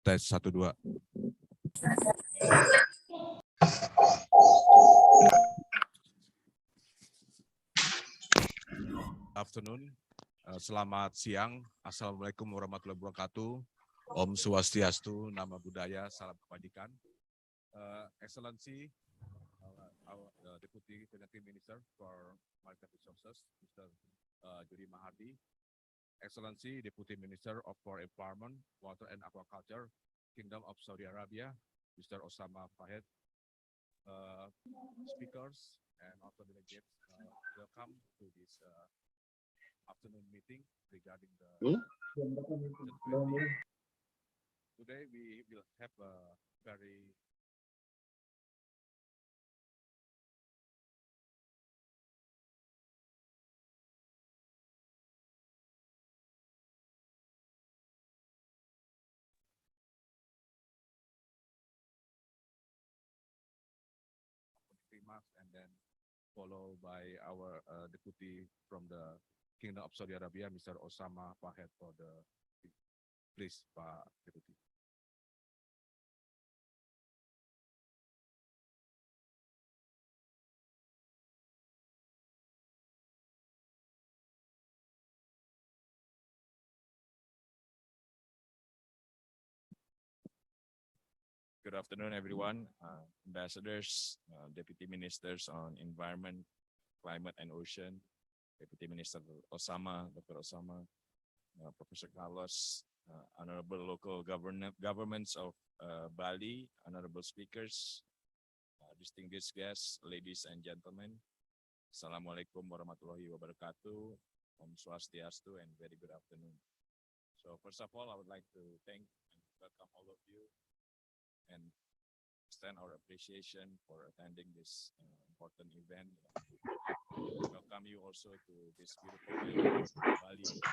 Tes 1, 2. Afternoon, selamat siang. Assalamualaikum warahmatullahi wabarakatuh. Om Swastiastu, Nama Budaya, Salam Kebajikan. Excellency, our Deputy Executive Minister for Market Resources, Mr. Jody Mahardi. Excellency, Deputy Minister for Environment, Water and Aquaculture, Kingdom of Saudi Arabia, Mr. Osama Fahed. Speakers and also delegates, welcome to this afternoon meeting regarding the Today we will have a very remarks and then followed by our deputy from the Kingdom of Saudi Arabia, Mr. Osama Fahed, for the please, Pak Deputy. Good afternoon, everyone. Ambassadors, Deputy Ministers on Environment, Climate and Ocean, Deputy Minister Osama, Dr. Osama, Professor Carlos, honorable local governments of Bali, honorable speakers, distinguished guests, ladies and gentlemen. Assalamualaikum warahmatullahi wabarakatuh. Om Swastiastu and very good afternoon. So first of all, I would like to thank and welcome all of you and extend our appreciation for attending this important event. Welcome you also to this beautiful island, Bali. So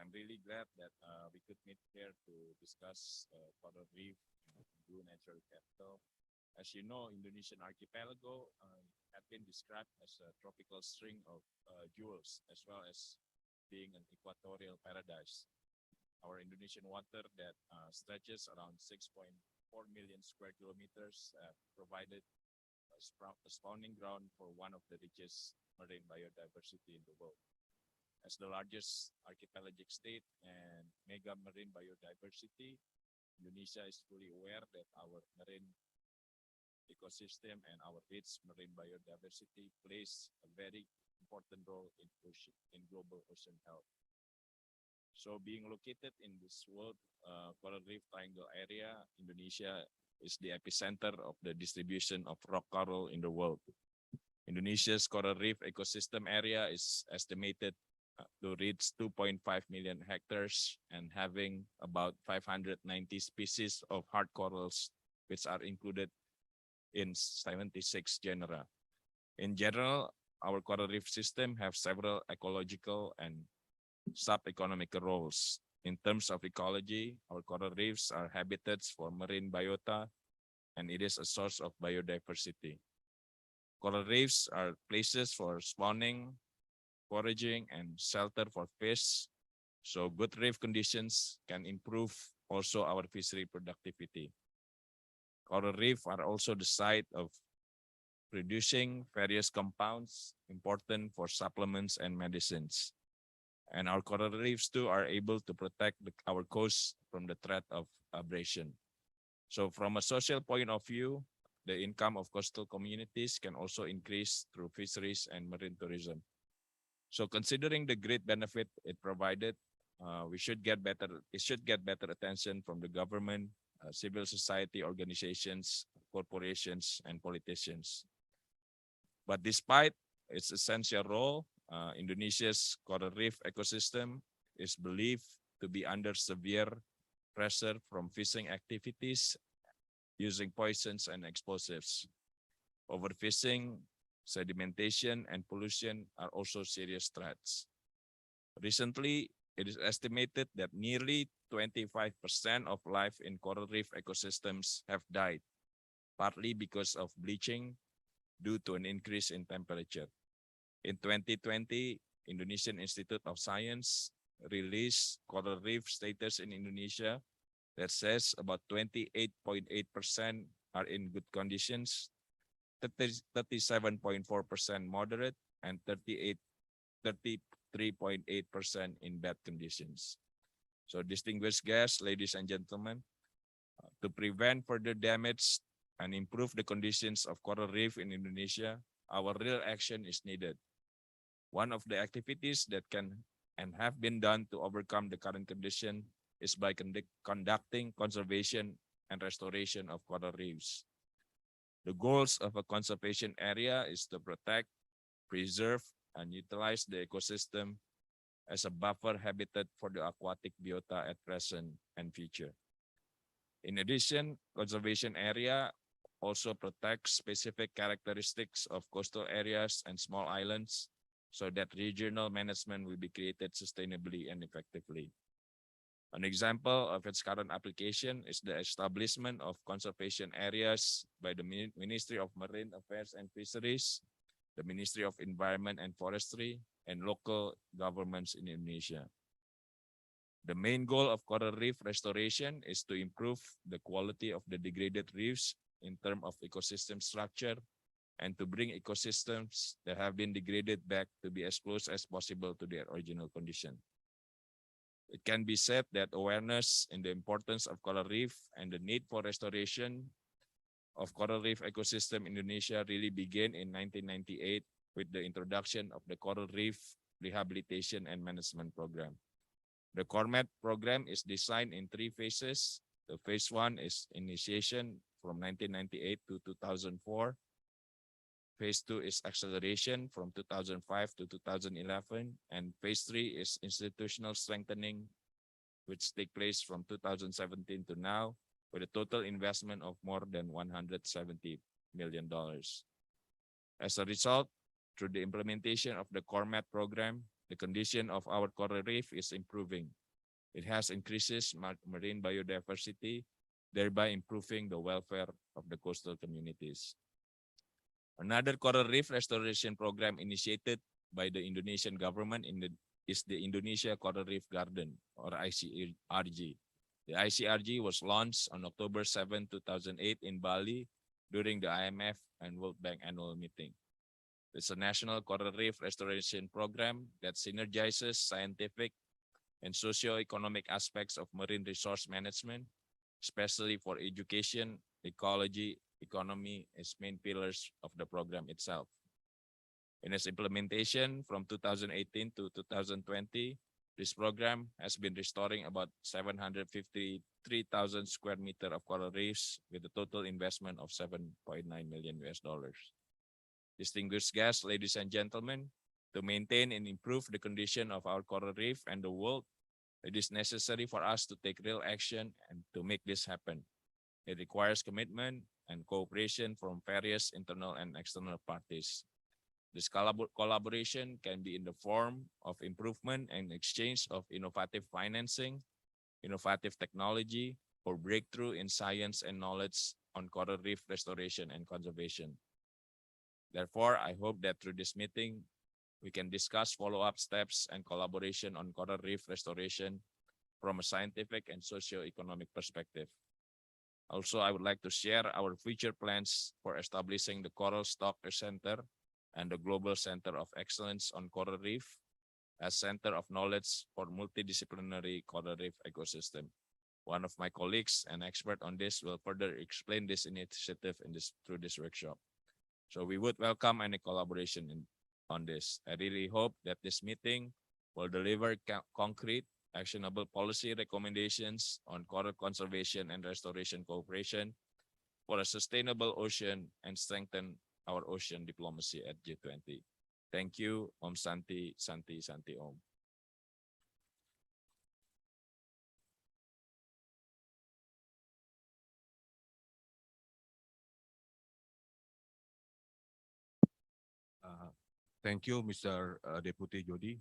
I'm really glad that we could meet here to discuss coral reef, blue natural capital. As you know, Indonesian archipelago had been described as a tropical string of jewels, as well as being an equatorial paradise. Our Indonesian water that stretches around 6.4 million square kilometers provided a spawning ground for one of the richest marine biodiversity in the world. As the largest archipelagic state and mega marine biodiversity, Indonesia is fully aware that our marine ecosystem and our rich marine biodiversity plays a very important role in global ocean health. So being located in this world coral reef triangle area, Indonesia is the epicenter of the distribution of rock coral in the world. Indonesia's coral reef ecosystem area is estimated to reach 2.5 million hectares and having about 590 species of hard corals, which are included in 76 genera. In general, our coral reef system have several ecological and sub-economic roles. In terms of ecology, our coral reefs are habitats for marine biota, and it is a source of biodiversity. Coral reefs are places for spawning, foraging, and shelter for fish. So good reef conditions can improve also our fishery productivity. Coral reef are also the site of producing various compounds important for supplements and medicines. And our coral reefs too are able to protect our coast from the threat of abrasion. So from a social point of view, the income of coastal communities can also increase through fisheries and marine tourism. So considering the great benefit it provided, it should get better attention from the government, civil society organizations, corporations, and politicians. But despite its essential role, Indonesia's coral reef ecosystem is believed to be under severe pressure from fishing activities using poisons and explosives. Overfishing, sedimentation, and pollution are also serious threats. Recently, it is estimated that nearly 25% of life in coral reef ecosystems have died, partly because of bleaching due to an increase in temperature. In 2020, Indonesian Institute of Science released coral reef status in Indonesia, that says about 28.8% are in good conditions, 37.4% moderate, and 33.8% in bad conditions. So distinguished guests, ladies and gentlemen, to prevent further damage and improve the conditions of coral reef in Indonesia, our real action is needed. One of the activities that can and have been done to overcome the current condition is by conducting conservation and restoration of coral reefs. The goals of a conservation area is to protect, preserve, and utilize the ecosystem as a buffer habitat for the aquatic biota at present and future. In addition, conservation area also protects specific characteristics of coastal areas and small islands so that regional management will be created sustainably and effectively. An example of its current application is the establishment of conservation areas by the Ministry of Marine Affairs and Fisheries, the Ministry of Environment and Forestry, and local governments in Indonesia. The main goal of coral reef restoration is to improve the quality of the degraded reefs in terms of ecosystem structure and to bring ecosystems that have been degraded back to be as close as possible to their original condition. It can be said that awareness in the importance of coral reef and the need for restoration of coral reef ecosystem in Indonesia really began in 1998 with the introduction of the Coral Reef Rehabilitation and Management Program. The CORMAT program is designed in 3 phases. The phase 1 is initiation from 1998 to 2004. Phase 2 is acceleration from 2005 to 2011. And phase 3 is institutional strengthening, which take place from 2017 to now, with a total investment of more than $170 million. As a result, through the implementation of the CORMAT program, the condition of our coral reef is improving. It has increases marine biodiversity, thereby improving the welfare of the coastal communities. Another coral reef restoration program initiated by the Indonesian government is the Indonesia Coral Reef Garden, or Icrg. The Icrg was launched on October 7, 2008 in Bali during the IMF and World Bank annual meeting. It's a national coral reef restoration program that synergizes scientific and socio-economic aspects of marine resource management, especially for education, ecology, economy as main pillars of the program itself. In its implementation from 2018 to 2020, this program has been restoring about 753,000 square meters of coral reefs with a total investment of $7.9 million. Distinguished guests, ladies and gentlemen, to maintain and improve the condition of our coral reef and the world, it is necessary for us to take real action and to make this happen. It requires commitment and cooperation from various internal and external parties. This collaboration can be in the form of improvement and exchange of innovative financing, innovative technology, or breakthrough in science and knowledge on coral reef restoration and conservation. Therefore, I hope that through this meeting, we can discuss follow-up steps and collaboration on coral reef restoration from a scientific and socio-economic perspective. Also, I would like to share our future plans for establishing the Coral Stock Center and the Global Center of Excellence on Coral Reef as center of knowledge for multidisciplinary coral reef ecosystem. One of my colleagues, an expert on this, will further explain this initiative through this workshop. So we would welcome any collaboration on this. I really hope that this meeting will deliver concrete, actionable policy recommendations on coral conservation and restoration cooperation for a sustainable ocean and strengthen our ocean diplomacy at G20. Thank you. Om Santi, Santi, Santi Om. Thank you, Mr. Deputy Jody.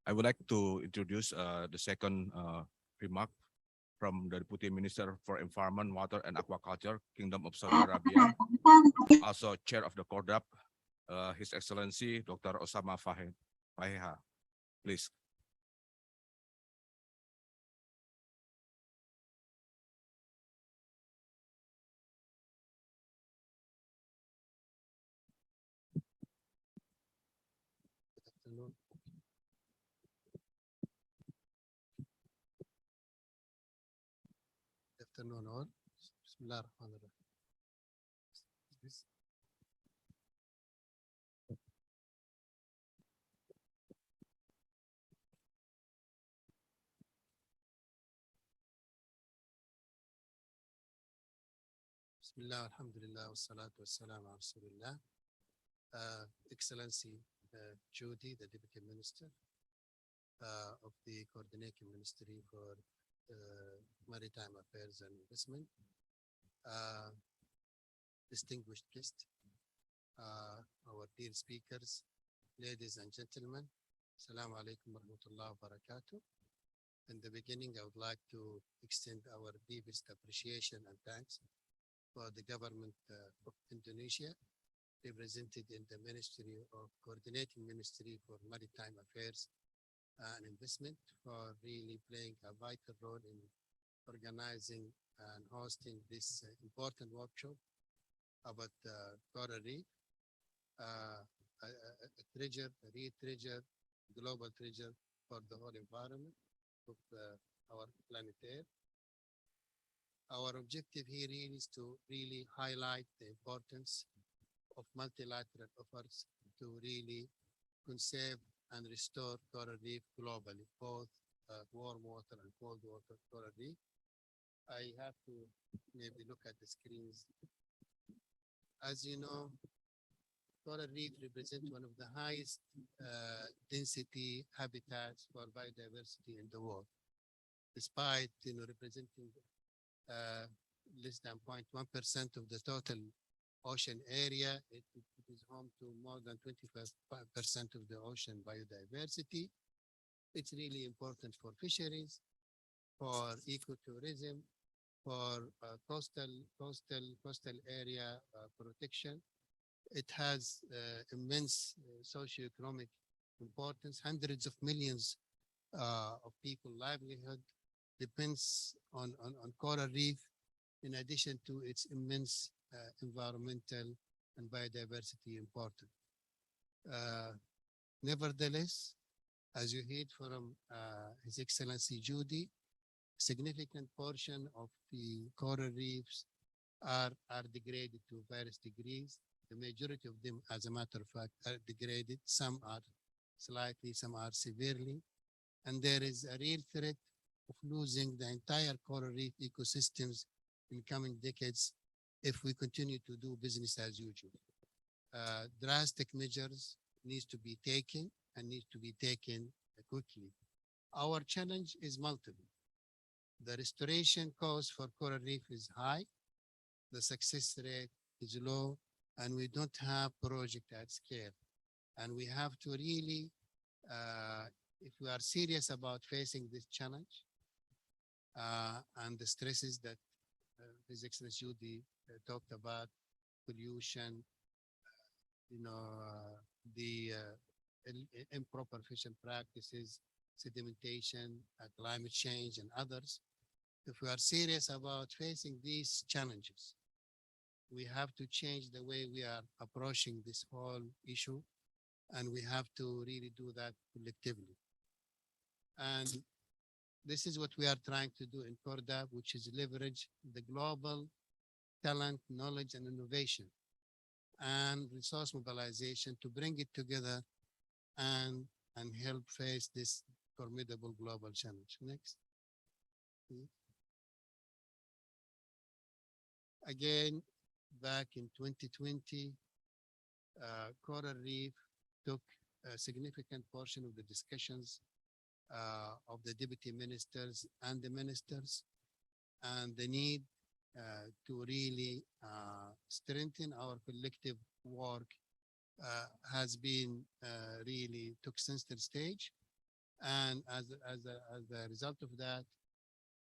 I would like to introduce the second remark from the Deputy Minister for Environment, Water and Aquaculture, Kingdom of Saudi Arabia, also Chair of the CORDAP, His Excellency Dr. Osama Faheha. Please. afternoon. Good afternoon all. Bismillah ar-Rahman ar-Rahim. Bismillah, alhamdulillah, wa salatu wa salam ala Rasulillah. Excellency Judy, the Deputy Minister of the Coordinating Ministry for Maritime Affairs and Investment, distinguished guests, our dear speakers, ladies and gentlemen, Assalamu alaikum wa rahmatullahi wa barakatuh. In the beginning, I would like to extend our deepest appreciation and thanks for the government of Indonesia, represented in the Ministry of Coordinating Ministry for Maritime Affairs and Investment, for really playing a vital role in organizing and hosting this important workshop about coral reef, a treasure, a real treasure, global treasure for the whole environment of our planet Earth. Our objective here is to really highlight the importance of multilateral efforts to really conserve and restore coral reef globally, both warm water and cold water coral reef. I have to maybe look at the screens. As you know, coral reef represent one of the highest density habitats for biodiversity in the world, despite representing less than 0.1% of the total ocean area. It is home to more than 25% of the ocean biodiversity. It's really important for fisheries, for ecotourism, for coastal area protection. It has immense socioeconomic importance. Hundreds of millions of people livelihood depends on coral reef, in addition to its immense environmental and biodiversity importance. Nevertheless, as you heard from His Excellency Judy, significant portion of the coral reefs are degraded to various degrees. The majority of them, as a matter of fact, are degraded. Some are slightly, some are severely. And there is a real threat of losing the entire coral reef ecosystems in coming decades if we continue to do business as usual. Drastic measures needs to be taken and need to be taken quickly. Our challenge is multiple. The restoration cost for coral reef is high, the success rate is low, and we don't have project at scale. And we have to really, if we are serious about facing this challenge and the stresses that His Excellency Judy talked about, pollution, the improper fishing practices, sedimentation, climate change, and others. If we are serious about facing these challenges, we have to change the way we are approaching this whole issue, and we have to really do that collectively. And this is what we are trying to do in CORDA, which is leverage the global talent, knowledge, and innovation and resource mobilization to bring it together and help face this formidable global challenge. Next. Again, back in 2020, coral reef took a significant portion of the discussions of the deputy ministers and the ministers, and the need to really strengthen our collective work has been really took center stage. And as a result of that,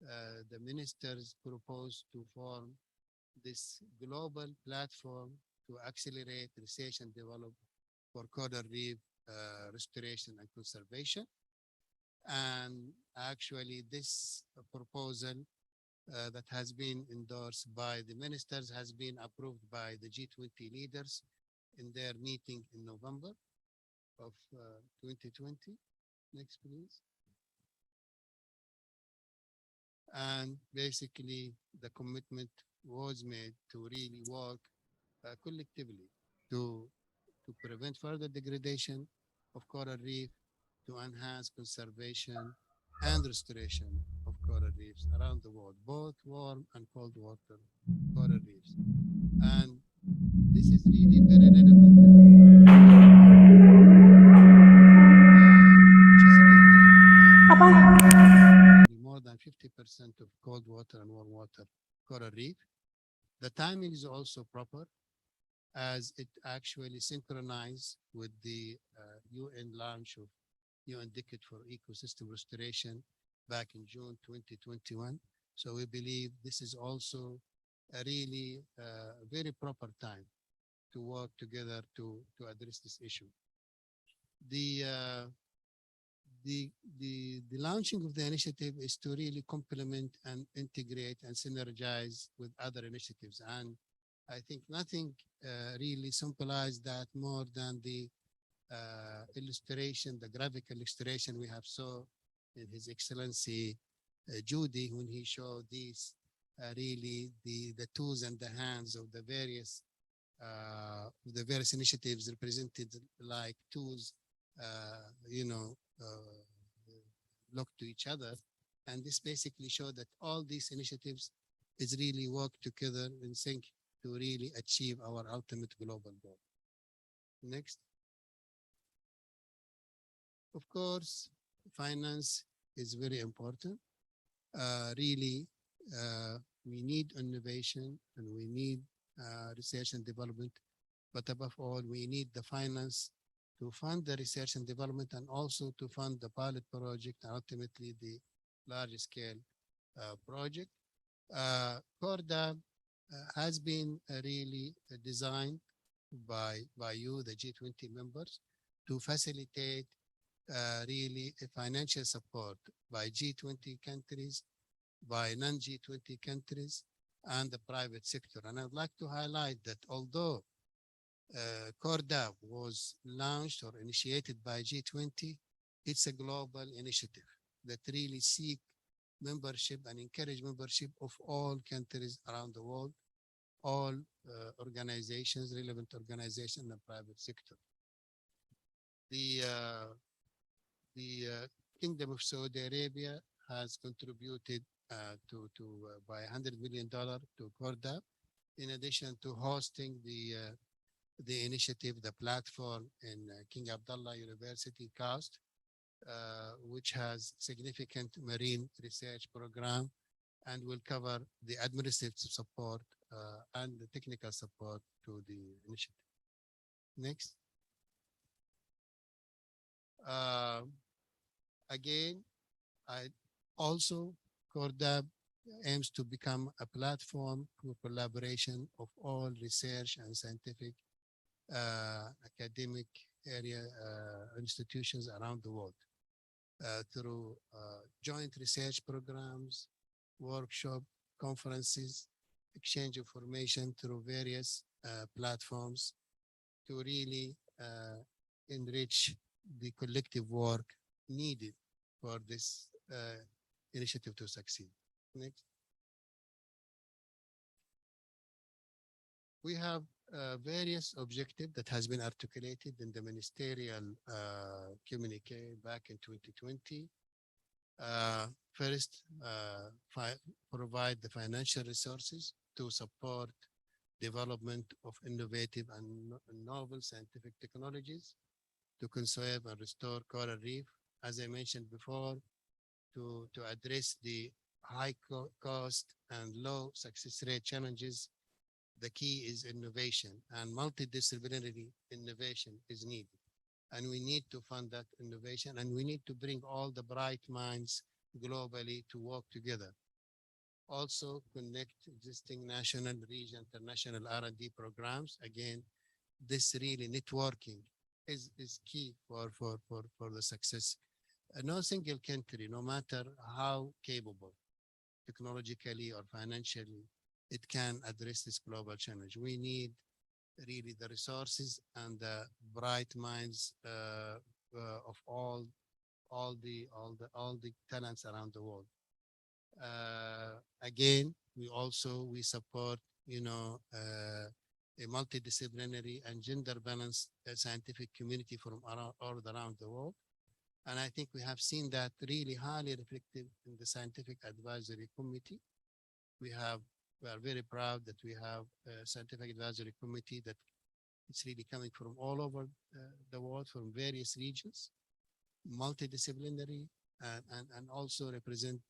the ministers proposed to form this global platform to accelerate research and develop for coral reef restoration and conservation. And actually this proposal that has been endorsed by the ministers has been approved by the G20 leaders in their meeting in November of 2020. Next, please. And basically, the commitment was made to really work collectively to prevent further degradation of coral reef, to enhance conservation and restoration of coral reefs around the world, both warm and cold water coral reefs. And this is really very relevant. Which is really more than 50% of cold water and warm water coral reef. The timing is also proper, as it actually synchronized with the UN launch of UN Decade for Ecosystem Restoration back in June 2021. So we believe this is also a really very proper time to work together to address this issue. The launching of the initiative is to really complement and integrate and synergize with other initiatives. And I think nothing really symbolized that more than the illustration, the graphical illustration we have saw in His Excellency Judy, when he showed these really the tools and the hands of the various initiatives represented like tools, look to each other. And this basically showed that all these initiatives is really work together in sync to really achieve our ultimate global goal. Next. Of course, finance is very important. Really, we need innovation and we need research and development, but above all, we need the finance to fund the research and development and also to fund the pilot project and ultimately the large scale project. CORDA has been really designed by you, the G20 members, to facilitate really a financial support by G20 countries, by non-G20 countries, and the private sector. And I'd like to highlight that although CORDA was launched or initiated by G20, it's a global initiative that really seek membership and encourage membership of all countries around the world, all organizations, relevant organizations, and the private sector. The Kingdom of Saudi Arabia has contributed by $100 million to CORDA, in addition to hosting the initiative, the platform in King Abdullah University, KAUST, which has significant marine research program and will cover the administrative support and the technical support to the initiative. Next. Again, CORDA aims to become a platform for collaboration of all research and scientific academic area institutions around the world through joint research programs, workshop, conferences, exchange information through various platforms to really enrich the collective work needed for this initiative to succeed. Next. We have various objectives that has been articulated in the ministerial communique back in 2020. First, provide the financial resources to support development of innovative and novel scientific technologies to conserve and restore coral reef. As I mentioned before, to address the high cost and low success rate challenges, the key is innovation, and multidisciplinary innovation is needed. And we need to fund that innovation, and we need to bring all the bright minds globally to work together. Also connect existing national, regional, international R&D programs. Again, this really networking is key for the success. No single country, no matter how capable technologically or financially, it can address this global challenge. We need really the resources and the bright minds of all the talents around the world. Again, we support, a multidisciplinary and gender balanced scientific community from all around the world. And I think we have seen that really highly reflected in the scientific advisory committee. We are very proud that we have a scientific advisory committee that it's really coming from all over the world, from various regions, multidisciplinary, and also represent,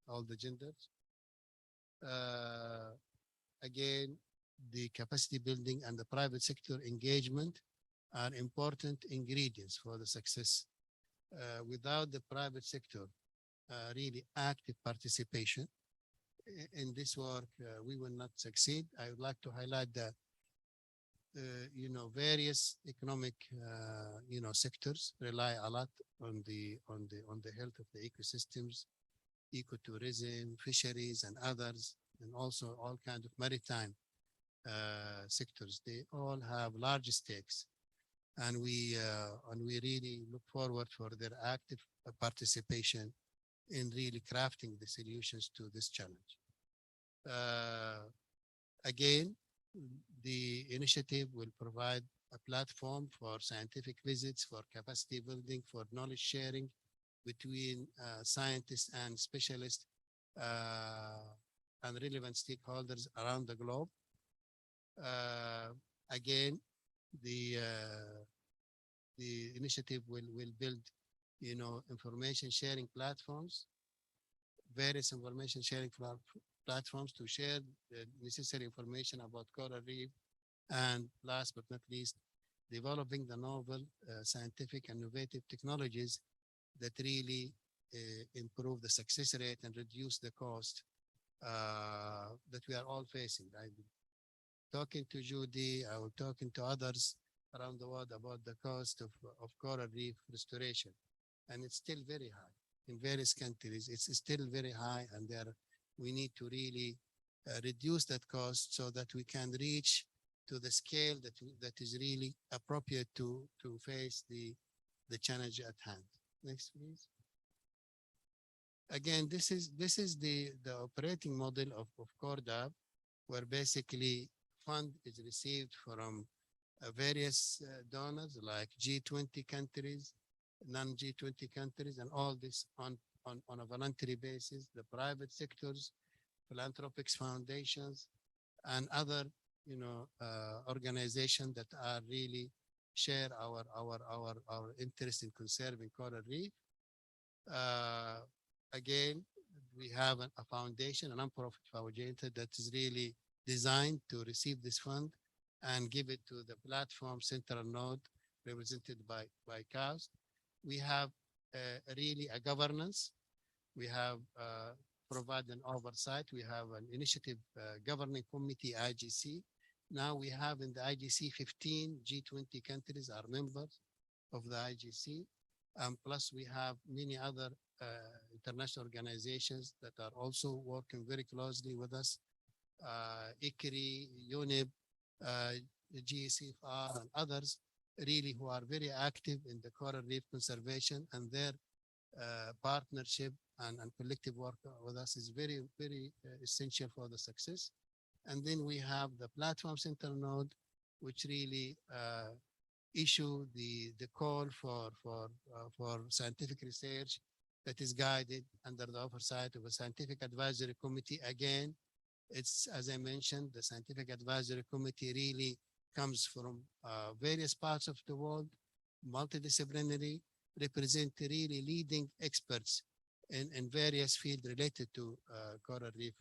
all the genders. Again, the capacity building and the private sector engagement are important ingredients for the success. Without the private sector, really active participation in this work, we will not succeed. I would like to highlight that, various economic, sectors rely a lot on the health of the ecosystems, ecotourism, fisheries, and others, and also all kinds of maritime sectors. They all have large stakes, and we really look forward for their active participation in really crafting the solutions to this challenge. Again, the initiative will provide a platform for scientific visits, for capacity building, for knowledge sharing between scientists and specialists and relevant stakeholders around the globe. Again, the initiative will build, information sharing platforms, various information sharing platforms to share the necessary information about coral reef, and last but not least, developing the novel scientific and innovative technologies that really improve the success rate and reduce the cost that we are all facing. I'm talking to Judy, I was talking to others around the world about the cost of coral reef restoration, and it's still very high. In various countries, it's still very high, and we need to really reduce that cost so that we can reach to the scale that is really appropriate to face the challenge at hand. Next, please. Again, this is the operating model of CORDAB, where basically fund is received from various donors like G20 countries, non-G20 countries, and all this on a voluntary basis, the private sectors, philanthropic foundations, and other, organizations that are really share our interest in conserving coral reef. Again, we have a foundation, a non-profit foundation that is really designed to receive this fund and give it to the platform central node represented by CAUS. We have really a governance. We have provided an oversight. We have an initiative governing committee, IGC. Now we have in the IGC 15 G20 countries are members of the IGC. Plus we have many other international organizations that are also working very closely with us. Iclrg, UNIP, Gfcr, and others really who are very active in the coral reef conservation, and their partnership and collective work with us is very, very essential for the success. And then we have the platform center node, which really issue the call for scientific research that is guided under the oversight of a scientific advisory committee. Again, it's, as I mentioned, the scientific advisory committee really comes from various parts of the world, multidisciplinary, represent really leading experts in various fields related to coral reef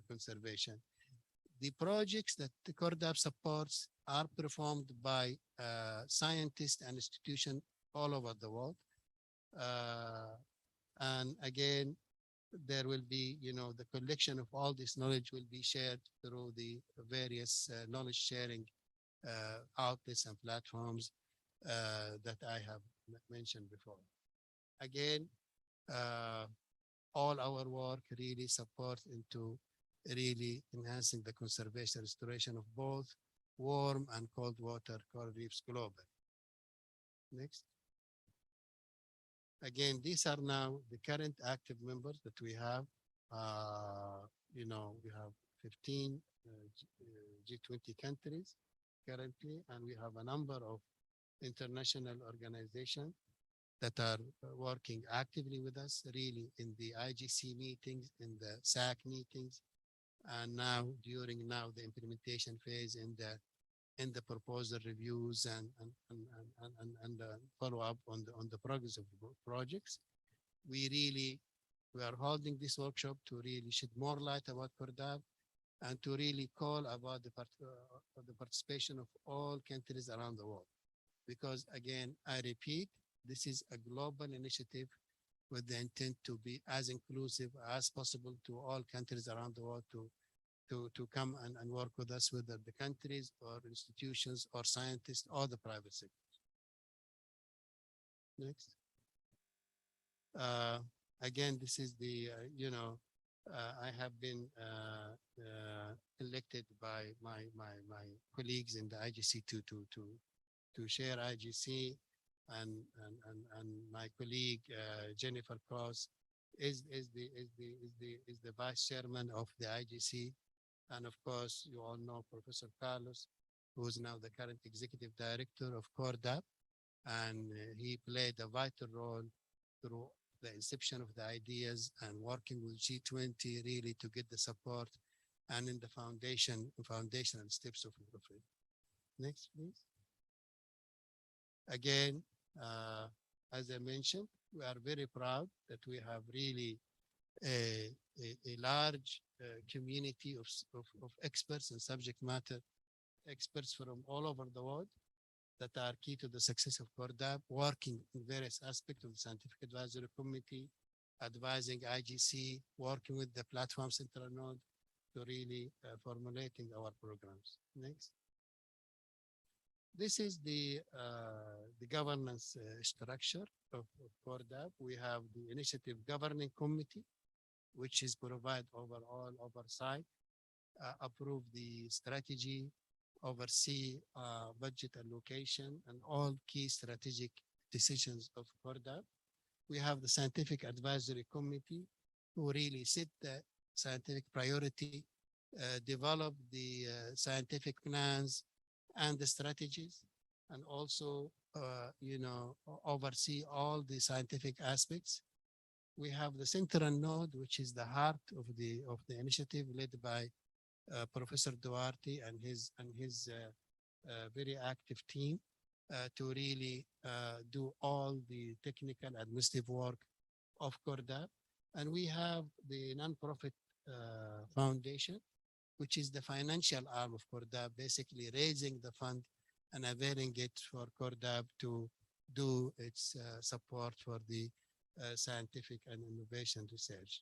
conservation. The projects that the CORDAB supports are performed by scientists and institutions all over the world. And again, there will be, the collection of all this knowledge will be shared through the various knowledge sharing outlets and platforms that I have mentioned before. Again, all our work really supports into really enhancing the conservation restoration of both warm and cold water coral reefs globally. Next. Again, these are now the current active members that we have. We have 15 G20 countries currently, and we have a number of international organizations that are working actively with us, really in the IGC meetings, in the SAC meetings, and now during the implementation phase in the proposal reviews and follow up on the progress of the projects. We are holding this workshop to really shed more light about CORDAP and to really call about the participation of all countries around the world. Because again, I repeat, this is a global initiative with the intent to be as inclusive as possible to all countries around the world to come and work with us, whether the countries or institutions or scientists or the private sector. Next. Again, this is the, I have been elected by my colleagues in the IGC to share IGC, and my colleague Jennifer Cross is the vice chairman of the IGC, and of course you all know Professor Carlos, who is now the current executive director of CORDAP, and he played a vital role through the inception of the ideas and working with G20 really to get the support and in the foundational steps of it. Next, please. Again, as I mentioned, we are very proud that we have really a large community of experts and subject matter experts from all over the world that are key to the success of CORDAP, working in various aspects of the Scientific Advisory Committee, advising IGC, working with the Platform Central Node to really formulating our programs. Next. This is the governance structure of CORDAP. We have the Initiative Governing Committee, which is provide overall oversight, approve the strategy, oversee budget allocation and all key strategic decisions of CORDAP. We have the Scientific Advisory Committee, who really set the scientific priority, develop the scientific plans and the strategies, and also oversee all the scientific aspects. We have the Central Node, which is the heart of the initiative, led by Professor Duarte and his very active team to really do all the technical administrative work of CORDAP. And we have the nonprofit foundation, which is the financial arm of CORDAP, basically raising the fund and availing it for CORDAP to do its support for the scientific and innovation research.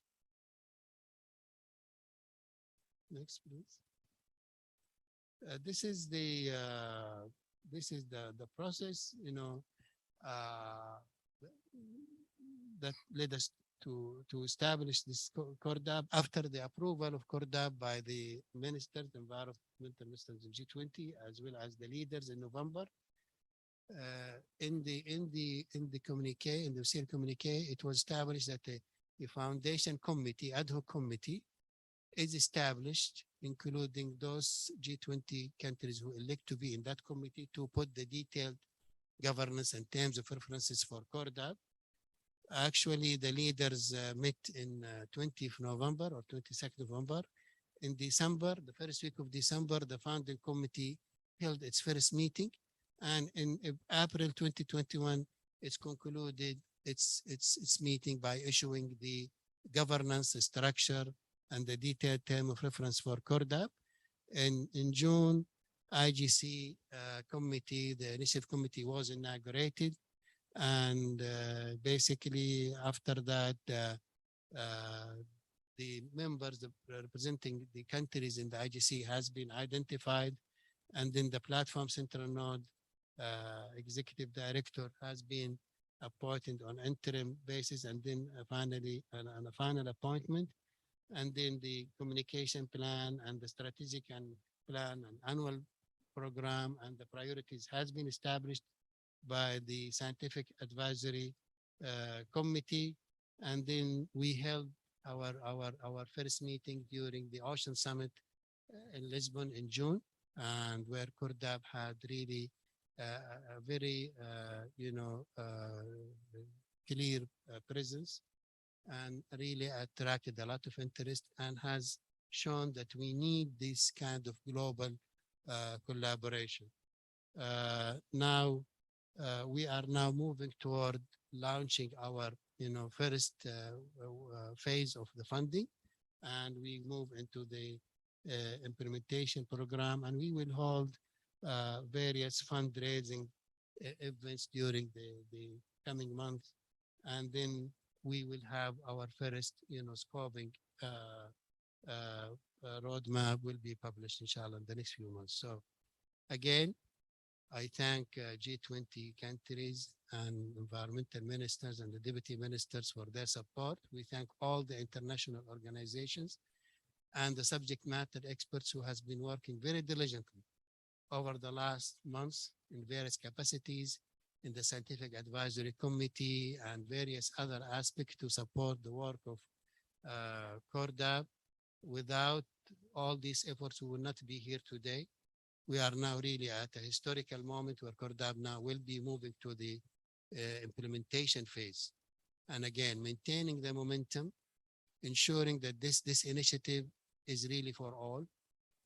Next, please. This is the process, that led us to establish this CORDAP after the approval of CORDAP by the ministers, environmental ministers in G20, as well as the leaders in November. In the communique, in the seal communique, it was established that a foundation committee, ad hoc committee, is established, including those G20 countries who elect to be in that committee, to put the detailed governance and terms of references for CORDAP. Actually, the leaders met in 20th November or 22nd November. In December, the first week of December, the founding committee held its first meeting. And in April 2021, it's concluded its meeting by issuing the governance structure and the detailed term of reference for CORDAP. In June, IGC committee, the initiative committee, was inaugurated. And basically, after that, the members representing the countries in the IGC has been identified. And then the Platform Central Node executive director has been appointed on interim basis, and then finally, a final appointment. and then the communication plan and the strategic and plan and annual program and the priorities has been established by the scientific advisory committee. And then we held our first meeting during the Ocean Summit in Lisbon in June, and where Kurdab had really a very clear presence and really attracted a lot of interest and has shown that we need this kind of global collaboration. Now we are now moving toward launching our first phase of the funding, and we move into the implementation program, and we will hold various fundraising events during the coming months, and then we will have our first scoping roadmap will be published inshallah in the next few months. So again, I thank G20 countries and environmental ministers and the deputy ministers for their support. We thank all the international organizations and the subject matter experts who has been working very diligently over the last months in various capacities in the scientific advisory committee and various other aspects to support the work of Kurdab. Without all these efforts, we will not be here today. We are now really at a historical moment where Kurdab now will be moving to the implementation phase. And again, maintaining the momentum, ensuring that this initiative is really for all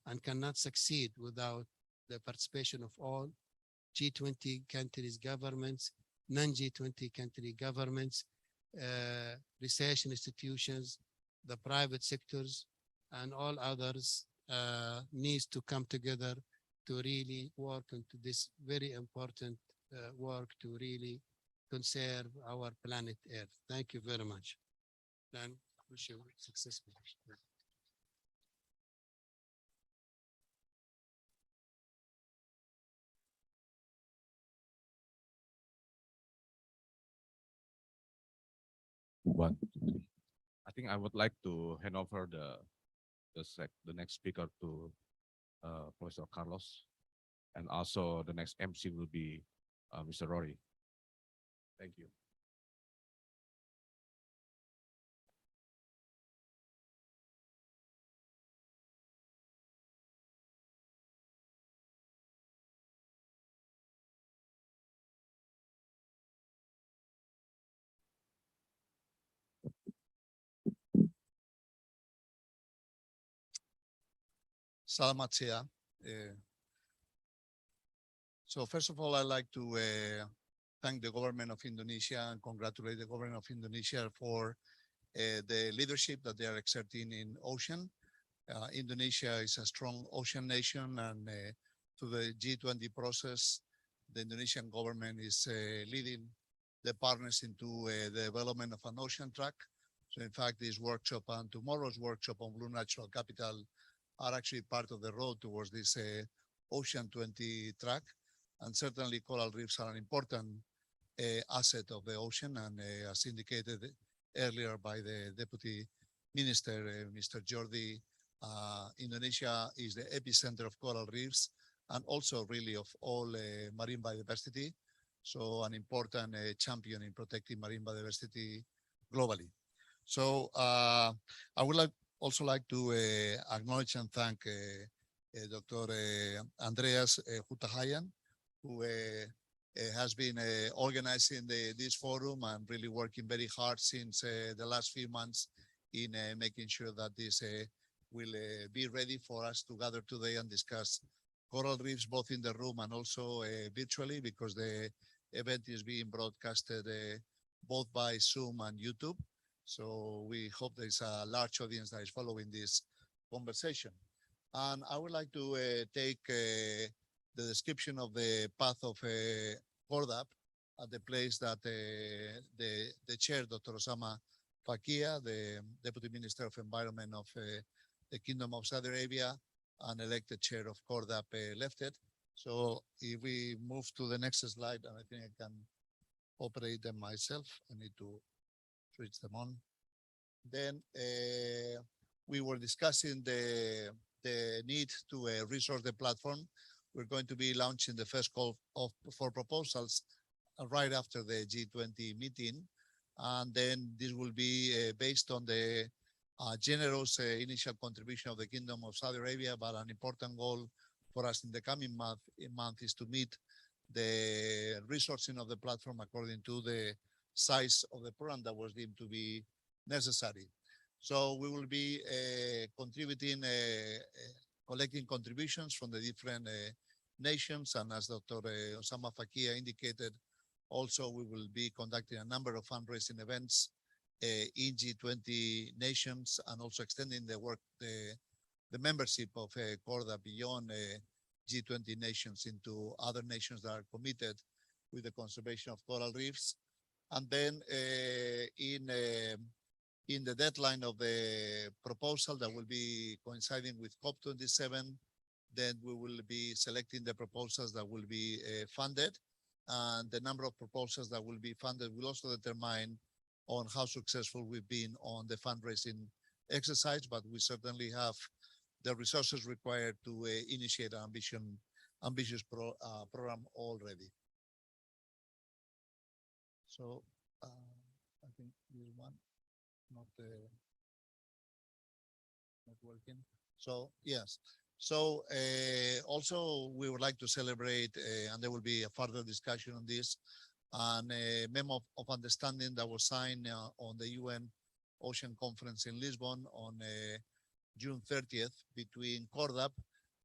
and cannot succeed without the participation of all G20 countries, governments, non-G20 country governments, research institutions, the private sectors, and all others needs to come together to really work into this very important work to really conserve our planet Earth. Thank you very much. And wish you success. One, I think I would like to hand over the next speaker to Professor Carlos, and also the next MC will be Mr. Rory. Thank you. Selamat siang. So first of all, I'd like to thank the government of Indonesia and congratulate the government of Indonesia for the leadership that they are exerting in ocean. Indonesia is a strong ocean nation, and through the G20 process, the Indonesian government is leading the partners into the development of an ocean track. So in fact, this workshop and tomorrow's workshop on Blue Natural Capital are actually part of the road towards this Ocean 20 track. And certainly coral reefs are an important asset of the ocean. And as indicated earlier by the Deputy Minister, Mr. Jordi, Indonesia is the epicenter of coral reefs and also really of all marine biodiversity. So an important champion in protecting marine biodiversity globally. So I would also like to acknowledge and thank Dr. Andreas Hutahayan, who has been organizing this forum and really working very hard since the last few months in making sure that this will be ready for us to gather today and discuss coral reefs, both in the room and also virtually, because the event is being broadcasted both by Zoom and YouTube. So we hope there's a large audience that is following this conversation. And I would like to take the description of the path of Kurdab at the place that the chair, Dr. Osama Fakia, the Deputy Minister of Environment of the Kingdom of Saudi Arabia and elected chair of Kurdab left it. So if we move to the next slide, and I think I can operate them myself, I need to switch them on. Then we were discussing the need to resource the platform. We're going to be launching the first call for proposals right after the G20 meeting. And then this will be based on the generous initial contribution of the Kingdom of Saudi Arabia, but an important goal for us in the coming month is to meet the resourcing of the platform according to the size of the program that was deemed to be necessary. So we will be contributing, collecting contributions from the different nations. And as Dr. Osama Fakia indicated, also we will be conducting a number of fundraising events in G20 nations, and also extending the work, the membership of Corda beyond G20 nations into other nations that are committed with the conservation of coral reefs. And then in the deadline of the proposal that will be coinciding with COP27, then we will be selecting the proposals that will be funded. And the number of proposals that will be funded will also determine on how successful we've been on the fundraising exercise, but we certainly have the resources required to initiate an ambitious program already. So I think this one not working. So yes. So also we would like to celebrate, and there will be a further discussion on this, and a memo of understanding that was signed on the UN Ocean Conference in Lisbon on June 30th between CORDAP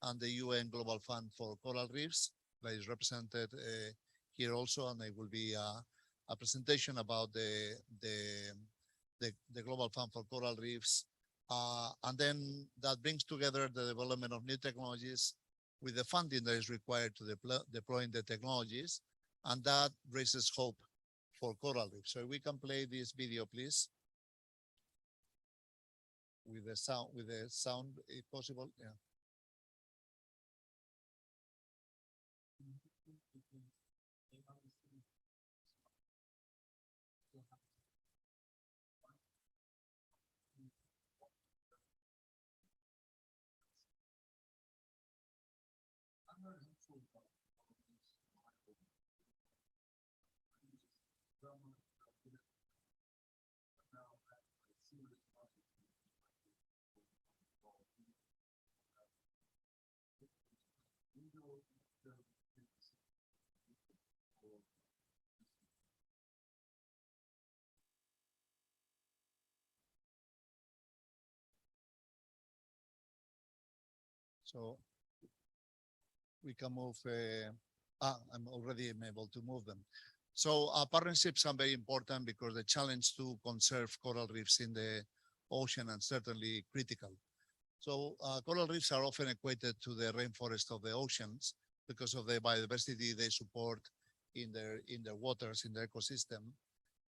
and the UN Global Fund for Coral Reefs, that is represented here also, and there will be a presentation about the Global Fund for Coral Reefs. And then that brings together the development of new technologies with the funding that is required to deploying the technologies, and that raises hope for coral reefs. So we can play this video, please, with the sound, if possible. Yeah. So we can move, I'm already able to move them. So partnerships are very important because the challenge to conserve coral reefs in the ocean and certainly critical. So coral reefs are often equated to the rainforest of the oceans because of the biodiversity they support in their waters, in the ecosystem.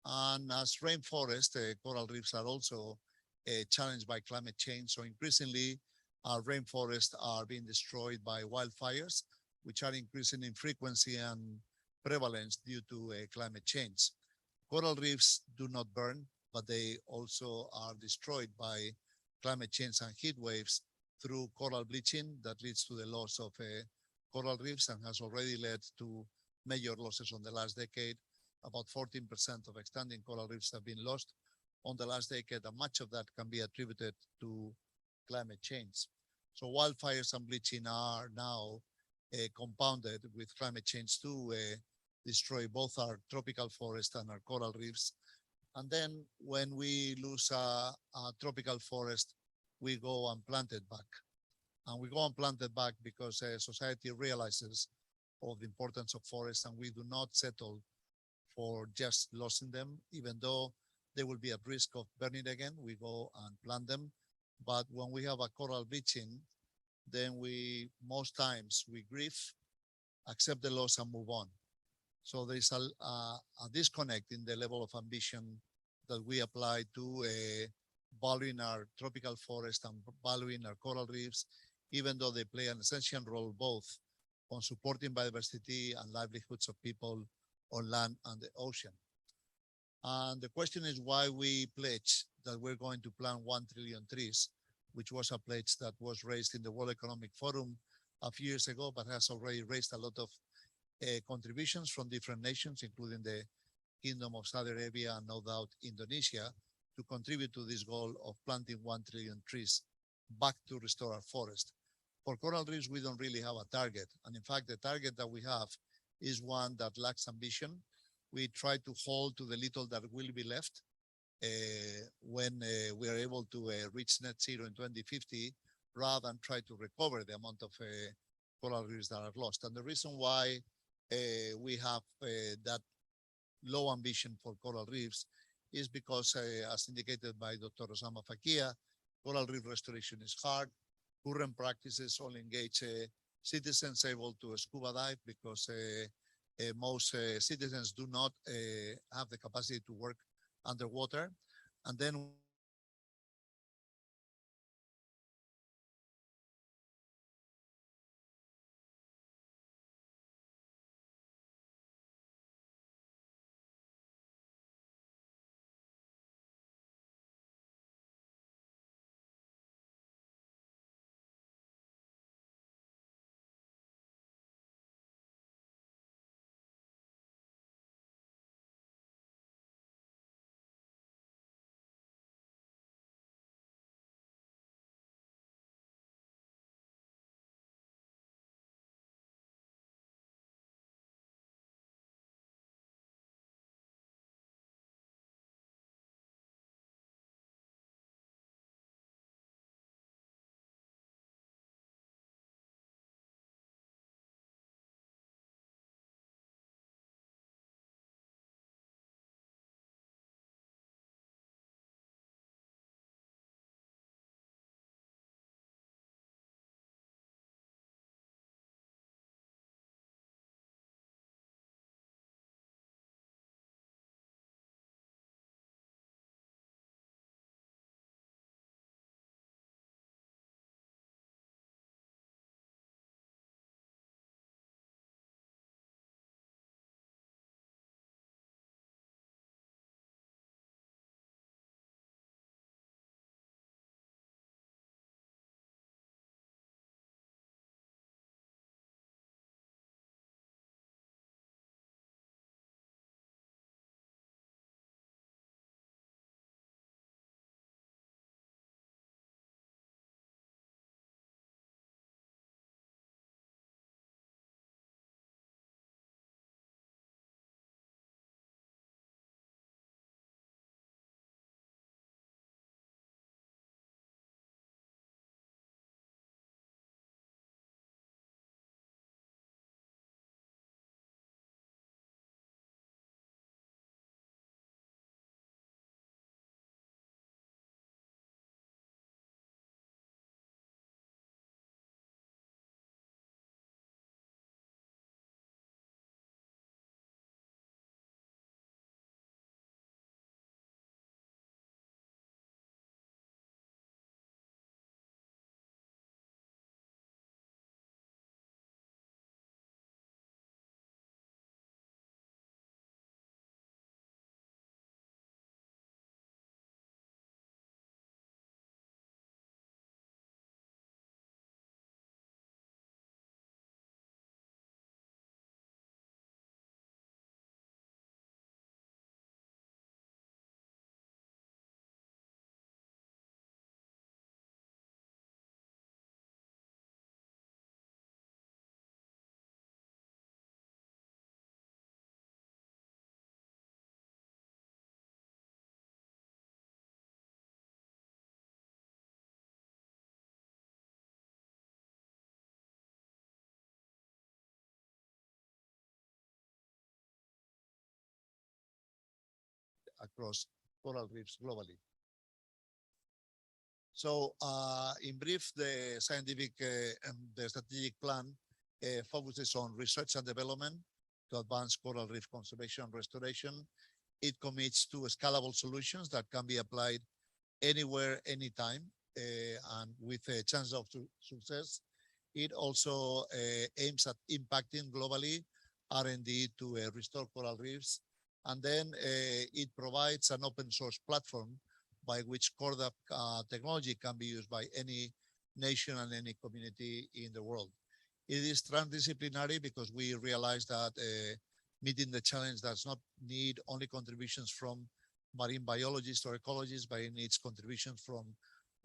And as rainforest, coral reefs are also challenged by climate change. So increasingly, our rainforests are being destroyed by wildfires, which are increasing in frequency and prevalence due to climate change. Coral reefs do not burn, but they also are destroyed by climate change and heat waves through coral bleaching that leads to the loss of coral reefs and has already led to major losses on the last decade. About 14% of extending coral reefs have been lost on the last decade, and much of that can be attributed to climate change. So wildfires and bleaching are now compounded with climate change to destroy both our tropical forest and our coral reefs. And then when we lose a tropical forest, we go and plant it back. And we go and plant it back because society realizes of the importance of forests, and we do not settle for just losing them, even though they will be at risk of burning again. We go and plant them. But when we have a coral bleaching, then most times we grieve, accept the loss and move on. So there is a disconnect in the level of ambition that we apply to valuing our tropical forest and valuing our coral reefs, even though they play an essential role both on supporting biodiversity and livelihoods of people on land and the ocean. And the question is why we pledge that we're going to plant 1 trillion trees. which was a pledge that was raised in the World Economic Forum a few years ago, but has already raised a lot of contributions from different nations, including the Kingdom of Saudi Arabia and no doubt Indonesia, to contribute to this goal of planting 1 trillion trees back to restore our forest. For coral reefs, we don't really have a target. And in fact, the target that we have is one that lacks ambition. We try to hold to the little that will be left when we are able to reach net zero in 2050, rather than try to recover the amount of coral reefs that are lost. And the reason why we have that low ambition for coral reefs is because, as indicated by Dr. Osama Fakia, coral reef restoration is hard. Current practices only engage citizens able to scuba dive because most citizens do not have the capacity to work underwater. And then across coral reefs globally. So in brief, the scientific and the strategic plan focuses on research and development to advance coral reef conservation and restoration. It commits to scalable solutions that can be applied anywhere, anytime, and with a chance of success. It also aims at impacting globally R&D to restore coral reefs. And then it provides an open source platform by which CORDAP technology can be used by any nation and any community in the world. It is transdisciplinary because we realize that meeting the challenge does not need only contributions from marine biologists or ecologists, but it needs contributions from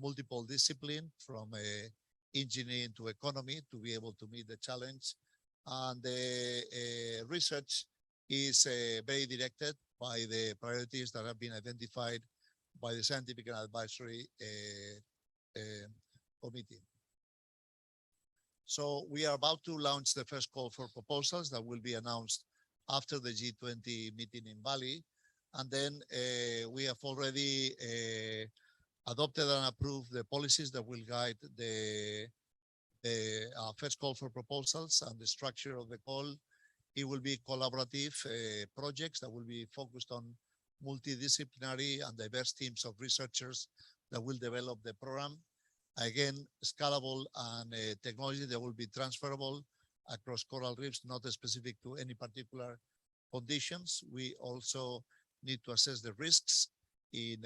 multiple disciplines, from engineering to economy to be able to meet the challenge. And the research is very directed by the priorities that have been identified by the Scientific and Advisory Committee. So we are about to launch the first call for proposals that will be announced after the G20 meeting in Bali. And then we have already adopted and approved the policies that will guide the first call for proposals and the structure of the call. It will be collaborative projects that will be focused on multidisciplinary and diverse teams of researchers that will develop the program. Again, scalable and technology that will be transferable across coral reefs, not specific to any particular conditions. We also need to assess the risks in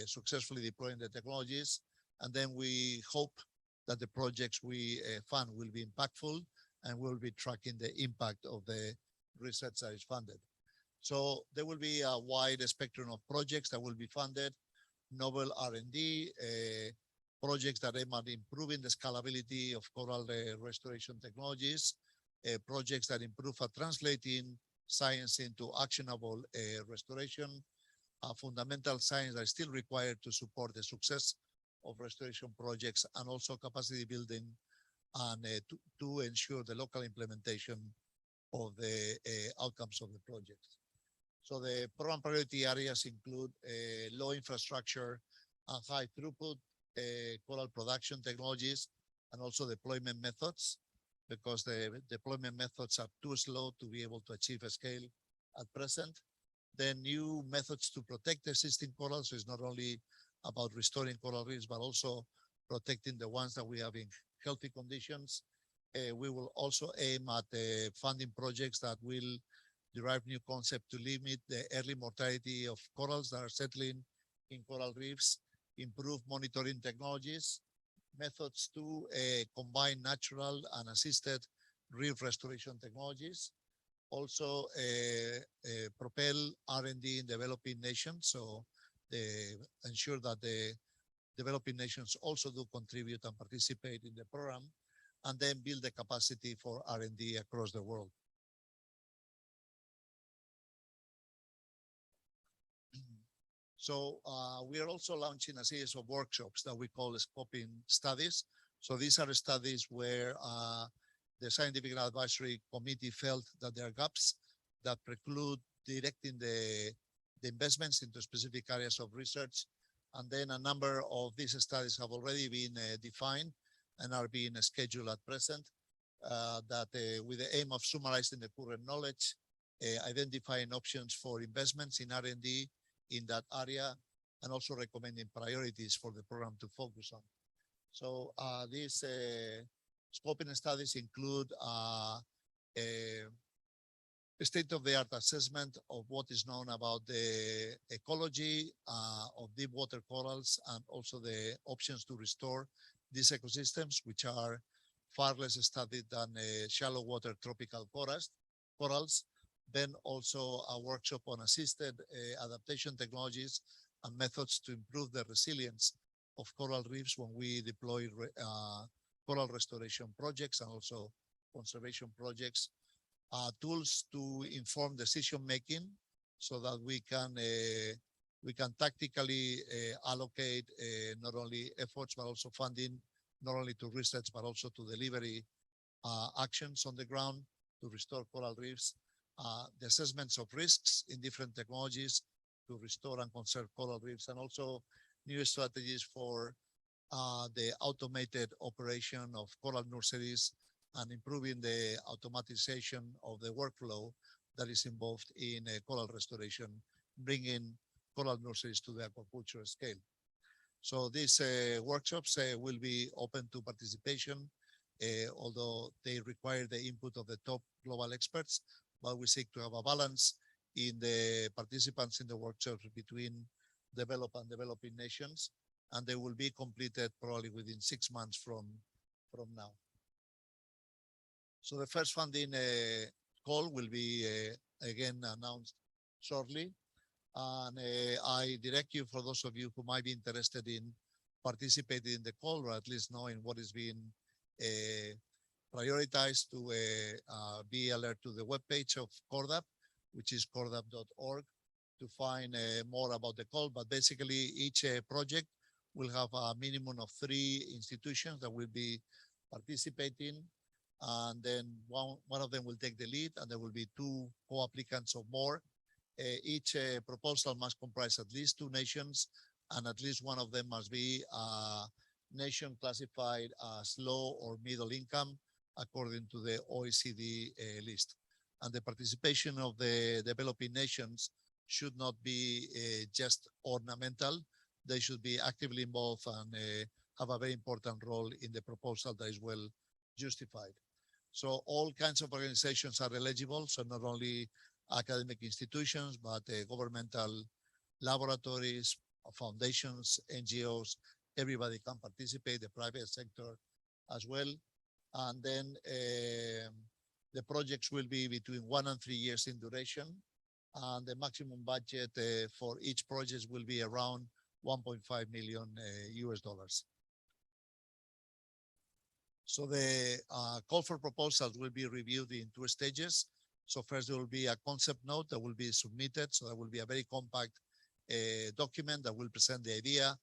successfully deploying the technologies. And then we hope that the projects we fund will be impactful and we'll be tracking the impact of the research that is funded. So there will be a wide spectrum of projects that will be funded, novel R&D, projects that aim at improving the scalability of coral restoration technologies, projects that improve at translating science into actionable restoration, fundamental science that is still required to support the success of restoration projects, and also capacity building and to ensure the local implementation of the outcomes of the projects. So the program priority areas include low infrastructure and high throughput coral production technologies, and also deployment methods, because the deployment methods are too slow to be able to achieve a scale at present. Then new methods to protect existing corals. So it's not only about restoring coral reefs, but also protecting the ones that we have in healthy conditions. We will also aim at funding projects that will derive new concepts to limit the early mortality of corals that are settling in coral reefs, improve monitoring technologies, methods to combine natural and assisted reef restoration technologies. Also propel R&D in developing nations, so ensure that the developing nations also do contribute and participate in the program, and then build the capacity for R&D across the world. So we are also launching a series of workshops that we call scoping studies. So these are studies where the Scientific and Advisory Committee felt that there are gaps that preclude directing the investments into specific areas of research. And then a number of these studies have already been defined and are being scheduled at present, with the aim of summarizing the current knowledge, identifying options for investments in R&D in that area, and also recommending priorities for the program to focus on. So these scoping studies include a state-of-the-art assessment of what is known about the ecology of deep water corals, and also the options to restore these ecosystems, which are far less studied than shallow water tropical corals. Then also a workshop on assisted adaptation technologies and methods to improve the resilience of coral reefs when we deploy coral restoration projects and also conservation projects. Tools to inform decision-making so that we can tactically allocate not only efforts, but also funding, not only to research, but also to delivery actions on the ground to restore coral reefs. The assessments of risks in different technologies to restore and conserve coral reefs, and also new strategies for the automated operation of coral nurseries and improving the automatization of the workflow that is involved in coral restoration, bringing coral nurseries to the aquaculture scale. So these workshops will be open to participation, although they require the input of the top global experts, but we seek to have a balance in the participants in the workshops between developed and developing nations, and they will be completed probably within 6 months from now. So the first funding call will be again announced shortly. And I direct you, for those of you who might be interested in participating in the call, or at least knowing what is being prioritized, to be alert to the webpage of CORDAP, which is cordap.org, to find more about the call. But basically, each project will have a minimum of 3 institutions that will be participating. And then one of them will take the lead, and there will be 2 co-applicants or more. Each proposal must comprise at least 2 nations, and at least one of them must be a nation classified as low or middle income according to the OECD list. And the participation of the developing nations should not be just ornamental. They should be actively involved and have a very important role in the proposal that is well justified. So all kinds of organizations are eligible. So not only academic institutions, but governmental laboratories, foundations, NGOs, everybody can participate, the private sector as well. And then the projects will be between 1 and 3 years in duration. And the maximum budget for each project will be around 1.5 million US dollars. So the call for proposals will be reviewed in 2 stages. So first, there will be a concept note that will be submitted. So that will be a very compact document that will present the idea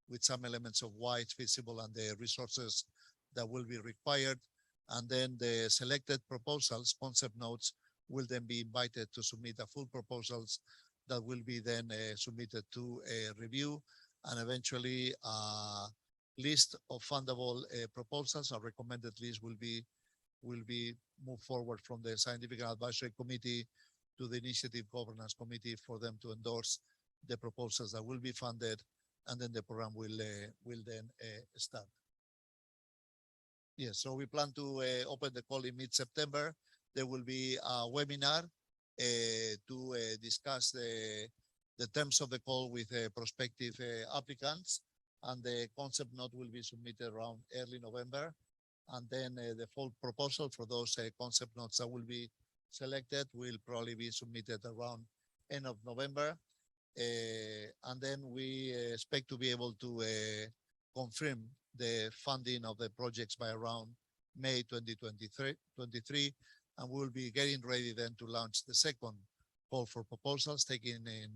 with some elements of why it's feasible and the resources that will be required. And then the selected proposals, concept notes, will then be invited to submit a full proposals that will be then submitted to a review, and eventually a list of fundable proposals. A recommended list will be moved forward from the Scientific Advisory Committee to the Initiative Governance Committee for them to endorse the proposals that will be funded, and then the program will then start. Yes, so we plan to open the call in mid-September. There will be a webinar to discuss the terms of the call with prospective applicants, and the concept note will be submitted around early November. And then the full proposal for those concept notes that will be selected will probably be submitted around end of November. And then we expect to be able to confirm the funding of the projects by around May 2023. And we will be getting ready then to launch the second call for proposals, taking in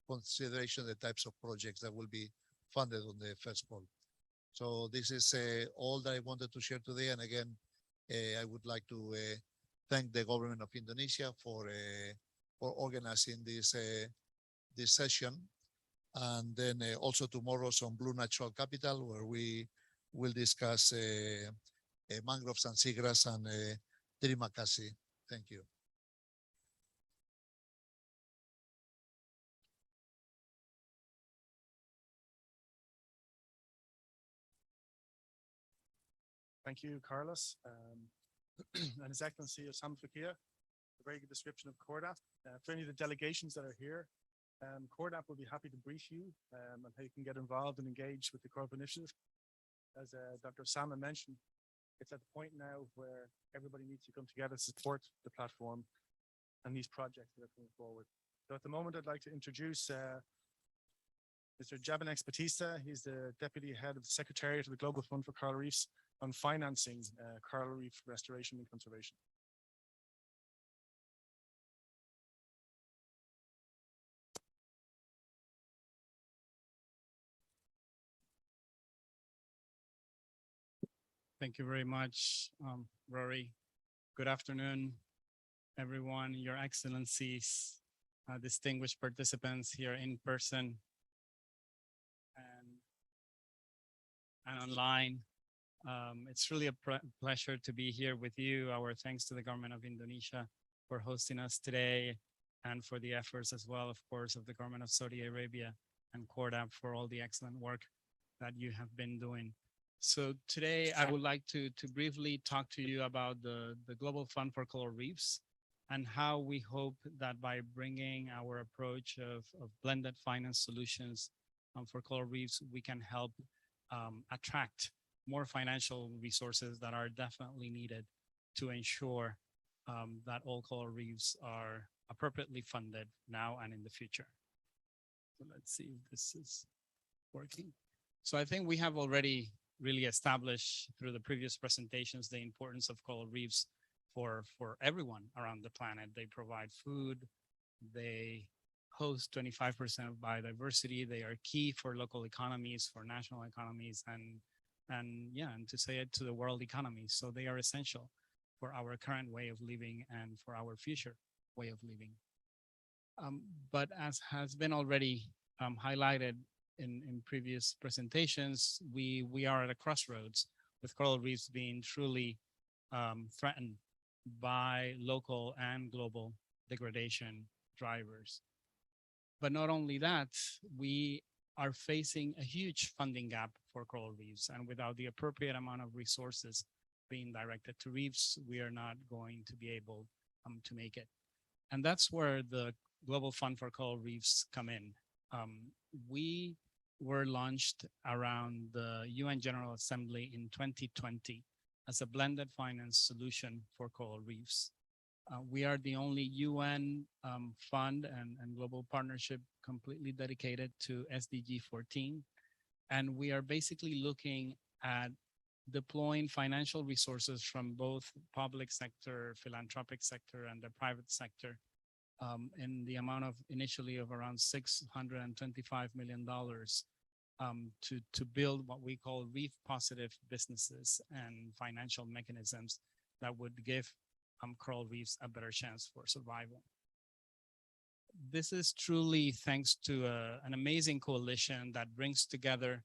consideration the types of projects that will be funded on the first call. So this is all that I wanted to share today. And again, I would like to thank the government of Indonesia for organizing this session. And then also tomorrow's on Blue Natural Capital, where we will discuss mangroves and seagrass and terima kasih. Thank you. Thank you, Carlos. And His Excellency Osama Fakia, a very good description of CORDAP. For any of the delegations that are here, CORDAP will be happy to brief you on how you can get involved and engage with the CORDAP initiative. As Dr. Osama mentioned, it's at the point now where everybody needs to come together to support the platform and these projects that are coming forward. So at the moment, I'd like to introduce Mr. Jabanex Batista. He's the Deputy Head of the Secretariat of the Global Fund for Coral Reefs on financing coral reef restoration and conservation. Thank you very much, Rory. Good afternoon, everyone, Your Excellencies, distinguished participants here in person and online. It's really a pleasure to be here with you. Our thanks to the government of Indonesia for hosting us today, and for the efforts as well, of course, of the government of Saudi Arabia and CORDAP for all the excellent work that you have been doing. So today I would like to briefly talk to you about the Global Fund for Coral Reefs and how we hope that by bringing our approach of blended finance solutions for coral reefs, we can help attract more financial resources that are definitely needed to ensure that all coral reefs are appropriately funded now and in the future. So let's see if this is working. So I think we have already really established through the previous presentations the importance of coral reefs for everyone around the planet. They provide food, they host 25% of biodiversity, they are key for local economies, for national economies, and to say it, to the world economy. So they are essential for our current way of living and for our future way of living. But as has been already highlighted in previous presentations, we are at a crossroads with coral reefs being truly threatened by local and global degradation drivers. But not only that, we are facing a huge funding gap for coral reefs, and without the appropriate amount of resources being directed to reefs, we are not going to be able to make it. And that's where the Global Fund for Coral Reefs come in. We were launched around the UN General Assembly in 2020 as a blended finance solution for coral reefs. We are the only UN fund and global partnership completely dedicated to SDG 14. And we are basically looking at deploying financial resources from both public sector, philanthropic sector, and the private sector in the amount of initially of around $625 million to build what we call reef positive businesses and financial mechanisms that would give coral reefs a better chance for survival. This is truly thanks to an amazing coalition that brings together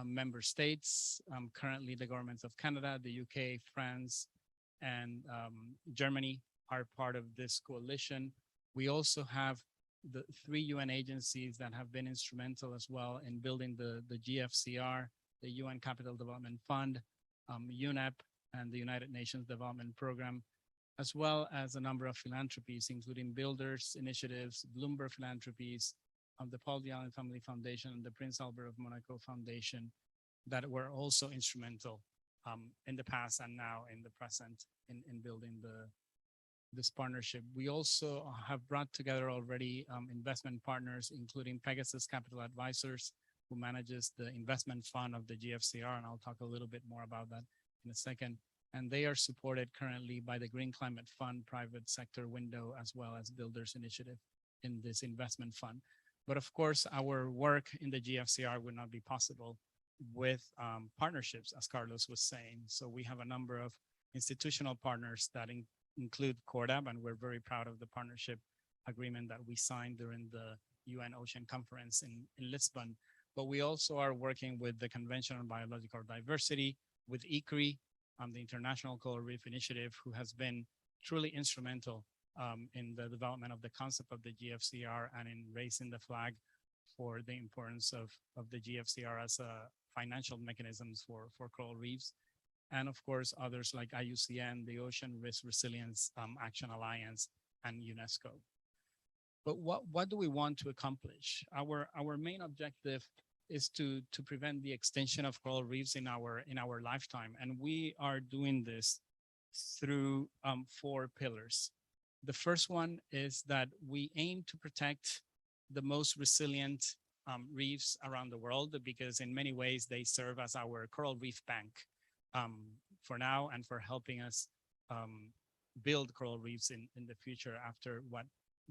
member states, currently the governments of Canada, the UK, France, and Germany are part of this coalition. We also have the 3 UN agencies that have been instrumental as well in building the Gfcr, the UN Capital Development Fund, UNEP, and the United Nations Development Program, as well as a number of philanthropies, including Builders Initiatives, Bloomberg Philanthropies, the Paul D. Allen Family Foundation, and the Prince Albert of Monaco Foundation, that were also instrumental in the past and now in the present in building this partnership. We also have brought together already investment partners, including Pegasus Capital Advisors, who manages the investment fund of the GFCR, and I'll talk a little bit more about that in a second. And they are supported currently by the Green Climate Fund, private sector window, as well as Builders Initiative in this investment fund. But of course, our work in the GFCR would not be possible with partnerships, as Carlos was saying. So we have a number of institutional partners that include CORDAP, and we're very proud of the partnership agreement that we signed during the UN Ocean Conference in Lisbon. But we also are working with the Convention on Biological Diversity, with Iclrg, the International Coral Reef Initiative, who has been truly instrumental in the development of the concept of the GFCR and in raising the flag for the importance of the GFCR as a financial mechanisms for coral reefs. And of course, others like IUCN, the Ocean Risk Resilience Action Alliance, and UNESCO. But what do we want to accomplish? Our main objective is to prevent the extinction of coral reefs in our lifetime. And we are doing this through 4 pillars. The first one is that we aim to protect the most resilient reefs around the world, because in many ways they serve as our coral reef bank for now and for helping us build coral reefs in the future after what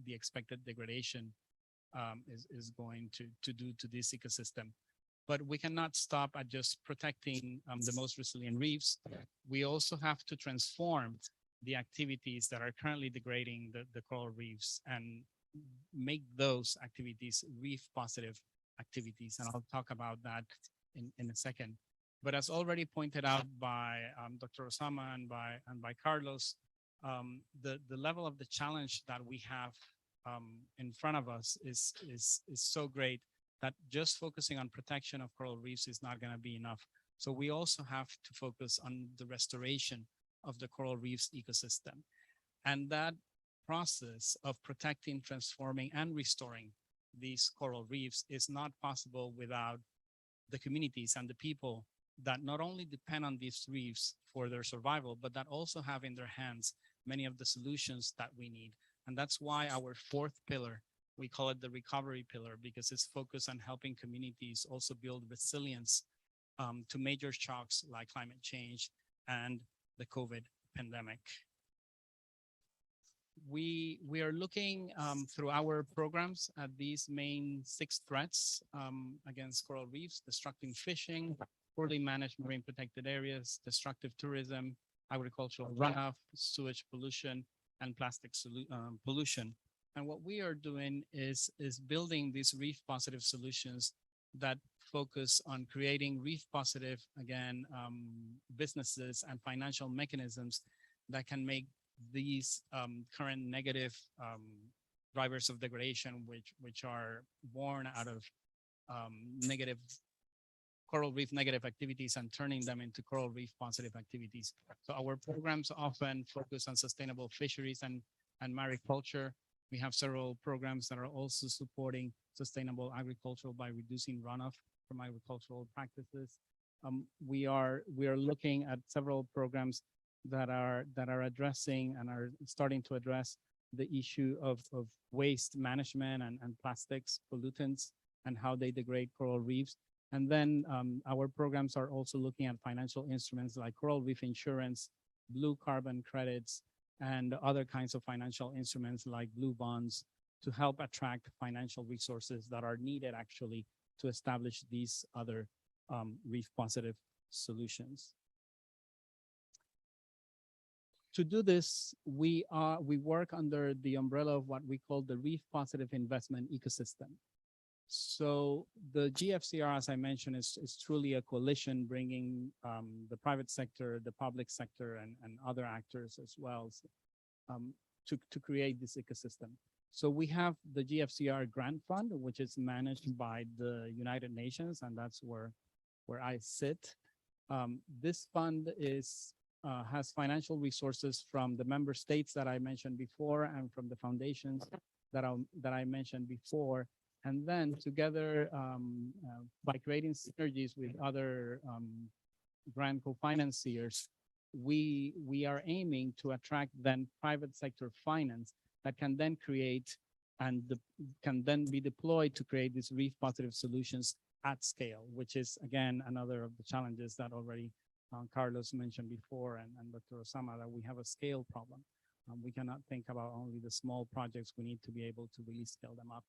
the expected degradation is going to do to this ecosystem. But we cannot stop at just protecting the most resilient reefs. We also have to transform the activities that are currently degrading the coral reefs and make those activities reef positive activities. And I'll talk about that in a second. But as already pointed out by Dr. Osama and by Carlos, the level of the challenge that we have in front of us is so great that just focusing on protection of coral reefs is not going to be enough. So we also have to focus on the restoration of the coral reefs ecosystem. And that process of protecting, transforming, and restoring these coral reefs is not possible without the communities and the people that not only depend on these reefs for their survival, but that also have in their hands many of the solutions that we need. And that's why our fourth pillar, we call it the recovery pillar, because it's focused on helping communities also build resilience to major shocks like climate change and the COVID pandemic. We are looking through our programs at these main 6 threats against coral reefs: destructive fishing, poorly managed marine protected areas, destructive tourism, agricultural runoff, sewage pollution, and plastic pollution. And what we are doing is building these reef positive solutions that focus on creating reef positive, again, businesses and financial mechanisms that can make these current negative drivers of degradation, which are born out of negative coral reef negative activities and turning them into coral reef positive activities. So our programs often focus on sustainable fisheries and mariculture. We have several programs that are also supporting sustainable agriculture by reducing runoff from agricultural practices. We are looking at several programs that are addressing and are starting to address the issue of waste management and plastics pollutants and how they degrade coral reefs. And then our programs are also looking at financial instruments like coral reef insurance, blue carbon credits, and other kinds of financial instruments like blue bonds to help attract financial resources that are needed actually to establish these other reef positive solutions. To do this, we work under the umbrella of what we call the reef positive investment ecosystem. So the Gfcr, as I mentioned, is truly a coalition bringing the private sector, the public sector, and other actors as well to create this ecosystem. So we have the Gfcr grant fund, which is managed by the United Nations, and that's where I sit. This fund has financial resources from the member states that I mentioned before and from the foundations that I mentioned before. And then together, by creating synergies with other grant co-financiers, we are aiming to attract then private sector finance that can then create and can then be deployed to create these reef positive solutions at scale, which is again another of the challenges that already Carlos mentioned before and Dr. Osama, that we have a scale problem. We cannot think about only the small projects. We need to be able to really scale them up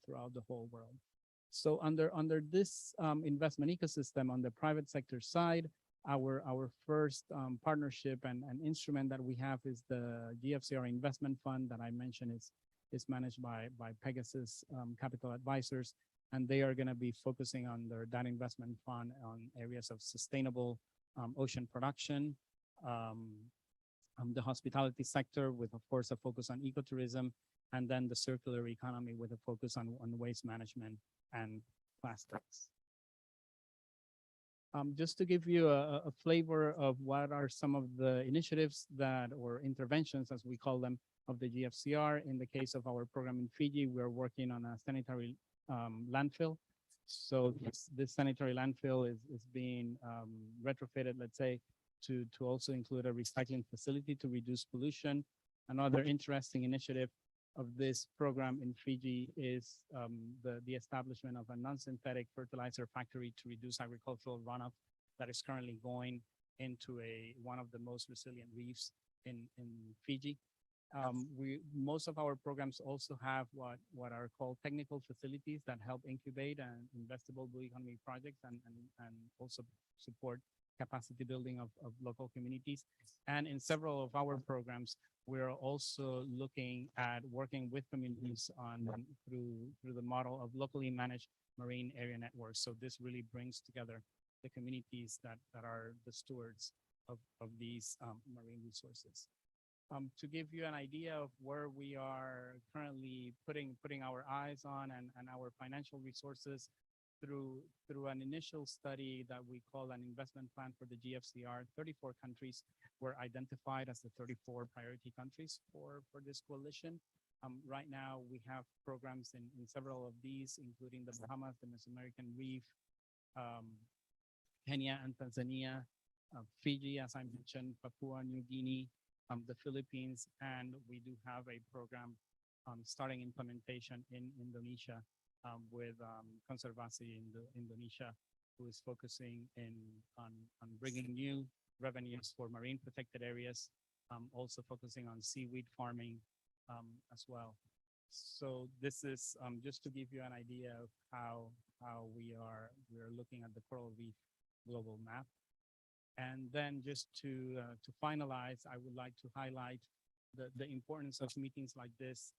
throughout the whole world. So under this investment ecosystem on the private sector side, our first partnership and instrument that we have is the Gfcr investment fund that I mentioned is managed by Pegasus Capital Advisors, and they are going to be focusing on that investment fund on areas of sustainable ocean production, the hospitality sector with, of course, a focus on ecotourism, and then the circular economy with a focus on waste management and plastics. Just to give you a flavor of what are some of the initiatives or interventions, as we call them, of the Gfcr. In the case of our program in Fiji, we're working on a sanitary landfill. So this sanitary landfill is being retrofitted, let's say, to also include a recycling facility to reduce pollution. Another interesting initiative of this program in Fiji is the establishment of a non-synthetic fertilizer factory to reduce agricultural runoff that is currently going into one of the most resilient reefs in Fiji. Most of our programs also have what are called technical facilities that help incubate and investable blue economy projects and also support capacity building of local communities. And in several of our programs, we're also looking at working with communities through the model of locally managed marine area networks. So this really brings together the communities that are the stewards of these marine resources. To give you an idea of where we are currently putting our eyes on and our financial resources through an initial study that we call an investment plan for the Gfcr, 34 countries were identified as the 34 priority countries for this coalition. Right now, we have programs in several of these, including the Bahamas, the Mesoamerican Reef, Kenya and Tanzania, Fiji, as I mentioned, Papua New Guinea, the Philippines, and we do have a program starting implementation in Indonesia with Conservasi in Indonesia, who is focusing on bringing new revenues for marine protected areas, also focusing on seaweed farming as well. So this is just to give you an idea of how we are looking at the coral reef global map. And then just to finalize, I would like to highlight the importance of meetings like this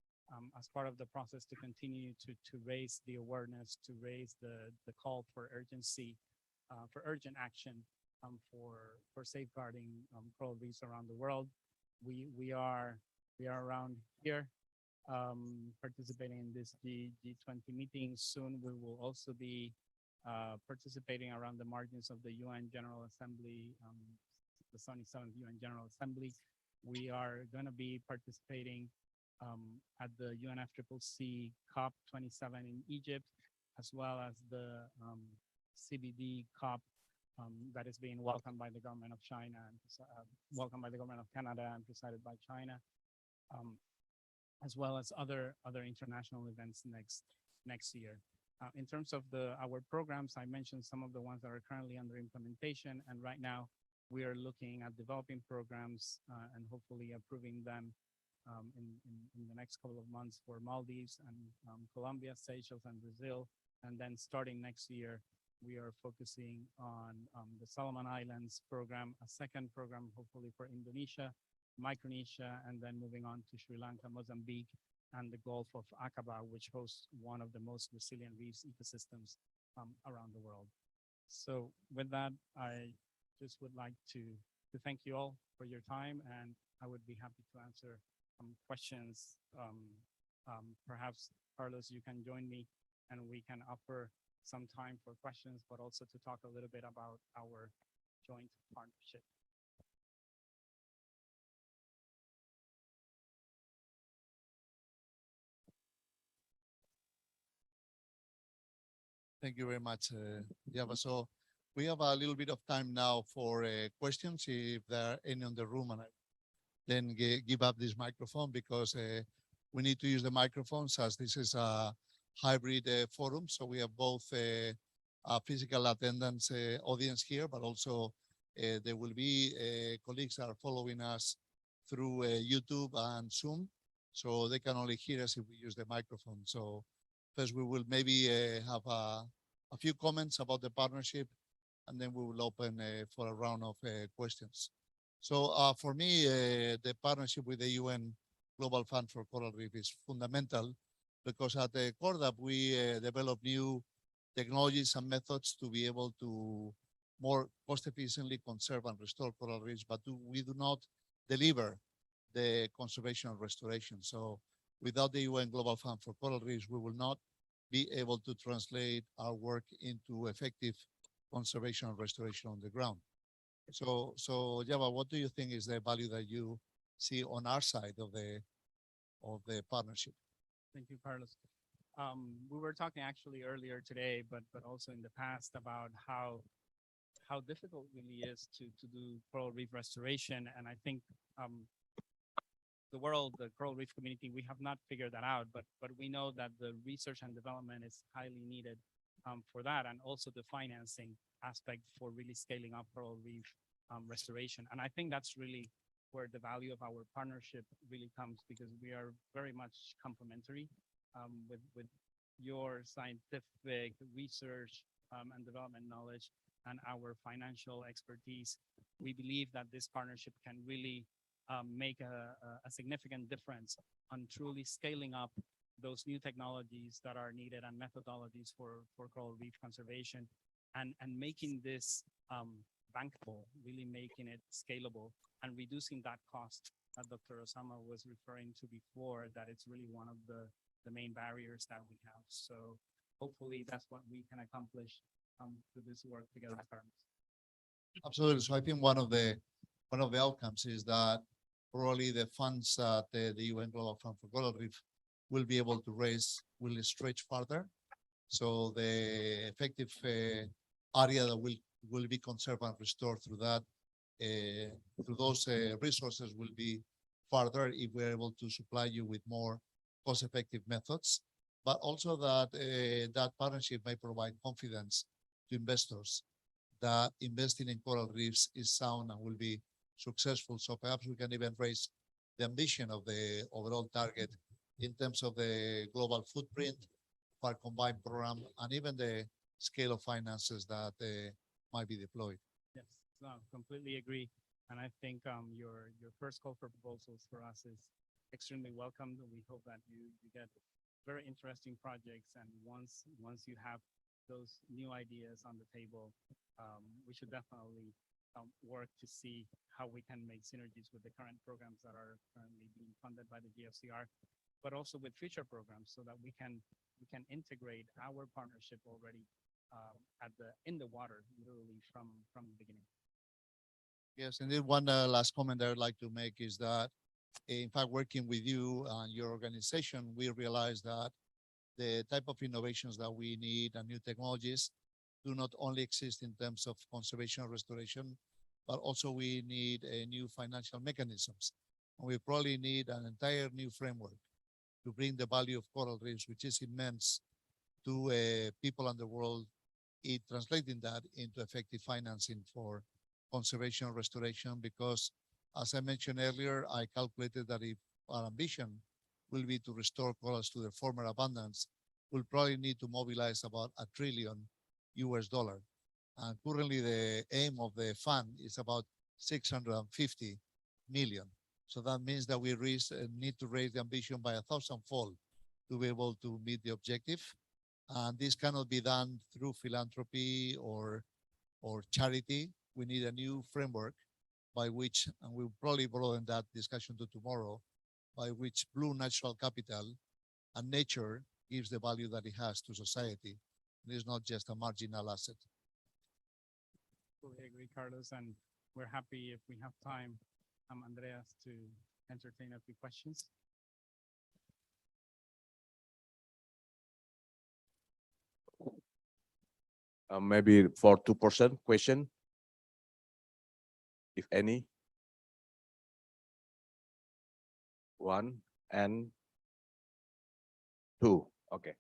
as part of the process to continue to raise the awareness, to raise the call for urgency, for urgent action for safeguarding coral reefs around the world. We are around here participating in this G20 meeting. Soon we will also be participating around the margins of the UN General Assembly, the 77th UN General Assembly. We are going to be participating at the UNFCCC COP27 in Egypt, as well as the CBD COP that is being welcomed by the government of China and welcomed by the government of Canada and presided by China, as well as other international events next year. In terms of our programs, I mentioned some of the ones that are currently under implementation, and right now we are looking at developing programs and hopefully approving them in the next couple of months for Maldives and Colombia, Seychelles, and Brazil. And then starting next year, we are focusing on the Solomon Islands program, a second program hopefully for Indonesia, Micronesia, and then moving on to Sri Lanka, Mozambique, and the Gulf of Aqaba, which hosts one of the most resilient reefs ecosystems around the world. So with that, I just would like to thank you all for your time, and I would be happy to answer questions. Perhaps, Carlos, you can join me and we can offer some time for questions, but also to talk a little bit about our joint partnership. Thank you very much, Java. So we have a little bit of time now for questions, if there are any in the room, and I then give up this microphone because we need to use the microphones as this is a hybrid forum. So we have both a physical attendance audience here, but also there will be colleagues that are following us through YouTube and Zoom. So they can only hear us if we use the microphone. So first we will maybe have a few comments about the partnership, and then we will open for a round of questions. So for me, the partnership with the UN Global Fund for Coral Reef is fundamental because at the CORDAP, we develop new technologies and methods to be able to more cost efficiently conserve and restore coral reefs, but we do not deliver the conservation and restoration. So without the UN Global Fund for Coral Reefs, we will not be able to translate our work into effective conservation and restoration on the ground. So Java, what do you think is the value that you see on our side of the partnership? Thank you, Carlos. We were talking actually earlier today, but also in the past about how difficult it really is to do coral reef restoration. And I think the coral reef community, we have not figured that out, but we know that the research and development is highly needed for that, and also the financing aspect for really scaling up coral reef restoration. And I think that's really where the value of our partnership really comes, because we are very much complementary with your scientific research and development knowledge and our financial expertise. We believe that this partnership can really make a significant difference on truly scaling up those new technologies that are needed and methodologies for coral reef conservation, and making this bankable, really making it scalable and reducing that cost that Dr. Osama was referring to before, that it's really one of the main barriers that we have. So hopefully that's what we can accomplish through this work together. Absolutely. So I think one of the outcomes is that probably the funds that the UN Global Fund for Coral Reef will be able to raise will stretch further. So the effective area that will be conserved and restored through that through those resources will be further if we're able to supply you with more cost-effective methods, but also that that partnership may provide confidence to investors that investing in coral reefs is sound and will be successful. So perhaps we can even raise the ambition of the overall target in terms of the global footprint of our combined program and even the scale of finances that might be deployed. Yes, no, completely agree. And I think your first call for proposals for us is extremely welcomed. And we hope that you get very interesting projects. And once you have those new ideas on the table, we should definitely work to see how we can make synergies with the current programs that are currently being funded by the Gfcr, but also with future programs so that we can integrate our partnership already in the water, literally from the beginning. Yes, and then one last comment that I'd like to make is that, in fact, working with you and your organization, we realize that the type of innovations that we need and new technologies do not only exist in terms of conservation and restoration, but also we need new financial mechanisms. And we probably need an entire new framework to bring the value of coral reefs, which is immense, to people in the world, translating that into effective financing for conservation and restoration. Because, as I mentioned earlier, I calculated that if our ambition will be to restore corals to their former abundance, we'll probably need to mobilize about $1 trillion. And currently the aim of the fund is about 650 million. So that means that we need to raise the ambition by 1,000-fold to be able to meet the objective. And this cannot be done through philanthropy or charity. We need a new framework by which, and we'll probably broaden that discussion to tomorrow, by which blue natural capital and nature gives the value that it has to society. It is not just a marginal asset. Fully agree, Carlos, and we're happy if we have time, Andreas, to entertain a few questions. Maybe for 2% question, if any. 1 and 2. Okay.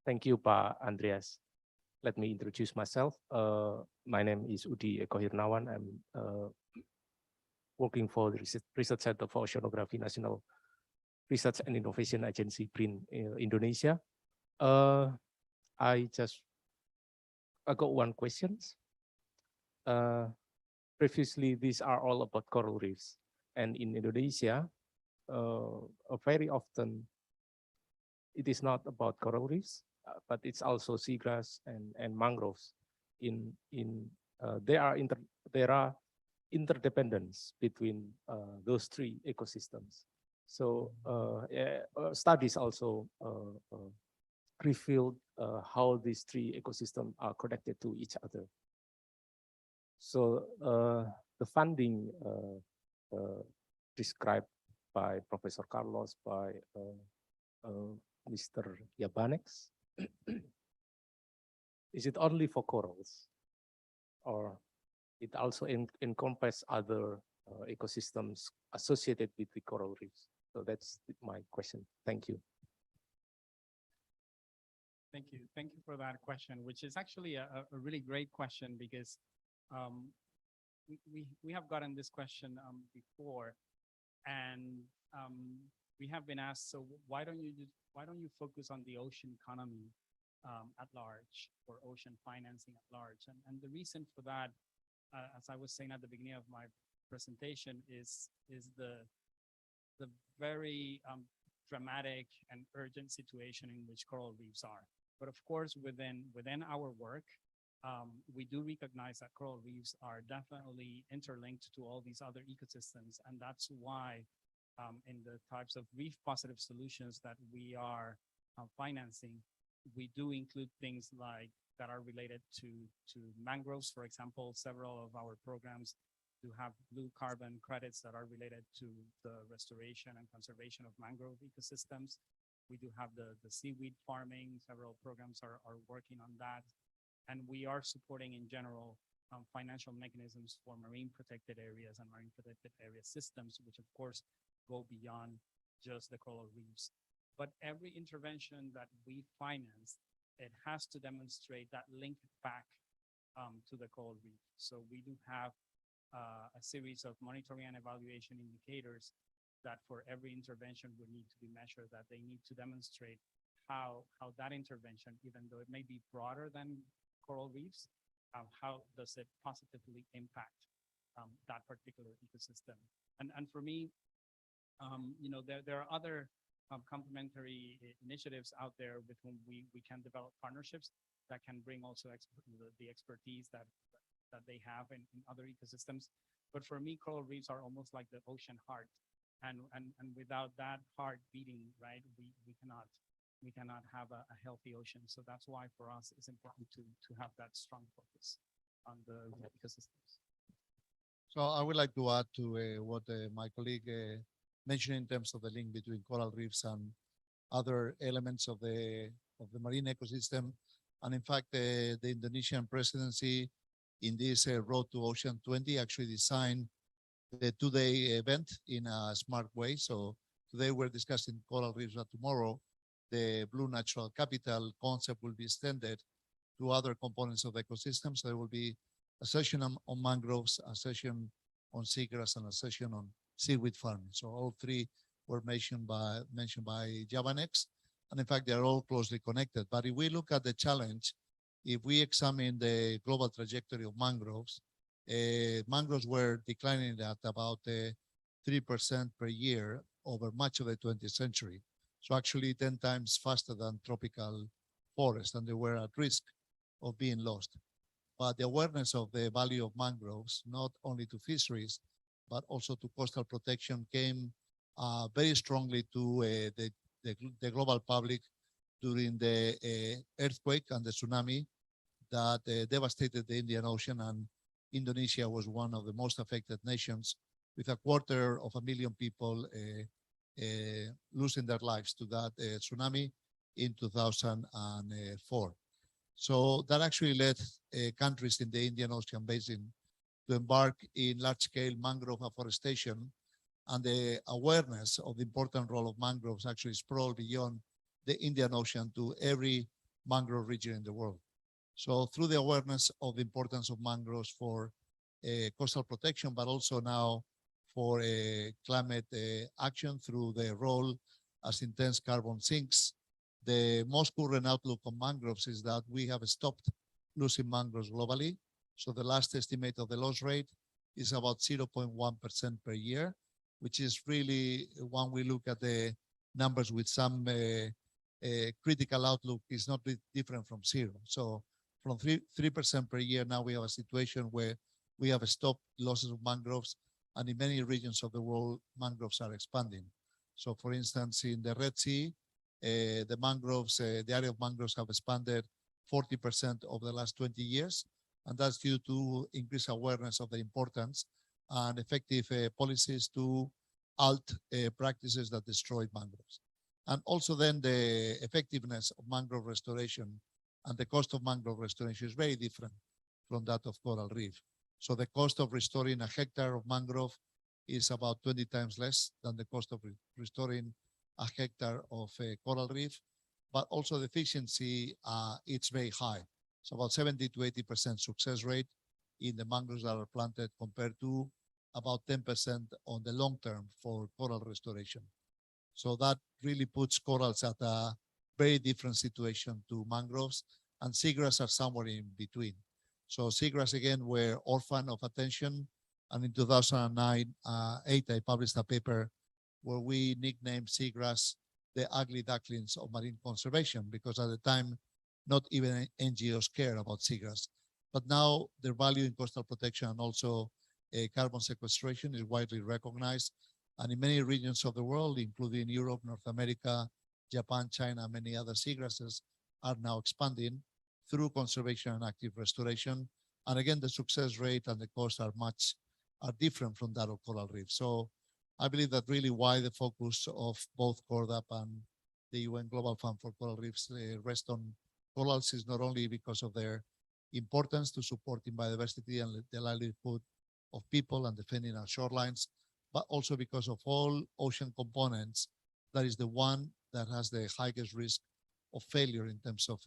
Thank you, Pak Andreas. Let me introduce myself. My name is Udi Eko Hirnawan. I'm working for the Research Center for Oceanography National Research and Innovation Agency, BRIN, Indonesia. I got one question. Previously, these are all about coral reefs. And in Indonesia, very often, it is not about coral reefs, but it's also seagrass and mangroves. There are interdependence between those three ecosystems. So studies also revealed how these three ecosystems are connected to each other. So the funding described by Professor Carlos, by Mr. Yabanex, is it only for corals, or it also encompasses other ecosystems associated with the coral reefs? So that's my question. Thank you. Thank you. Thank you for that question, which is actually a really great question, because we have gotten this question before, and we have been asked, so why don't you focus on the ocean economy at large, or ocean financing at large? And the reason for that, as I was saying at the beginning of my presentation, is the very dramatic and urgent situation in which coral reefs are. But of course, within our work, we do recognize that coral reefs are definitely interlinked to all these other ecosystems. And that's why in the types of reef positive solutions that we are financing, we do include things like that are related to mangroves. For example, several of our programs do have blue carbon credits that are related to the restoration and conservation of mangrove ecosystems. We do have the seaweed farming. Several programs are working on that. And we are supporting in general financial mechanisms for marine protected areas and marine protected area systems, which of course go beyond just the coral reefs. But every intervention that we finance, it has to demonstrate that link back to the coral reef. So we do have a series of monitoring and evaluation indicators that for every intervention would need to be measured, that they need to demonstrate how that intervention, even though it may be broader than coral reefs, how does it positively impact that particular ecosystem? And for me, there are other complementary initiatives out there with whom we can develop partnerships that can bring also the expertise that they have in other ecosystems. But for me, coral reefs are almost like the ocean heart. And without that heart beating, right, we cannot have a healthy ocean. So that's why for us it's important to have that strong focus on the ecosystems. So I would like to add to what my colleague mentioned in terms of the link between coral reefs and other elements of the marine ecosystem. And in fact, the Indonesian presidency in this Road to Ocean 20 actually designed the two-day event in a smart way. So today we're discussing coral reefs, but tomorrow the Blue Natural Capital concept will be extended to other components of the ecosystem. So there will be a session on mangroves, a session on seagrass, and a session on seaweed farming. So all three were mentioned by Javanex. And in fact, they're all closely connected. But if we look at the challenge, if we examine the global trajectory of mangroves, mangroves were declining at about 3% per year over much of the 20th century. So actually 10 times faster than tropical forests, and they were at risk of being lost. But the awareness of the value of mangroves, not only to fisheries, but also to coastal protection, came very strongly to the global public during the earthquake and the tsunami that devastated the Indian Ocean, and Indonesia was one of the most affected nations, with 250,000 people losing their lives to that tsunami in 2004. So that actually led countries in the Indian Ocean basin to embark in large-scale mangrove afforestation, and the awareness of the important role of mangroves actually sprawled beyond the Indian Ocean to every mangrove region in the world. So through the awareness of the importance of mangroves for coastal protection, but also now for climate action through the role as intense carbon sinks, the most current outlook on mangroves is that we have stopped losing mangroves globally. So the last estimate of the loss rate is about 0.1% per year, which is really, when we look at the numbers with some critical outlook, is not different from zero. So from 3% per year, now we have a situation where we have stopped losses of mangroves, and in many regions of the world, mangroves are expanding. So for instance, in the Red Sea, the mangroves, the area of mangroves have expanded 40% over the last 20 years. And that's due to increased awareness of the importance and effective policies to halt practices that destroyed mangroves. And also then the effectiveness of mangrove restoration and the cost of mangrove restoration is very different from that of coral reef. So the cost of restoring a hectare of mangrove is about 20 times less than the cost of restoring a hectare of coral reef, but also the efficiency, it's very high. So about 70 to 80% success rate in the mangroves that are planted compared to about 10% on the long term for coral restoration. So that really puts corals at a very different situation to mangroves, and seagrass are somewhere in between. So seagrass again were orphan of attention, and in 2009, I published a paper where we nicknamed seagrass the ugly ducklings of marine conservation, because at the time, not even NGOs care about seagrass. but now their value in coastal protection and also carbon sequestration is widely recognized. And in many regions of the world, including Europe, North America, Japan, China, many other seagrasses are now expanding through conservation and active restoration. And again, the success rate and the costs are different from that of coral reef. So I believe that really why the focus of both CORDAP and the UN Global Fund for Coral Reefs rest on corals is not only because of their importance to supporting biodiversity and the livelihood of people and defending our shorelines, but also because of all ocean components, that is the one that has the highest risk of failure in terms of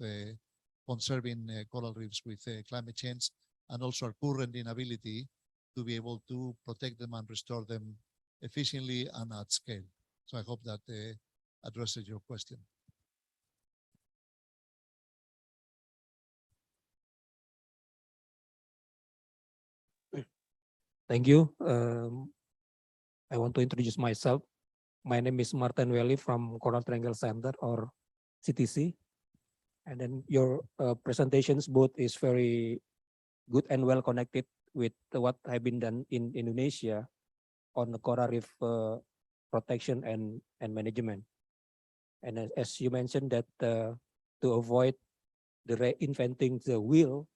conserving coral reefs with climate change, and also our current inability to be able to protect them and restore them efficiently and at scale. So I hope that addresses your question. Thank you. I want to introduce myself. My name is Martin Welly from Coral Triangle Center, or CTC. And then your presentations both is very good and well connected with what have been done in Indonesia on the coral reef protection and management. And as you mentioned that to avoid the reinventing the wheel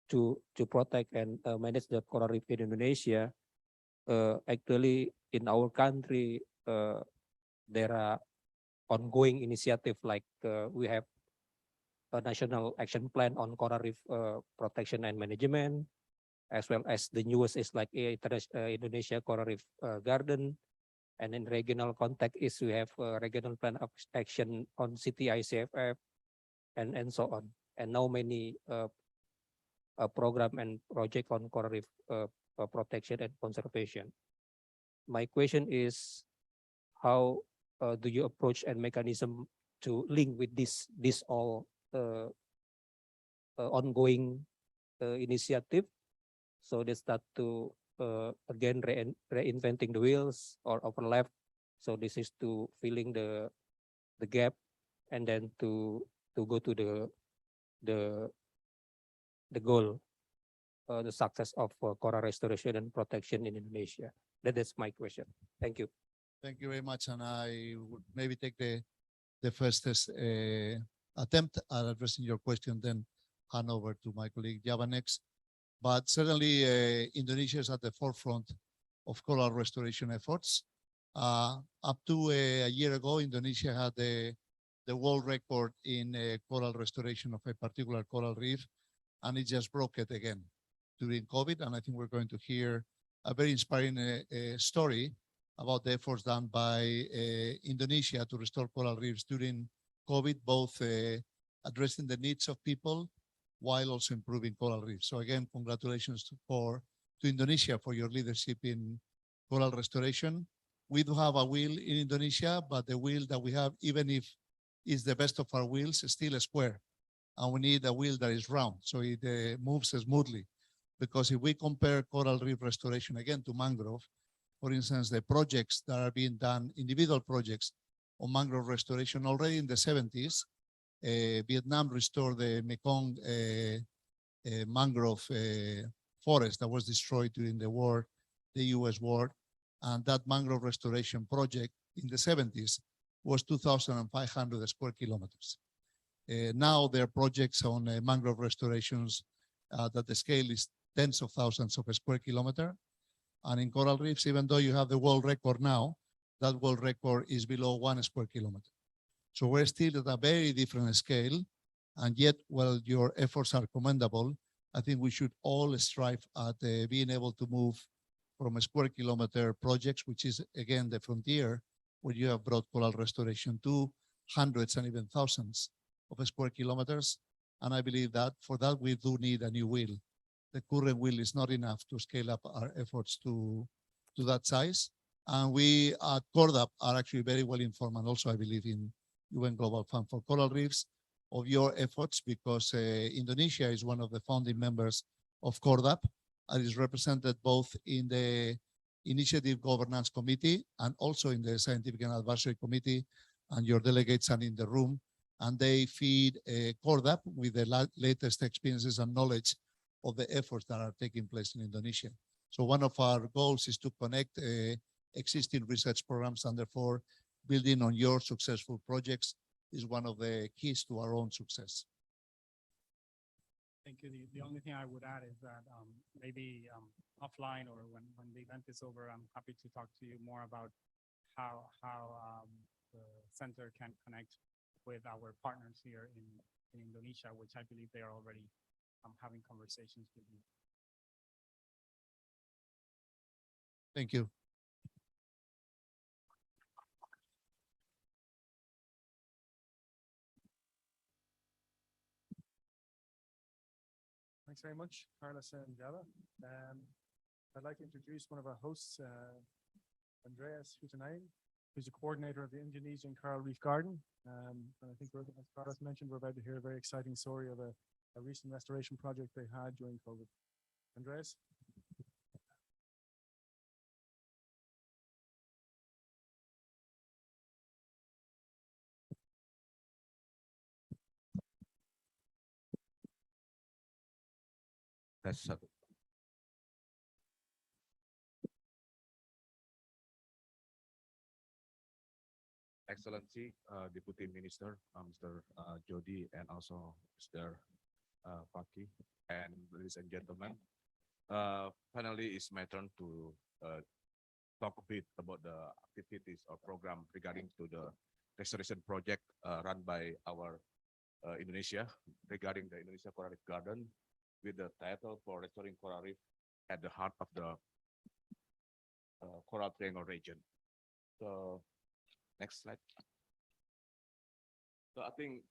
to protect and manage the coral reef in Indonesia, actually in our country there are ongoing initiative like we have a national action plan on coral reef protection and management, as well as the newest is like Indonesia Coral Reef Garden. And in regional context is we have a regional plan of action on city ICFF and so on. And now many program and project on coral reef protection and conservation. My question is, how do you approach and mechanism to link with this all ongoing initiative, so they start to again reinventing the wheels or overlap? So this is to filling the gap, and then to go to the goal, the success of coral restoration and protection in Indonesia. That is my question. Thank you. Thank you very much. And I would maybe take the first attempt at addressing your question, then hand over to my colleague Java next. But certainly Indonesia is at the forefront of coral restoration efforts. Up to a year ago, Indonesia had the world record in coral restoration of a particular coral reef, and it just broke it again during COVID. And I think we're going to hear a very inspiring story about the efforts done by Indonesia to restore coral reefs during COVID, both addressing the needs of people while also improving coral reefs. So again, congratulations to Indonesia for your leadership in coral restoration. We do have a wheel in Indonesia, but the wheel that we have, even if it's the best of our wheels, is still a square. And we need a wheel that is round, so it moves smoothly. Because if we compare coral reef restoration again to mangrove, for instance, the projects that are being done, individual projects on mangrove restoration, already in the 70s, Vietnam restored the Mekong mangrove forest that was destroyed during the war, the US war. And that mangrove restoration project in the 70s was 2,500 square kilometers. Now there are projects on mangrove restorations that the scale is tens of thousands of square kilometers. And in coral reefs, even though you have the world record now, that world record is below 1 square kilometer. So we're still at a very different scale. And yet, while your efforts are commendable, I think we should all strive at being able to move from a square kilometer projects, which is again the frontier, where you have brought coral restoration to hundreds and even thousands of square kilometers. And I believe that for that, we do need a new wheel. The current wheel is not enough to scale up our efforts to that size. And we at CORDAP are actually very well informed, and also I believe in UN Global Fund for Coral Reefs, of your efforts, because Indonesia is one of the founding members of CORDAP and is represented both in the Initiative Governance Committee and also in the Scientific and Advisory Committee, and your delegates are in the room, and they feed CORDAP with the latest experiences and knowledge of the efforts that are taking place in Indonesia. So one of our goals is to connect existing research programs, and therefore building on your successful projects is one of the keys to our own success. Thank you. The only thing I would add is that maybe offline or when the event is over, I'm happy to talk to you more about how the center can connect with our partners here in Indonesia, which I believe they are already having conversations with you. Thank you. Thanks very much, Carlos and Della. I'd like to introduce one of our hosts, Andreas Hutanain, who's the coordinator of the Indonesian Coral Reef Garden. And I think, as Carlos mentioned, we're about to hear a very exciting story of a recent restoration project they had during COVID. Andreas? That's Excellency, Deputy Minister, Mr. Jody, and also Mr. Paki, and ladies and gentlemen. Finally, it's my turn to talk a bit about the activities or program regarding to the restoration project run by our Indonesia regarding the Indonesia Coral Reef Garden, with the title for restoring coral reef at the heart of the Coral Triangle region. So next slide. So I think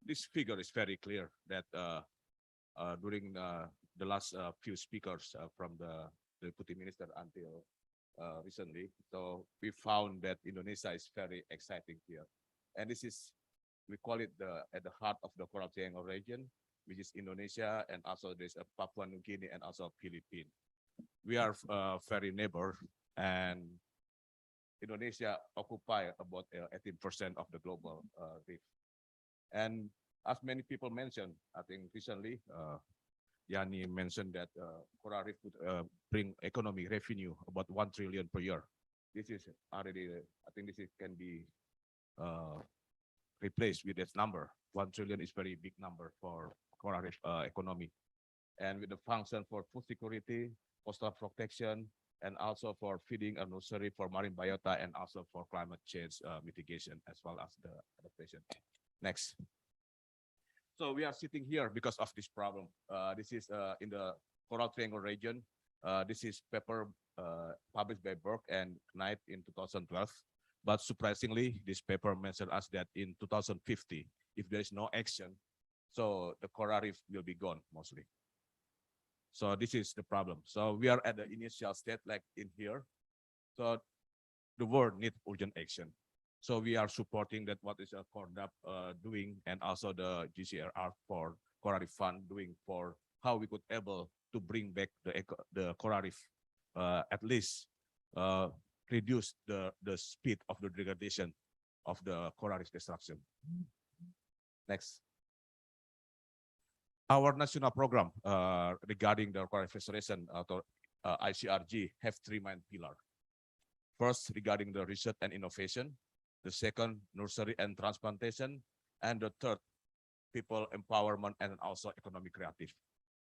this figure is very clear that during the last few speakers from the Deputy Minister until recently, so we found that Indonesia is very exciting here. And this is, we call it at the heart of the Coral Triangle region, which is Indonesia, and also there's a Papua New Guinea and also Philippines. We are very neighbor, and Indonesia occupy about 18% of the global reef. And as many people mentioned, I think recently, Yanni mentioned that coral reef would bring economic revenue about 1 trillion per year. This is already, I think this can be replaced with this number. 1 trillion is very big number for coral reef economy. And with the function for food security, coastal protection, and also for feeding and nursery for marine biota, and also for climate change mitigation, as well as the adaptation. Next. So we are sitting here because of this problem. This is in the Coral Triangle region. This is paper published by Burke and Knight in 2012. But surprisingly, this paper mentioned us that in 2050, if there is no action, so the coral reef will be gone mostly. So this is the problem. So we are at the initial state, like in here. So the world needs urgent action. So we are supporting that what is CORDAP doing, and also the Gcr for Coral Reef Fund doing, for how we could able to bring back the coral reef, at least reduce the speed of the degradation of the coral reef destruction. Next. Our national program regarding the coral reef restoration, Icrg, have 3 main pillars. First, regarding the research and innovation. The second, nursery and transplantation. And the third, people empowerment and also economic creative.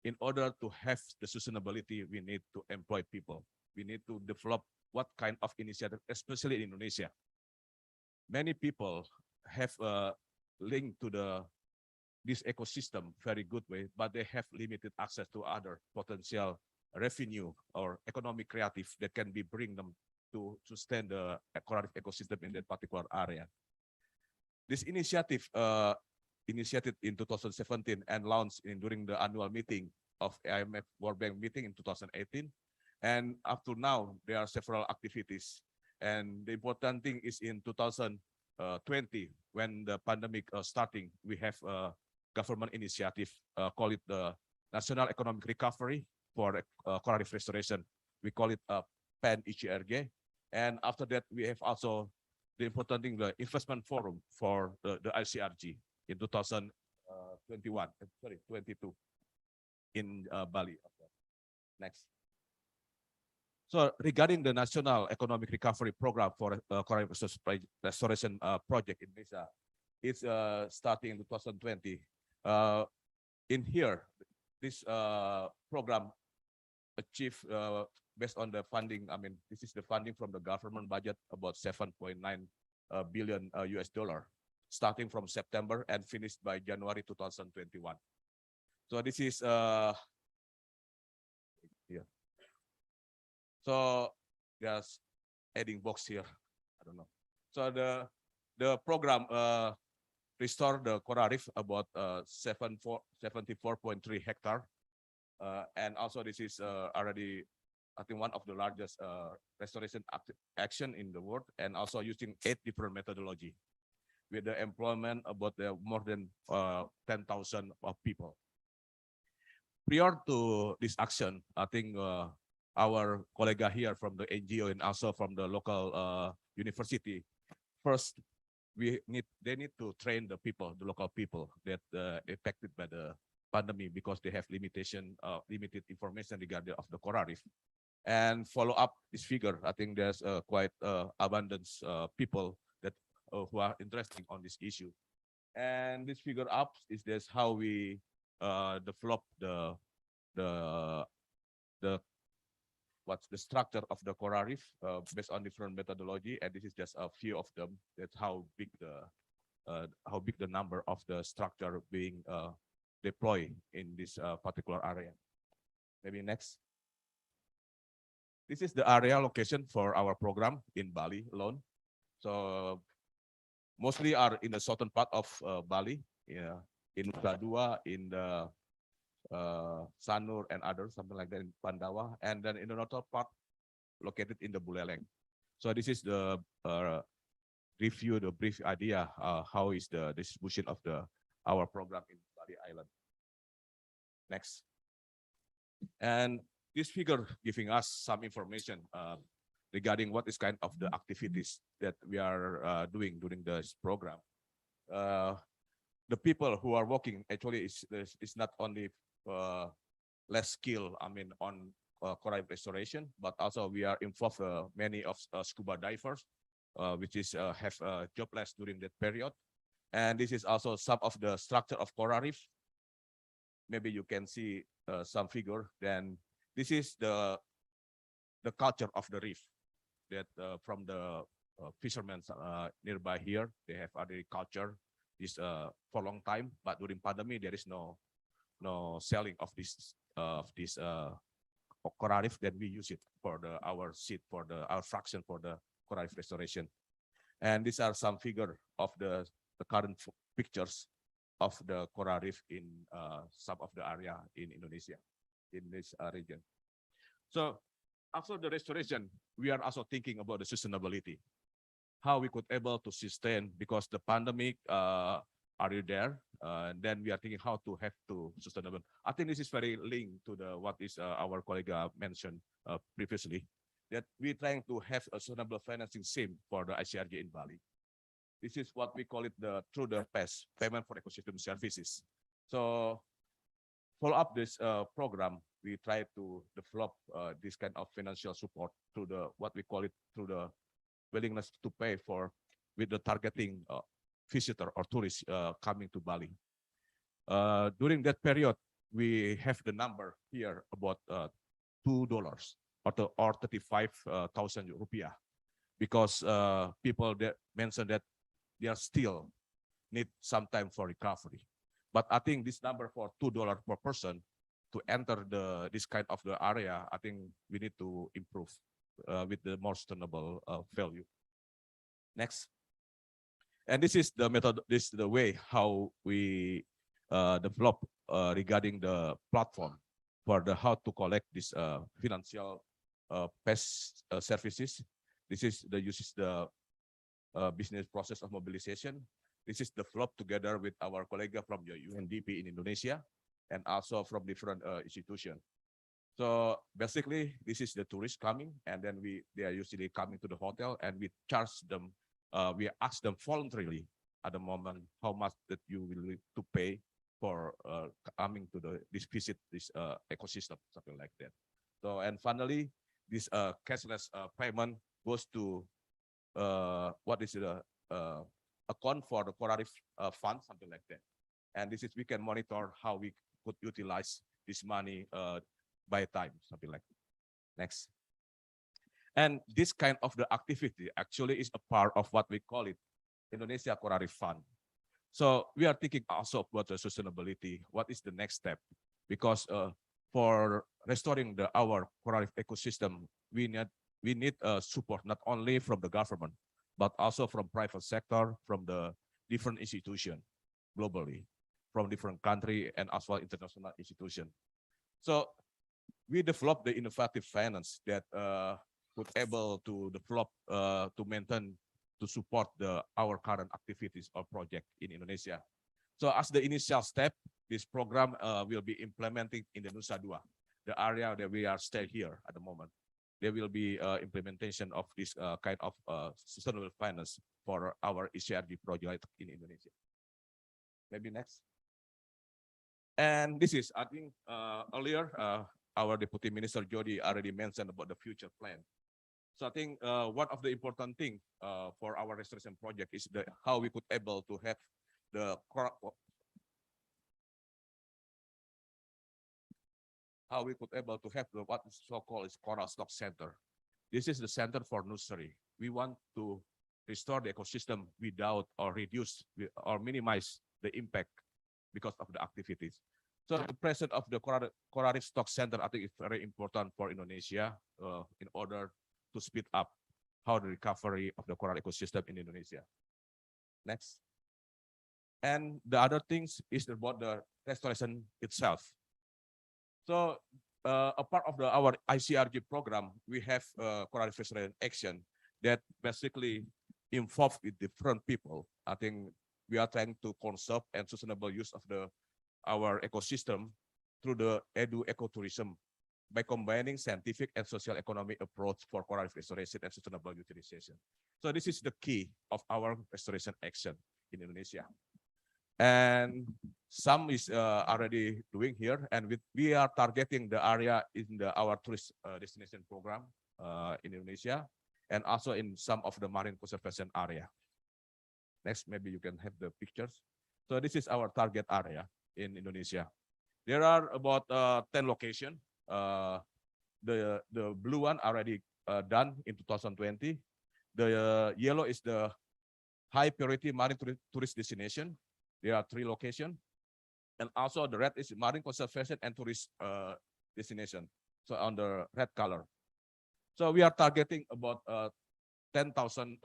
In order to have the sustainability, we need to employ people. We need to develop what kind of initiative, especially in Indonesia. Many people have a link to this ecosystem very good way, but they have limited access to other potential revenue or economic creative that can be bring them to sustain the coral reef ecosystem in that particular area. This initiative initiated in 2017 and launched during the annual meeting of IMF World Bank meeting in 2018. And up to now, there are several activities. And the important thing is in 2020, when the pandemic starting, we have a government initiative, call it the National Economic Recovery for Coral Reef Restoration. We call it PAN Iclrg. And after that, we have also the important thing, the investment forum for the Icrg in 2022. in Bali. Next. So regarding the National Economic Recovery Program for Coral Restoration Project in Indonesia, it's starting in 2020. In here, this program achieved based on the funding. I mean, this is the funding from the government budget, about 7.9 billion US dollar, starting from September and finished by January 2021. So this is here. So there's adding box here. I don't know. So the program restore the coral reef about 74.3 hectare, and also this is already, I think, one of the largest restoration action in the world, and also using 8 different methodology with the employment about more than 10,000 of people. Prior to this action, I think our colleague here from the NGO and also from the local university, first they need to train the people, the local people that affected by the pandemic, because they have limited information regarding of the coral reef, and follow up this figure. I think there's quite abundance people that who are interested on this issue, and this figure up is this how we develop the what's the structure of the coral reef based on different methodology, and this is just a few of them. That's how big the number of the structure being deployed in this particular area. Maybe next. This is the area location for our program in Bali alone. So mostly are in the southern part of Bali, in Nusa Dua, in the Sanur and others, something like that, in Pandawa, and then in the northern part located in the Buleleng. So this is the review, the brief idea, how is the distribution of our program in Bali Island. Next. And this figure giving us some information regarding what is kind of the activities that we are doing during this program. The people who are working actually is not only less skill, I mean, on coral restoration, but also we are involved many of scuba divers, which is have jobless during that period. And this is also some of the structure of coral reef. Maybe you can see some figure. Then this is the culture of the reef that from the fishermen nearby here, they have agriculture this for a long time, but during pandemic there is no selling of this coral reef. Then we use it for our seed for our fraction for the coral reef restoration. And these are some figure of the current pictures of the coral reef in some of the area in Indonesia, in this region. So after the restoration, we are also thinking about the sustainability, how we could able to sustain, because the pandemic are there. Then we are thinking how to have to sustainable. I think this is very linked to what is our colleague mentioned previously, that we're trying to have a sustainable financing scheme for the Iclrg in Bali. This is what we call it through the PES, Payment for Ecosystem Services. So follow up this program, we try to develop this kind of financial support through what we call it through the willingness to pay for with the targeting visitor or tourists coming to Bali. During that period, we have the number here about $2 or 35,000 rupiah, because people that mentioned that they are still need some time for recovery. But I think this number for $2 per person to enter this kind of the area, I think we need to improve with the more sustainable value. Next. And this is the method, this is the way how we develop regarding the platform for how to collect this financial PES services. This is uses the business process of mobilization. This is developed together with our colleague from the UNDP in Indonesia and also from different institutions. So basically, this is the tourists coming, and then they are usually coming to the hotel, and we charge them. We ask them voluntarily at the moment how much that you will need to pay for coming to this visit this ecosystem, something like that. So and finally, this cashless payment goes to what is the account for the coral reef fund, something like that. And this is we can monitor how we could utilize this money by time, something like that. Next. And this kind of the activity actually is a part of what we call it Indonesia Coral Reef Fund. So we are thinking also about the sustainability. What is the next step? Because for restoring our coral reef ecosystem, we need support not only from the government, but also from private sector, from the different institutions globally, from different country and as well international institutions. So we developed the innovative finance that would able to develop to maintain to support our current activities or project in Indonesia. So as the initial step, this program will be implementing in the Nusa Dua, the area that we are staying here at the moment. There will be implementation of this kind of sustainable finance for our Iclrg project in Indonesia. Maybe next. And this is, I think, earlier, our Deputy Minister Jody already mentioned about the future plan. So I think one of the important thing for our restoration project is how we could able to have the what is so-called coral stock center. This is the center for nursery. We want to restore the ecosystem without or reduce or minimize the impact because of the activities. So the presence of the coral reef stock center, I think, is very important for Indonesia in order to speed up how the recovery of the coral ecosystem in Indonesia. Next. And the other things is about the restoration itself. So a part of our Iclrg program, we have coral reef restoration action that basically involved with different people. I think we are trying to conserve and sustainable use of our ecosystem through the ecotourism by combining scientific and social economic approach for coral reef restoration and sustainable utilization. So this is the key of our restoration action in Indonesia. And some is already doing here, and we are targeting the area in our tourist destination program in Indonesia, and also in some of the marine conservation area. Next, maybe you can have the pictures. So this is our target area in Indonesia. There are about 10 locations. The blue one already done in 2020. The yellow is the high priority marine tourist destination. There are 3 locations. And also the red is marine conservation and tourist destination. So on the red color. So we are targeting about 1,000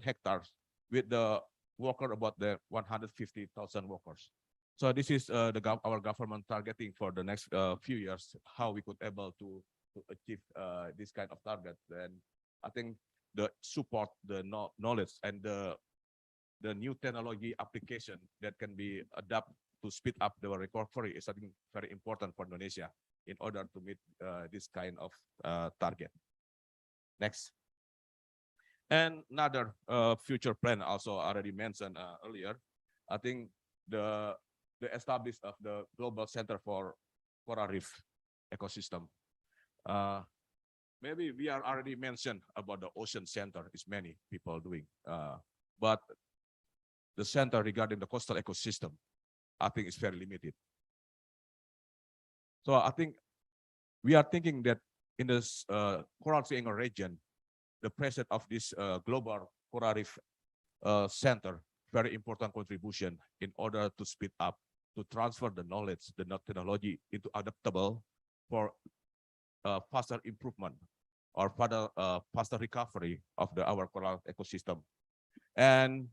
hectares with the worker about the 150,000 workers. So this is our government targeting for the next few years, how we could able to achieve this kind of target. And I think the support, the knowledge, and the new technology application that can be adapted to speed up the recovery is something very important for Indonesia in order to meet this kind of target. Next. And another future plan also already mentioned earlier. I think the establishment of the Global Center for Coral Reef Ecosystem. Maybe we are already mentioned about the Ocean Center, is many people doing. But the center regarding the coastal ecosystem, I think is very limited. So I think we are thinking that in this coral triangle region, the presence of this global coral reef center, very important contribution in order to speed up, to transfer the knowledge, the technology into adaptable for faster improvement or faster recovery of our coral ecosystem. And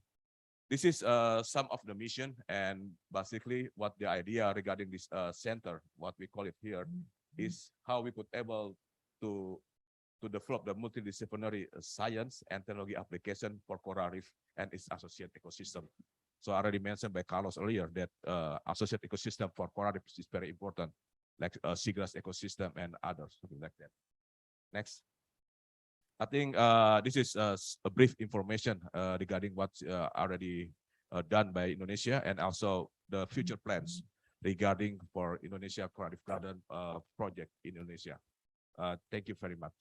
this is some of the mission, and basically what the idea regarding this center, what we call it here, is how we could able to develop the multidisciplinary science and technology application for coral reef and its associated ecosystem. So already mentioned by Carlos earlier that associated ecosystem for coral reef is very important, like seagrass ecosystem and others, something like that. Next. I think this is a brief information regarding what's already done by Indonesia and also the future plans. regarding for Indonesia Coral Reef Garden project in Indonesia. Thank you very much.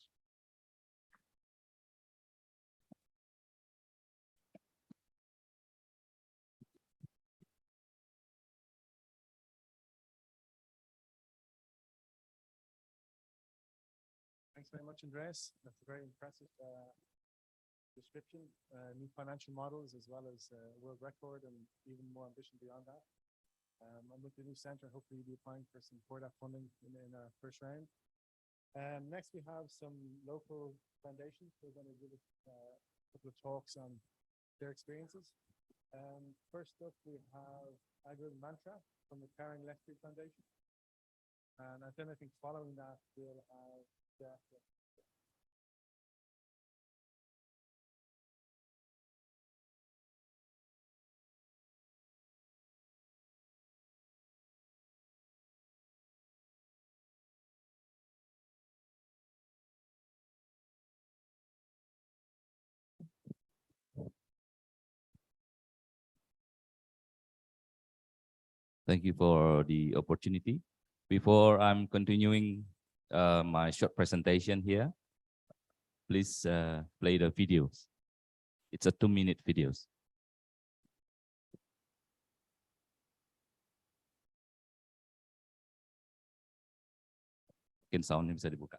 Thanks very much, Andreas. That's a very impressive description, new financial models, as well as world record and even more ambition beyond that. And with the new center, hopefully we'll be applying for some CORDAP funding in our first round. Next, we have some local foundations who are going to give us a couple of talks on their experiences. First up, we have Iclrg Mantra from the Caring Leicester Foundation. And then I think following that, we'll have Jeff. Thank you for the opportunity. Before I'm continuing my short presentation here, please play the videos. It's a 2-minute videos. Mungkin soundnya bisa dibuka.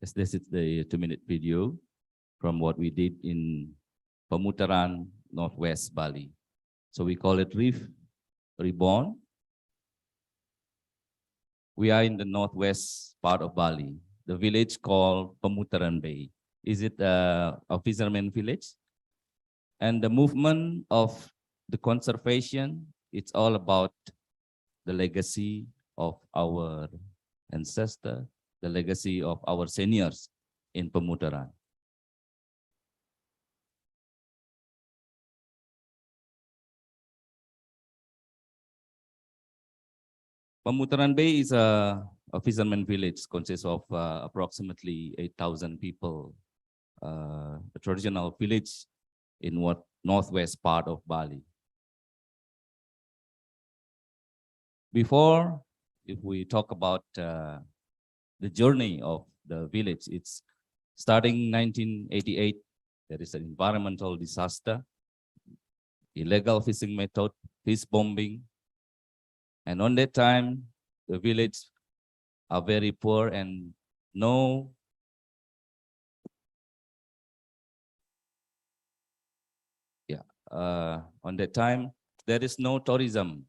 Yes, this is the 2-minute video from what we did in Pemutaran, Northwest Bali. So we call it Reef Reborn. We are in the northwest part of Bali, the village called Pemutaran Bay. Is it a fisherman village? And the movement of the conservation, it's all about the legacy of our ancestor, the legacy of our seniors in Pemutaran. Pemutaran Bay is a fisherman village, consists of approximately 8,000 people, a traditional village in what northwest part of Bali. Before, if we talk about the journey of the village, it's starting 1988, there is an environmental disaster, illegal fishing method, fish bombing. And on that time, the village are very poor and no on that time, there is no tourism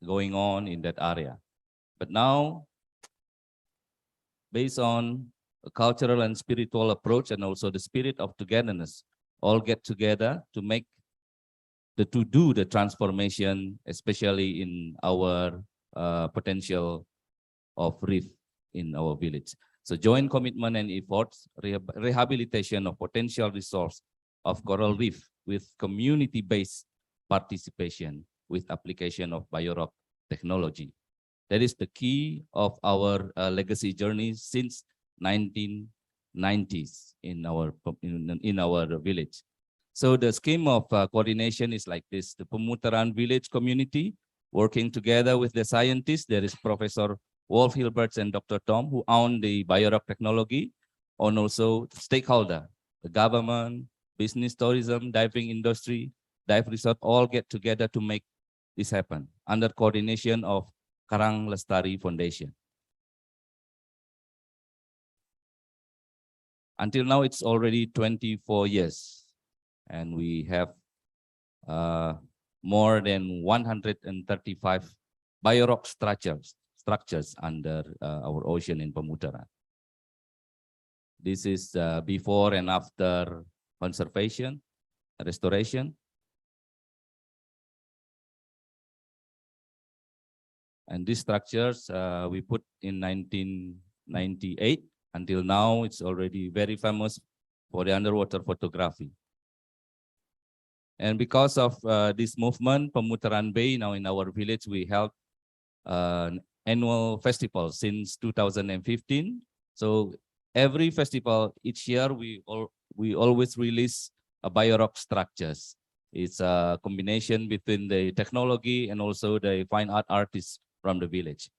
going on in that area. But now, based on a cultural and spiritual approach and also the spirit of togetherness, all get together to make to do the transformation, especially in our potential of reef in our village. So joint commitment and efforts, rehabilitation of potential resource of coral reef with community-based participation with application of biorock technology. That is the key of our legacy journey since 1990s in our village. So the scheme of coordination is like this: the Pemutaran village community working together with the scientists. There is Professor Wolf Hilberts and Dr. Tom, who own the biorock technology, and also stakeholder, the government, business, tourism, diving industry, dive resort, all get together to make this happen under coordination of Karang Lestari Foundation. Until now, it's already 24 years, and we have more than 135 biorock structures under our ocean in Pemutaran. This is before and after conservation, restoration. And these structures we put in 1998. Until now, it's already very famous for the underwater photography. And because of this movement, Pemutaran Bay, now in our village, we held an annual festival since 2015. So every festival, each year, we always release a biorock structures. It's a combination between the technology and also the fine art artists from the village.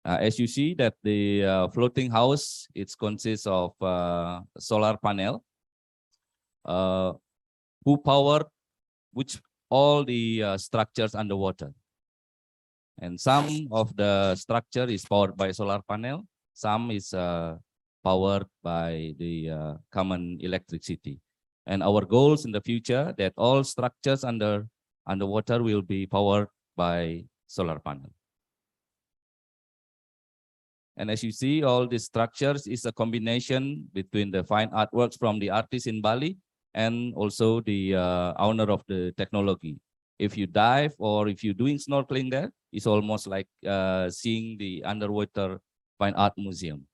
As you see that the floating house, it consists of solar panel who power which all the structures underwater. And some of the structure is powered by solar panel, some is powered by the common electricity. And our goals in the future that all structures underwater will be powered by solar panel. And as you see, all these structures is a combination between the fine artworks from the artists in Bali and also the owner of the technology. If you dive or if you're doing snorkeling there, it's almost like seeing the underwater fine art museum.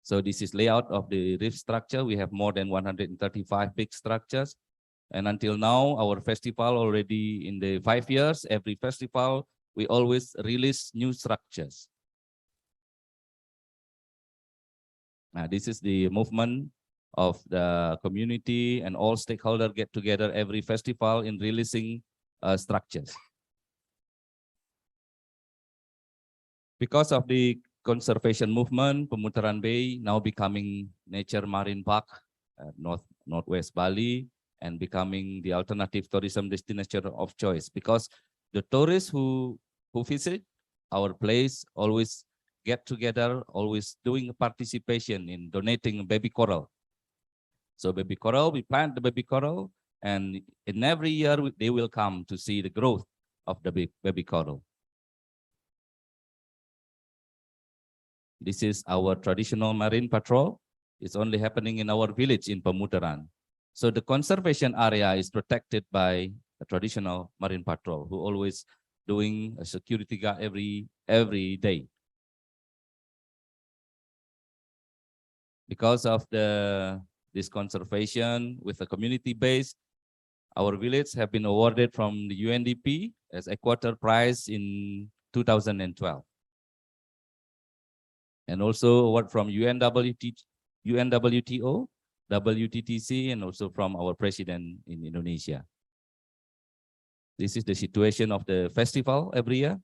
So this is layout of the reef structure. We have more than 135 big structures. And until now, our festival already in the 5 years, every festival, we always release new structures. Now, this is the movement of the community and all stakeholders get together every festival in releasing structures. Because of the conservation movement, Pemutaran Bay now becoming nature marine park at northwest Bali, and becoming the alternative tourism destination of choice, because the tourists who visit our place always get together, always doing participation in donating baby coral. So baby coral, we plant the baby coral, and in every year they will come to see the growth of the baby coral. This is our traditional marine patrol. It's only happening in our village in Pemutaran. So the conservation area is protected by a traditional marine patrol who always doing a security guard every day. Because of this conservation with the community base, our village have been awarded from the UNDP as Equator Prize in 2012. And also award from UNWTO, WTTC, and also from our president in Indonesia. This is the situation of the festival every year.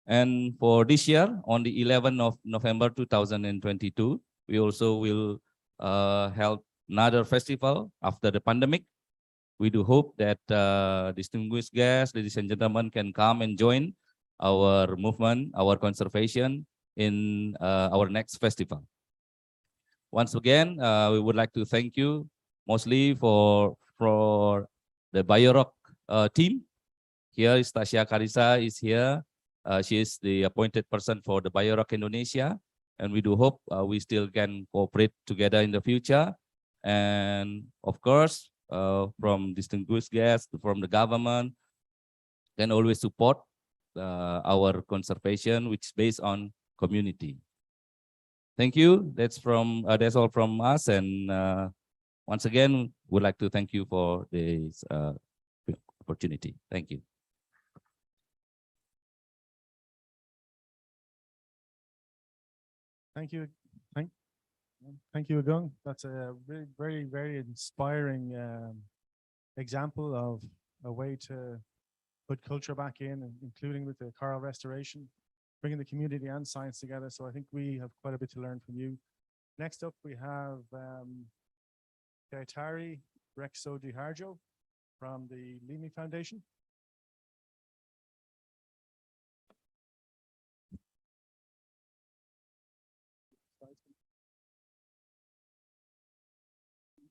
And for this year, on the 11th of November 2022, we also will hold another festival after the pandemic. We do hope that distinguished guests, ladies and gentlemen, can come and join our movement, our conservation in our next festival. Once again, we would like to thank you mostly for the BioRock team. Here is Tasya Karisa is here. She is the appointed person for the BioRock Indonesia, and we do hope we still can cooperate together in the future. And of course, from distinguished guests, from the government, can always support our conservation, which is based on community. Thank you. That's all from us. And once again, we'd like to thank you for this opportunity. Thank you. Thank you. Thank you, Agung. That's a really very inspiring example of a way to put culture back in, including with the coral restoration, bringing the community and science together. So I think we have quite a bit to learn from you. Next up, we have Gaitari Rexodiharjo from the Limi Foundation.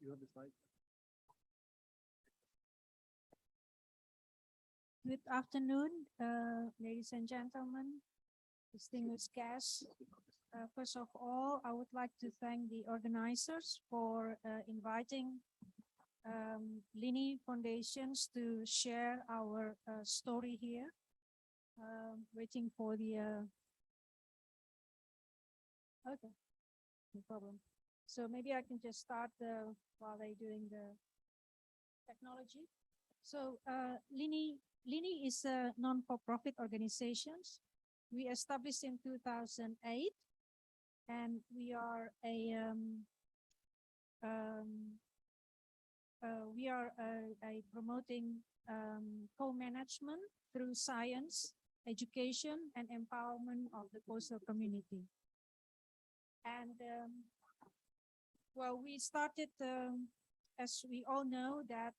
You have the slide. Good afternoon, ladies and gentlemen, distinguished guests. First of all, I would like to thank the organizers for inviting Lini Foundations to share our story here. Waiting for the, okay, no problem. So maybe I can just start while they're doing the technology. So Lini is a non-for-profit organization. We established in 2008, and we are a promoting co-management through science, education, and empowerment of the coastal community. And well, we started, as we all know, that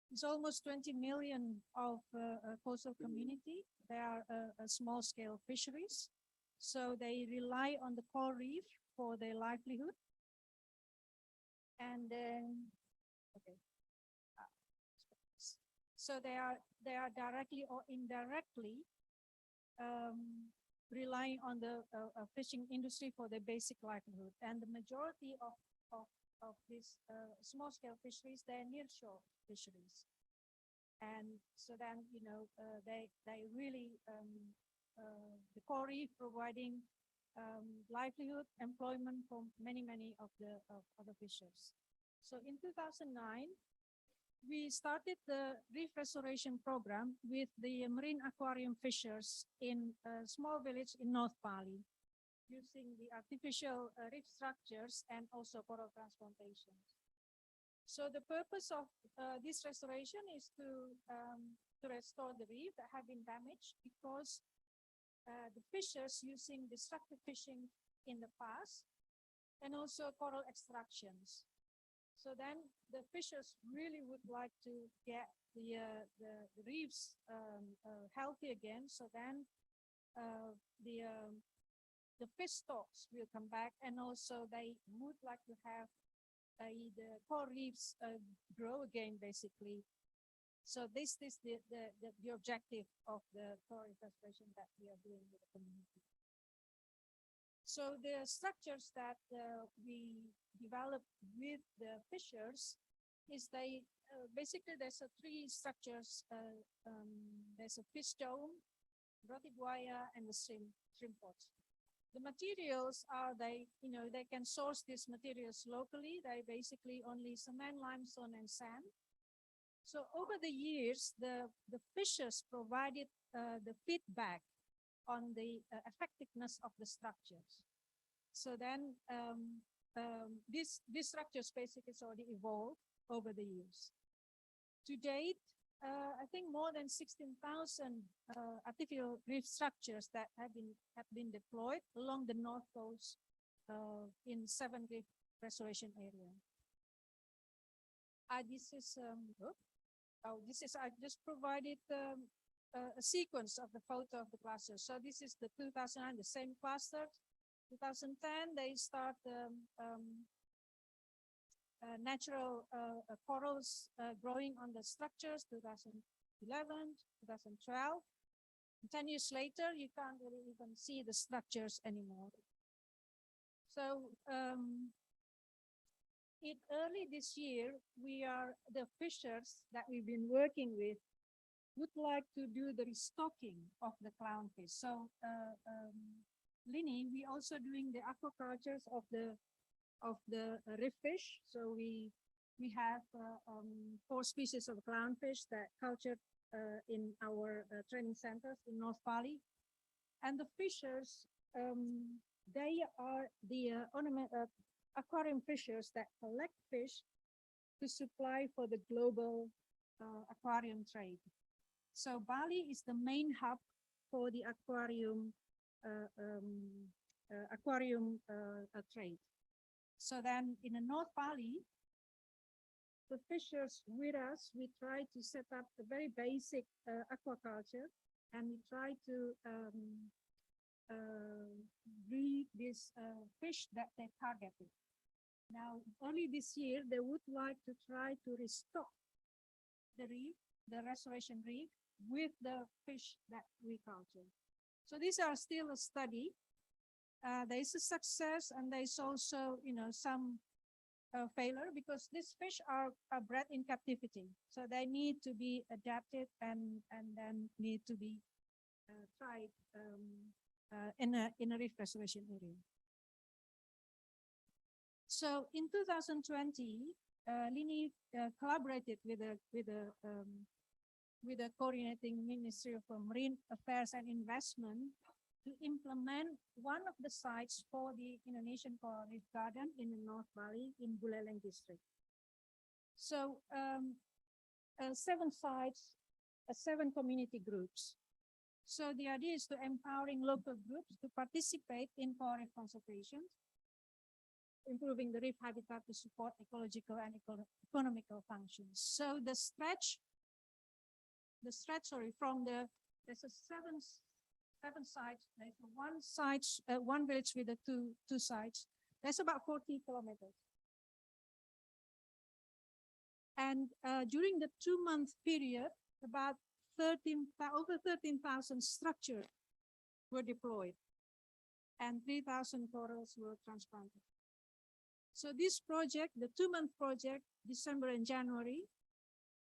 it's almost 20 million of coastal community. They are small-scale fisheries, so they rely on the coral reef for their livelihood. And then, okay, so they are directly or indirectly relying on the fishing industry for their basic livelihood. And the majority of these small-scale fisheries, they're nearshore fisheries. And so then, you know, they really, the coral reef providing livelihood, employment for many of the fishers. So in 2009, we started the reef restoration program with the marine aquarium fishers in a small village in North Bali, using the artificial reef structures and also coral transplantation. So the purpose of this restoration is to restore the reef that have been damaged because the fishers using destructive fishing in the past and also coral extractions. So then the fishers really would like to get the reefs healthy again. So then the fish stocks will come back, and also they would like to have the coral reefs grow again, basically. So this is the objective of the coral restoration that we are doing with the community. So the structures that we developed with the fishers is they basically there's three structures. There's a fish dome, roti buaya, and the shrimp pots. The materials are they can source these materials locally. They basically only cement, limestone, and sand. So over the years, the fishers provided the feedback on the effectiveness of the structures. So then these structures basically already evolved over the years. To date, I think more than 16,000 artificial reef structures that have been deployed along the north coast in 7 reef restoration areas. This is, this is, I just provided a sequence of the photo of the cluster. So this is the 2009, the same cluster. 2010, they start natural corals growing on the structures, 2011, 2012. 10 years later, you can't really even see the structures anymore. So early this year, the fishers that we've been working with would like to do the restocking of the clownfish. So Lini, we also doing the aquacultures of the reef fish. So we have 4 species of clownfish that cultured in our training centers in North Bali. And the fishers, they are the aquarium fishers that collect fish to supply for the global aquarium trade. So Bali is the main hub for the aquarium trade. So then in the North Bali, the fishers with us, we try to set up a very basic aquaculture, and we try to breed this fish that they targeted. Now, early this year, they would like to try to restock the reef, the restoration reef, with the fish that we culture. So these are still a study. There is a success, and there is also, some failure, because these fish are bred in captivity. So they need to be adapted and then need to be tried in a reef restoration area. So in 2020, Lini collaborated with the coordinating Ministry of Marine Affairs and Investment to implement one of the sites for the Indonesian Coral Reef Garden in the North Bali in Buleleng district. So 7 sites, 7 community groups. So the idea is to empowering local groups to participate in coral reef conservation, improving the reef habitat to support ecological and economical functions. So the stretch, from there's a 7 sites, there's one village with the two sites. That's about 40 kilometers. And during the 2-month period, about over 13,000 structures were deployed, and 3,000 corals were transplanted. So this project, the 2-month project, December and January,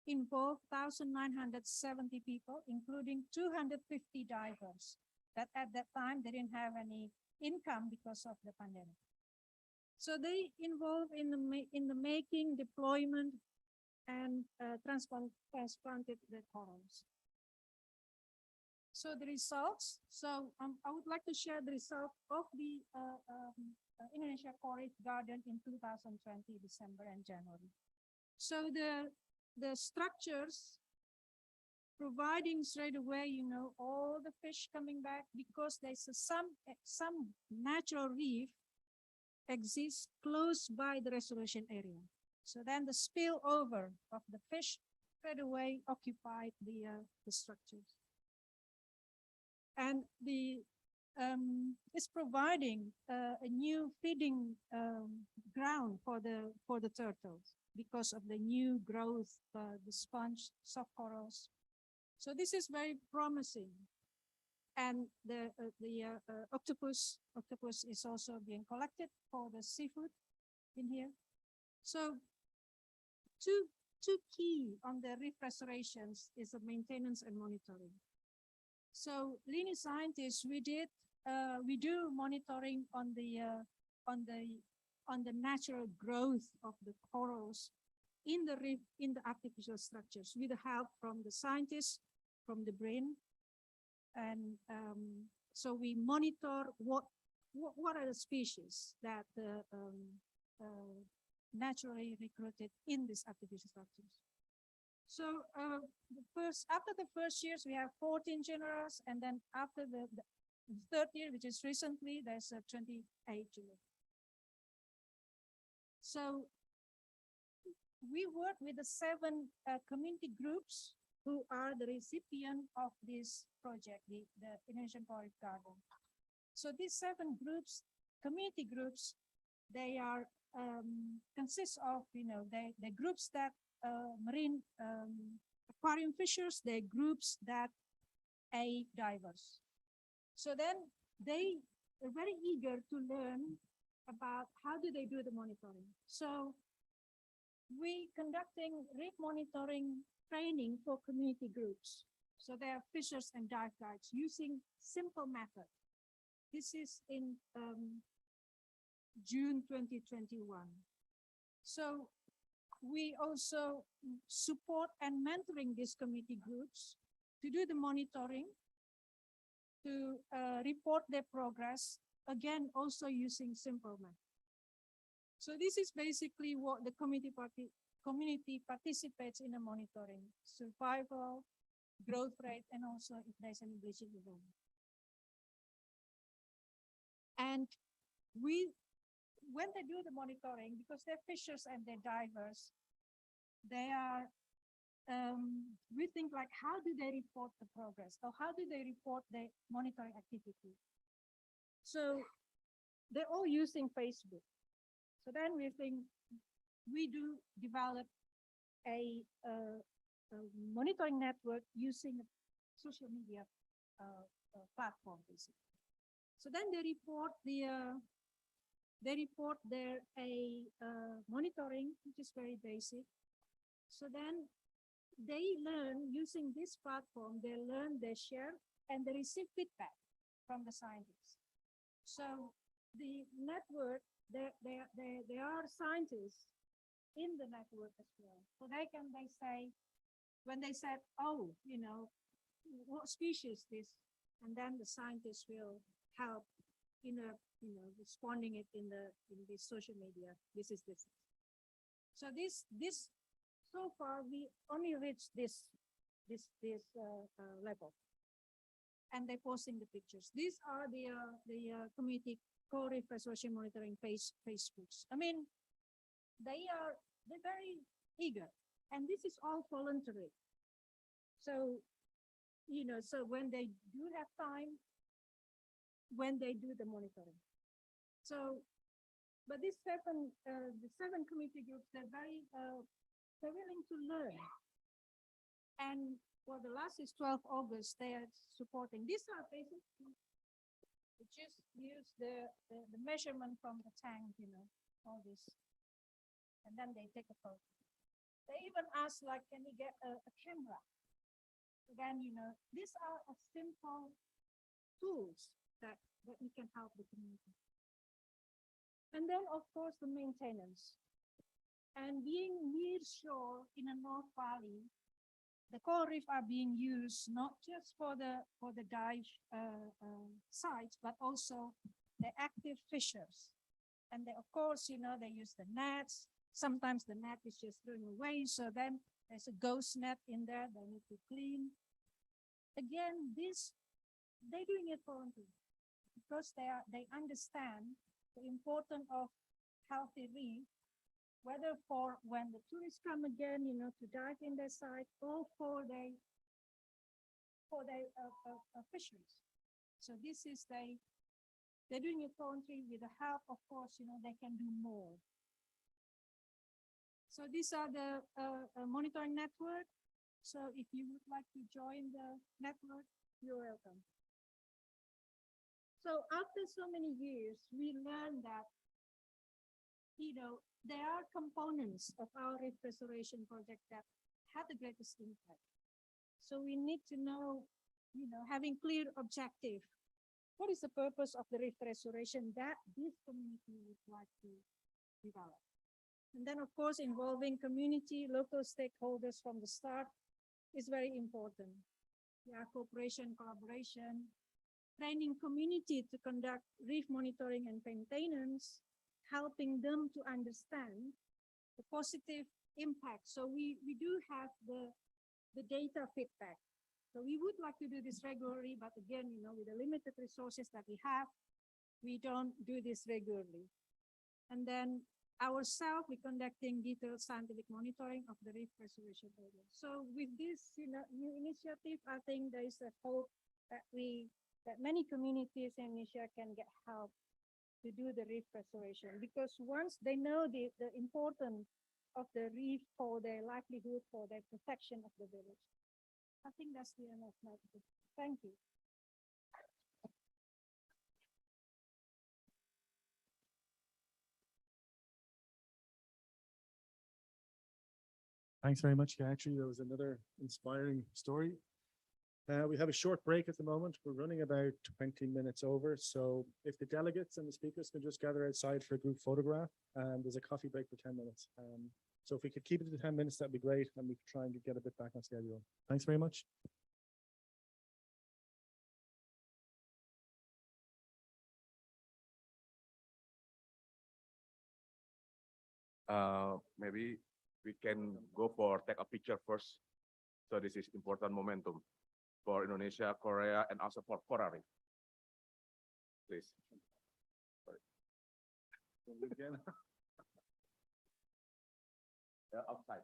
involved 1,970 people, including 250 divers that at that time they didn't have any income because of the pandemic. So they involved in the making, deployment, and transplanted the corals. So the results. So I would like to share the result of the Indonesia Coral Reef Garden in 2020, December and January. So the structures providing straight away, all the fish coming back, because there's some natural reef exists close by the restoration area. So then the spillover of the fish straight away occupied the structures. And it's providing a new feeding ground for the turtles because of the new growth, the sponge, soft corals. So this is very promising. And the octopus is also being collected for the seafood in here. So two key on the reef restorations is the maintenance and monitoring. So Lini scientists, we do monitoring on the natural growth of the corals in the reef, in the artificial structures, with the help from the scientists, from the brain. And so we monitor what are the species that naturally recruited in these artificial structures. So after the first years, we have 14 genera, and then after the 3rd year, which is recently, there's 28 genera. So we work with the 7 community groups who are the recipient of this project, the Indonesian Coral Reef Garden. So these 7 groups, community groups, they are consist of, the groups that marine aquarium fishers, they're groups that aid divers. So then they are very eager to learn about how do they do the monitoring. So we conducting reef monitoring training for community groups. So they are fishers and dive guides using simple method. This is in June 2021. So we also support and mentoring these community groups to do the monitoring, to report their progress, again, also using simple method. So this is basically what the community participates in the monitoring: survival, growth rate, and also if there's any bleaching event. And when they do the monitoring, because they're fishers and they're divers, they are, we think like, how do they report the progress? Or how do they report the monitoring activity? So they're all using Facebook. So then we think we do develop a monitoring network using a social media platform, basically. So then they report their monitoring, which is very basic. So then they learn using this platform. They learn, they share, and they receive feedback from the scientists. So the network, there are scientists in the network as well. So they say, when they said, oh, what species this, and then the scientists will help responding it in the social media. This is this. So this so far we only reached this level, and they're posting the pictures. These are the community Coral Reef Restoration Monitoring Facebooks. I mean, they're very eager, and this is all voluntary. So so when they do have time, when they do the monitoring. So, but these the 7 community groups, they're willing to learn. And for the last is 12 August, they are supporting. These are basically, we just use the measurement from the tank, all this. And then they take a photo. They even ask, like, can you get a camera? Then, these are a simple tools that we can help the community. And then, of course, the maintenance. And being near shore in a North Valley, the coral reef are being used not just for the dive sites, but also the active fishers. And they, of course, they use the nets. Sometimes the net is just thrown away, so then there's a ghost net in there they need to clean. Again, they're doing it voluntarily, because they understand the importance of healthy reef, whether for when the tourists come again, to dive in their site, or for their fisheries. So this is they're doing it voluntarily with the help, of course, they can do more. So these are the monitoring network. So if you would like to join the network, you're welcome. So after so many years, we learned that, there are components of our reef restoration project that had the greatest impact. So we need to know, having clear objective. What is the purpose of the reef restoration that this community would like to develop? And then, of course, involving community, local stakeholders from the start is very important. Yeah, cooperation, collaboration, training community to conduct reef monitoring and maintenance, helping them to understand the positive impact. So we do have the data feedback. So we would like to do this regularly, but again, with the limited resources that we have, we don't do this regularly. And then ourselves, we're conducting detailed scientific monitoring of the reef preservation area. So with this, new initiative, I think there is a hope that many communities in Indonesia can get help to do the reef preservation, because once they know the importance of the reef for their livelihood, for their protection of the village. I think that's the end of my talk. Thank you. Thanks very much, Gayatri. That was another inspiring story. We have a short break at the moment. We're running about 20 minutes over. So if the delegates and the speakers can just gather outside for a group photograph, there's a coffee break for 10 minutes. So if we could keep it to 10 minutes, that'd be great. And we could try and get a bit back on schedule. Thanks very much. Maybe we can go for take a picture first. So this is important momentum for Indonesia, Korea, and also for Coral Reef. Please. Yeah, outside.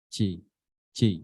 Chị, chị.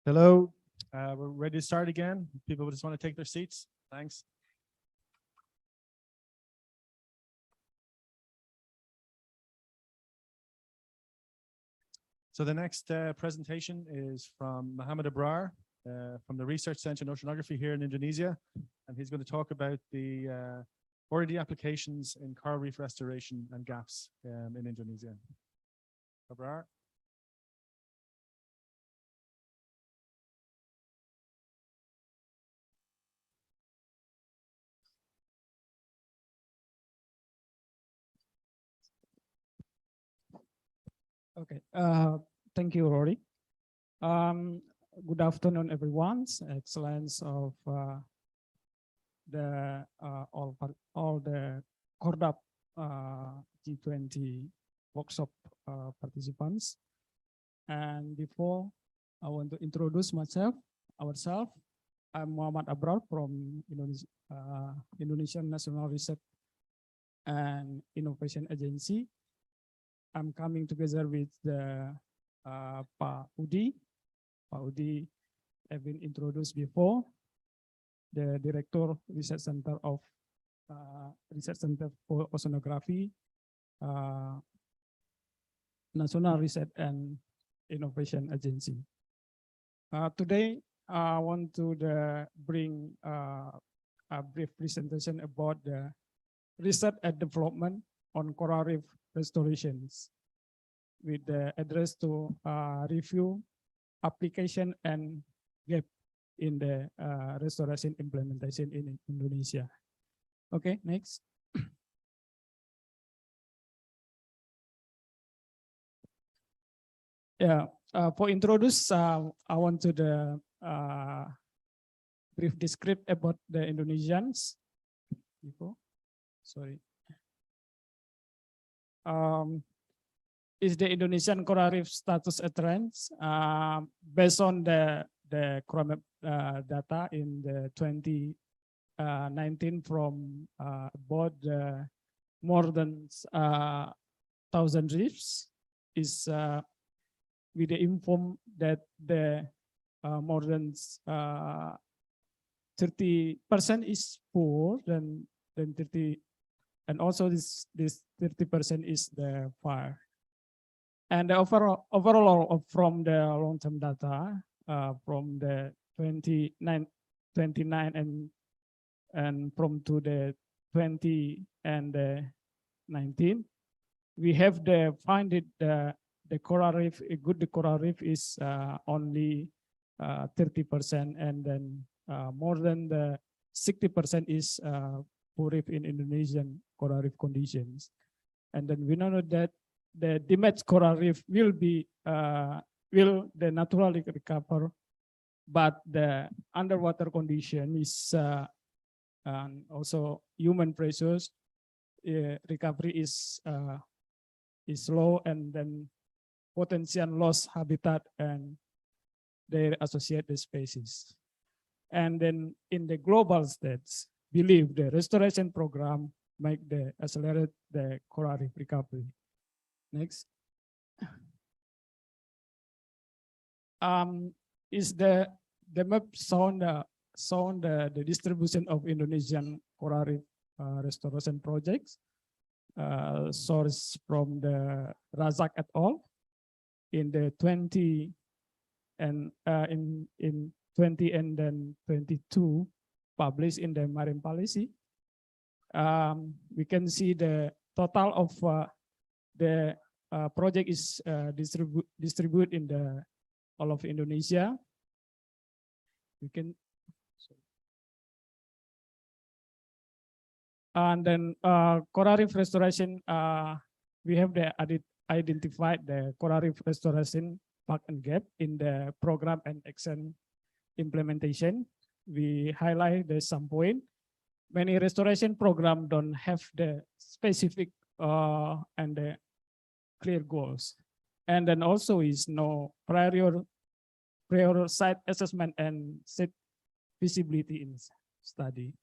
Hello, we're ready to start again. People just want to take their seats. Thanks. So the next presentation is from Mohammed Abrar from the Research Center in Oceanography here in Indonesia. And he's going to talk about the already applications in coral reef restoration and gaps in Indonesia. Abrar. Okay, thank you, Rory. Good afternoon, everyone. Excellence of the all the CORDAP G20 workshop participants. And before I want to introduce ourselves. I'm Muhammad Abrar from Indonesian National Research and Innovation Agency. I'm coming together with the Pak Udi. Pak Udi have been introduced before, the Director Research Center of Research Center for Oceanography, National Research and Innovation Agency. Today, I want to bring a brief presentation about the research and development on coral reef restorations with the address to review application and gap in the restoration implementation in Indonesia. Okay, next. Yeah, for introduce, I want to brief describe about the Indonesians. Sorry. Is the Indonesian coral reef status a trend? Based on the coral data in the 2019 from about more than 1,000 reefs is with the inform that the more than 30% is poor than 30. And also this 30% is the fire. And the overall from the long-term data from the 29 and from to the 20 and 19, we have find it the coral reef, a good coral reef is only 30%, and then more than the 60% is poor reef in Indonesian coral reef conditions. And then we know that the damaged coral reef will naturally recover, but the underwater condition is and also human pressures recovery is low, and then potential loss habitat and their associated species. And then in the global states, believe the restoration program might accelerate the coral reef recovery. Next. Is the map shown the distribution of Indonesian coral reef restoration projects, sourced from the Razak et al. In the 20 and in 20 and then 22 published in the Marine Policy. We can see the total of the project is distributed in the all of Indonesia. We can, and then coral reef restoration. We have identified the coral reef restoration bug and gap in the program and action implementation. We highlight the some point. Many restoration program don't have the specific and the clear goals. And then also is no prior site assessment and set feasibility in study.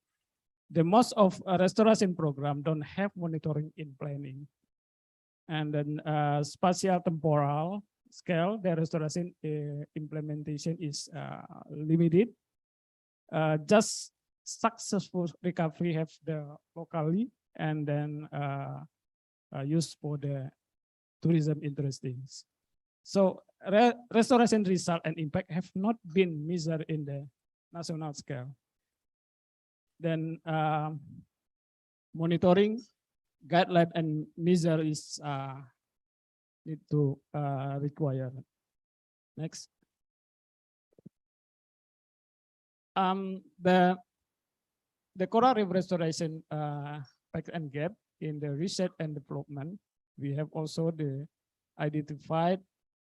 The most of restoration program don't have monitoring in planning. And then spatial temporal scale, the restoration implementation is limited. Just successful recovery have the locally and then used for the tourism interesting. So restoration result and impact have not been measured in the national scale. Then monitoring guideline and measure is need to require. Next. The coral reef restoration fact and gap in the research and development. We have also identified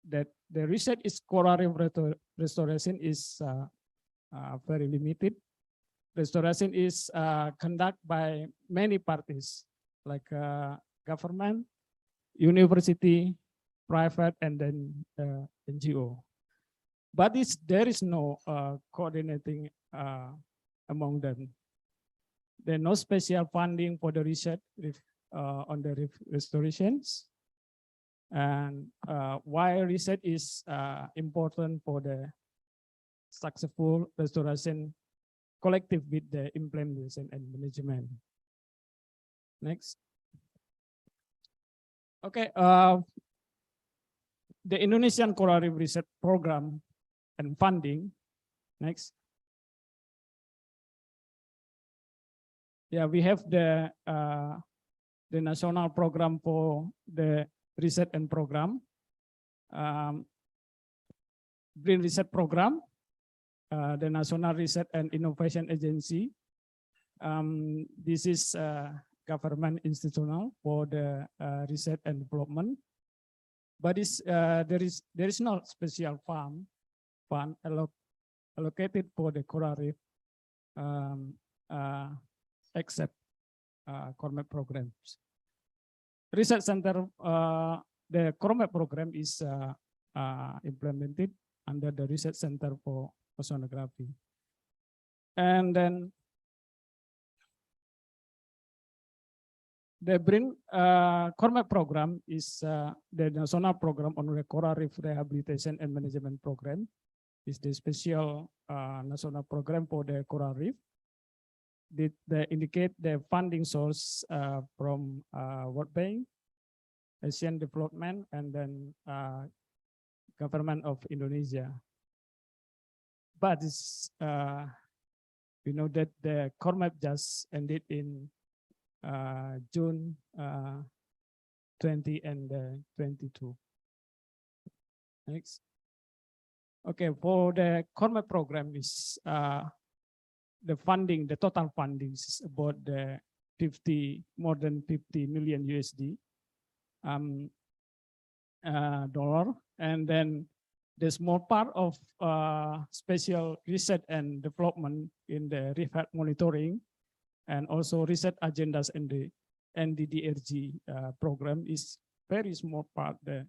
that the research is coral reef restoration is very limited. Restoration is conducted by many parties like government, university, private, and then NGO. But there is no coordinating among them. There no special funding for the research on the reef restorations. And why research is important for the successful restoration collective with the implementation and management. Next. Okay, the Indonesian Coral Reef Research Program and funding. Next. Yeah, we have the national program for the research and program, Green Research Program, the National Research and Innovation Agency. This is government institutional for the research and development, but there is no special fund allocated for the coral reef except CORMET programs. Research center, the CORMET program is implemented under the Research Center for Oceanography. And then the CORMET program is the national program on the coral reef rehabilitation and management program. Is the special national program for the coral reef. They indicate the funding source from World Bank, Asian Development, and then government of Indonesia. But it's, we know that the CORMET just ended in June 20 and 22. Next. Okay, for the CORMET program is the funding, the total funding is about the more than 50 million USD dollar. And then the small part of special research and development in the reef health monitoring and also research agendas in the NDDRG program is very small part the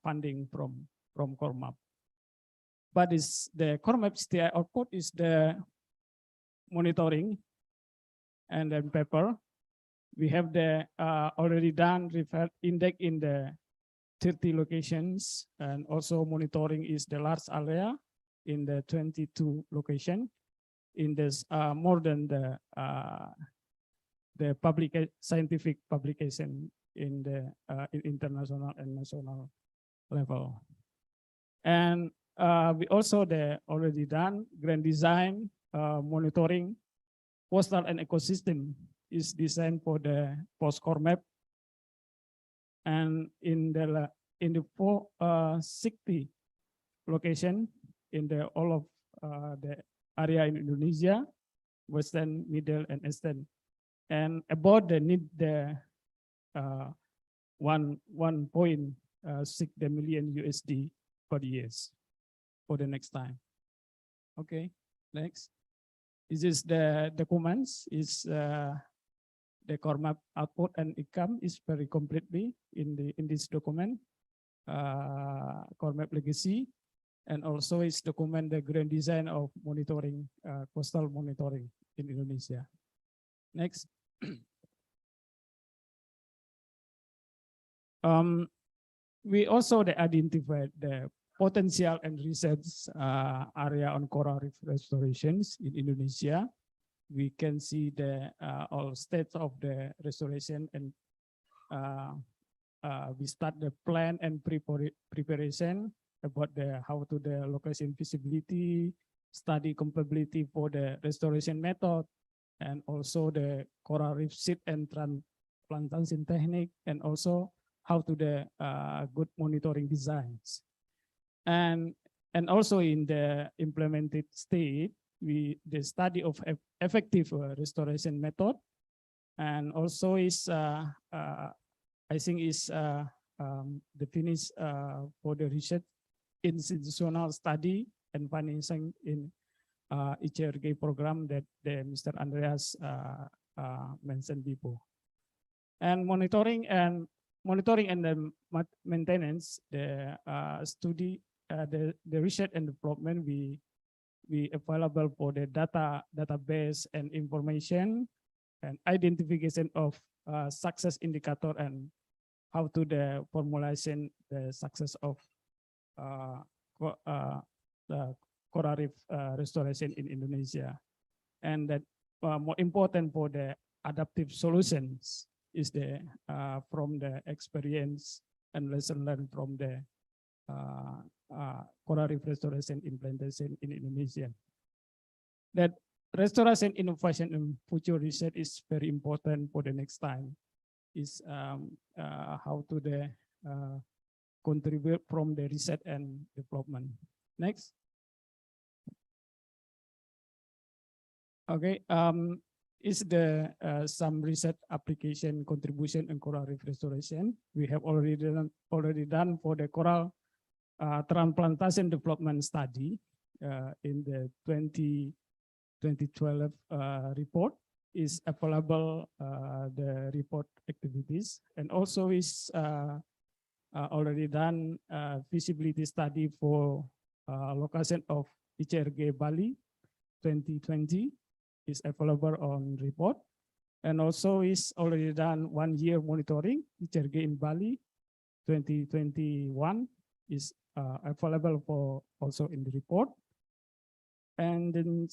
funding from CORMAP. But is the CORMAP STI output is the monitoring and then paper. We have the already done reef health index in the 30 locations, and also monitoring is the large area in the 22 location. In this more than the scientific publication in the in international and national level. And we also already done grand design monitoring coastal and ecosystem is designed for the post CORMAP. And in the 60 location in the all of the area in Indonesia, Western, Middle, and Eastern, and about the need the 1.6 million USD per years for the next time. Okay, next. This is the documents. Is the CORMAP output and income is very completely in this document. CORMAP legacy, and also it's document the grand design of monitoring coastal monitoring in Indonesia. Next. We also identified the potential and research area on coral reef restorations in Indonesia. We can see the all states of the restoration, and we start the plan and preparation about the how to the location feasibility, study compatibility for the restoration method, and also the coral reef seed and transplantation technique, and also how to the good monitoring designs. And also in the implemented state, the study of effective restoration method, and also is I think is the finish for the research institutional study and financing in Iclrg program that Mr. Andreas mentioned before. And monitoring and the maintenance, the study, the research and development, we available for the database and information and identification of success indicator and how to the formulation the success of the coral reef restoration in Indonesia. And that more important for the adaptive solutions is the from the experience and lesson learned from the coral reef restoration implementation in Indonesia. That restoration innovation and future research is very important for the next time. Is how to the contribute from the research and development. Next. Okay. Is the some research application contribution in coral reef restoration. We have already done for the coral transplantation development study in the 2012 report is available, the report activities, and also is already done feasibility study for location of Iclrg Bali 2020 is available on report, and also is already done 1 year monitoring Iclrg in Bali 2021 is available for also in the report. And then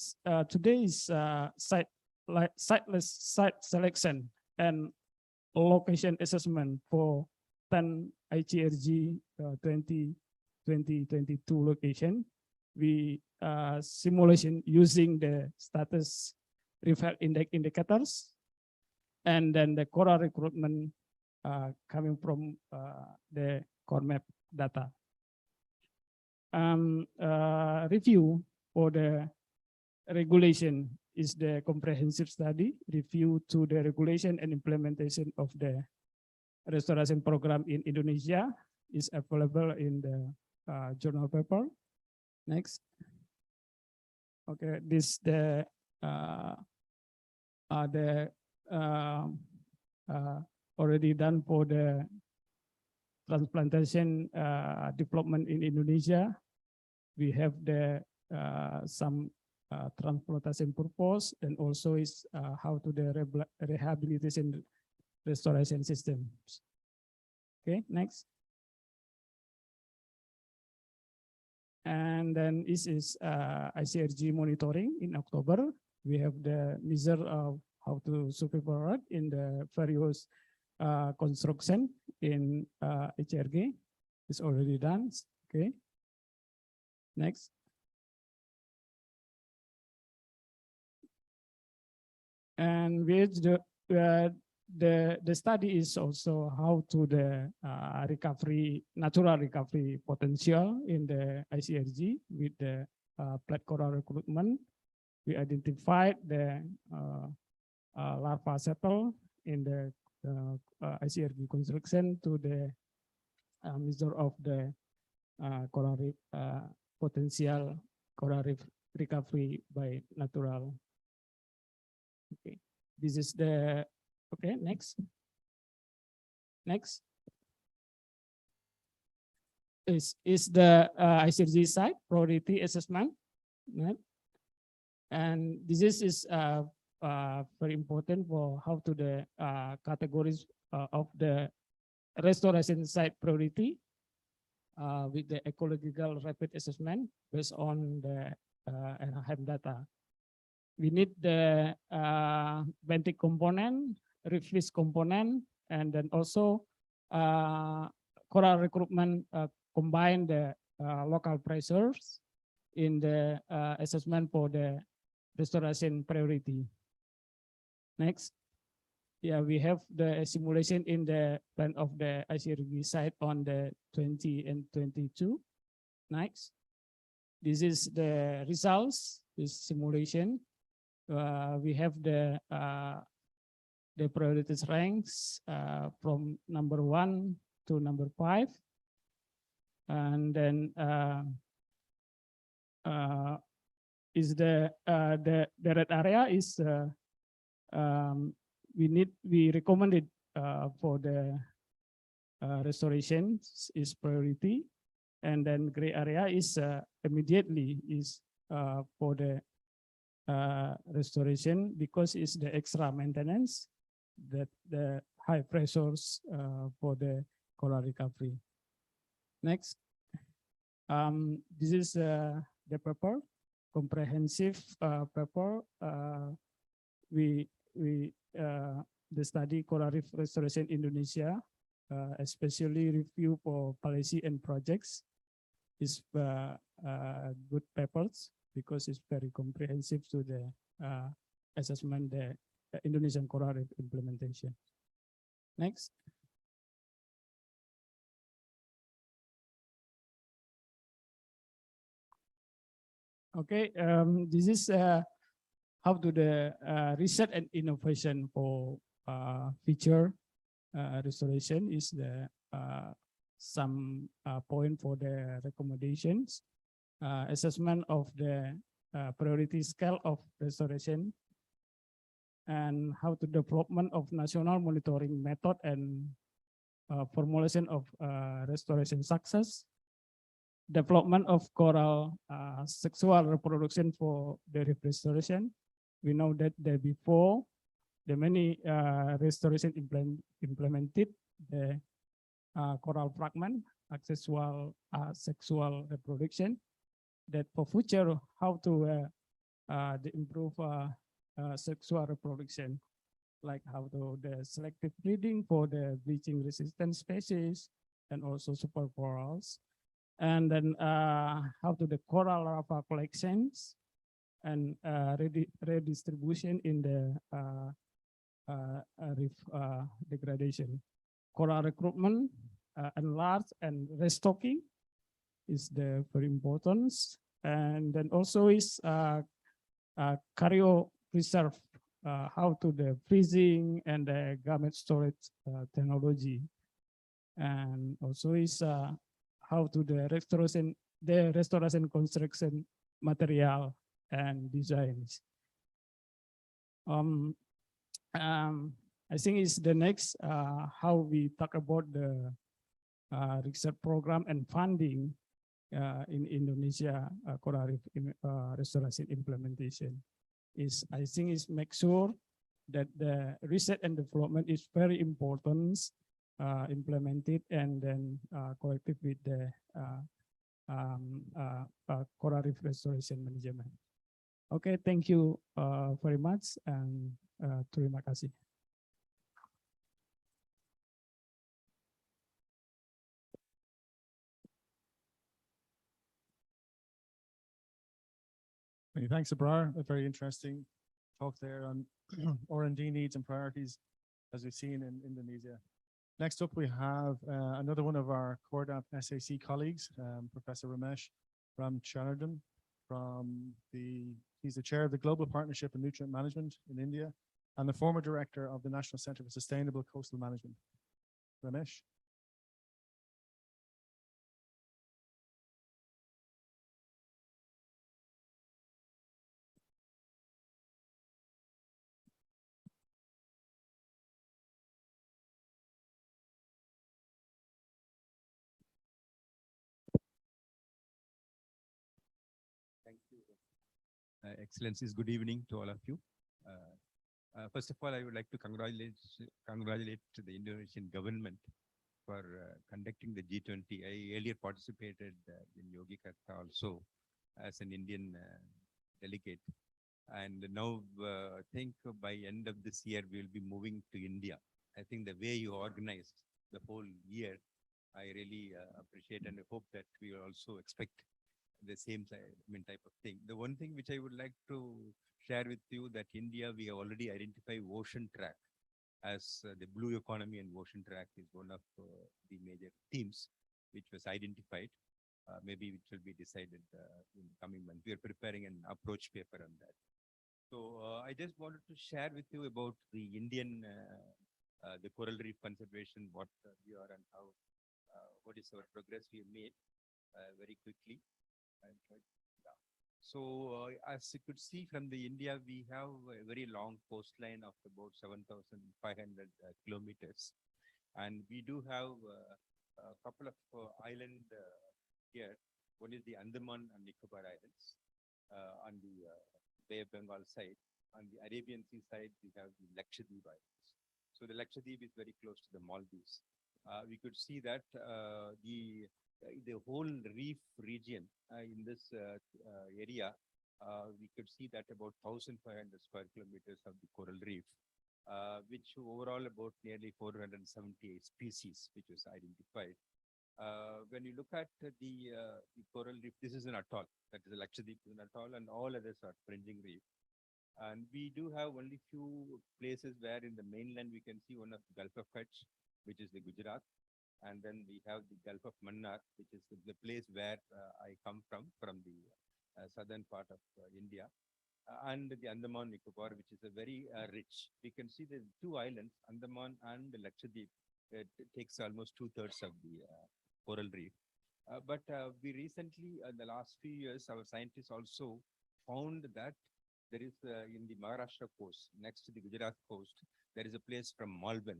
today is site selection and location assessment for 10 Iclrg 2022 location. We simulation using the status reef health index indicators, and then the coral recruitment coming from the CORMAP data. Review for the regulation is the comprehensive study review to the regulation and implementation of the restoration program in Indonesia is available in the journal paper. Next. Okay, this the already done for the transplantation development in Indonesia. We have the some transplantation purpose and also is how to the rehabilitation restoration systems. Okay, next. And then this is Iclrg monitoring in October. We have the measure of how to supervise in the various construction in Iclrg. It's already done. Okay. Next. And with the study is also how to the recovery, natural recovery potential in the Iclrg with the plant coral recruitment. We identified the larva settle in the Iclrg construction to the measure of the coral reef potential coral reef recovery by natural. Okay, this is the, okay, next. Next. Is the Iclrg site priority assessment. Right? And this is very important for how to the categories of the restoration site priority with the ecological rapid assessment based on the NHM data. We need the Benthic component, Reefs component, and then also coral recruitment combine the local pressures in the assessment for the restoration priority. Next. Yeah, we have the simulation in the plan of the Iclrg site on the 20 and 22. Next. This is the results, this simulation. We have the priorities ranks from number 1 to number 5, and then is the red area is we recommended for the restoration is priority, and then gray area is immediately is for the restoration because it's the extra maintenance that the high pressures for the coral recovery. Next, this is the paper, comprehensive paper. The study coral reef restoration Indonesia, especially review for policy and projects, is good papers because it's very comprehensive to the assessment the Indonesian coral reef implementation. Next. Okay, this is how to the research and innovation for future restoration is the some point for the recommendations. Assessment of the priority scale of restoration, and how to development of national monitoring method and formulation of restoration success, development of coral sexual reproduction for the reef restoration. We know that before the many restoration implemented the coral fragment, sexual reproduction. That for future, how to improve sexual reproduction, like how to the selective breeding for the bleaching resistant species and also supercorals, and then how to the coral larva collections and redistribution in the reef degradation, coral recruitment, enlarge and restocking is the very important, and then also is cryo preserve, how to the freezing and the garment storage technology, and also is how to the restoration construction material and designs. I think it's the next how we talk about the research program and funding in Indonesia coral reef restoration implementation is, I think, is make sure that the research and development is very important, implemented and then collected with the coral reef restoration management. Okay, thank you very much, and terima kasih. Many thanks, Abrar. A very interesting talk there on R&D needs and priorities, as we've seen in Indonesia. Next up, we have another one of our CORDAP SAC colleagues, Professor Ramesh Ramachandran. He's the chair of the Global Partnership in Nutrient Management in India and the former director of the National Center for Sustainable Coastal Management. Ramesh. Thank you. Excellencies, good evening to all of you. First of all, I would like to congratulate the Indonesian government for conducting the G20. I earlier participated in Yogyakarta also as an Indian delegate. And now I think by end of this year, we will be moving to India. I think the way you organized the whole year, I really appreciate and I hope that we will also expect the same type of thing. The one thing which I would like to share with you that India, we have already identified ocean track as the blue economy, and ocean track is one of the major themes which was identified. Maybe it will be decided in the coming month. We are preparing an approach paper on that. So I just wanted to share with you about the Indian, the coral reef conservation, what we are and how, what is our progress we have made very quickly. So as you could see from the India, we have a very long coastline of about 7,500 kilometers. And we do have a couple of islands here. One is the Andaman and Nicobar Islands on the Bay of Bengal side. On the Arabian Sea side, we have the Lakshadweep Islands. So the Lakshadweep is very close to the Maldives. We could see that the whole reef region in this area, we could see that about 1,500 square kilometers of the coral reef, which overall about nearly 478 species, which was identified. When you look at the coral reef, this is an atoll, that is a Lakshadweep is an atoll, and all others are fringing reef. And we do have only few places where in the mainland we can see one of the Gulf of Kutch, which is the Gujarat. And then we have the Gulf of Mannar, which is the place where I come from the southern part of India. And the Andaman Nicobar, which is a very rich. We can see the two islands, Andaman and the Lakshadweep. It takes almost 2/3 of the coral reef. But we recently, in the last few years, our scientists also found that there is in the Maharashtra coast, next to the Gujarat coast, there is a place from Malvan.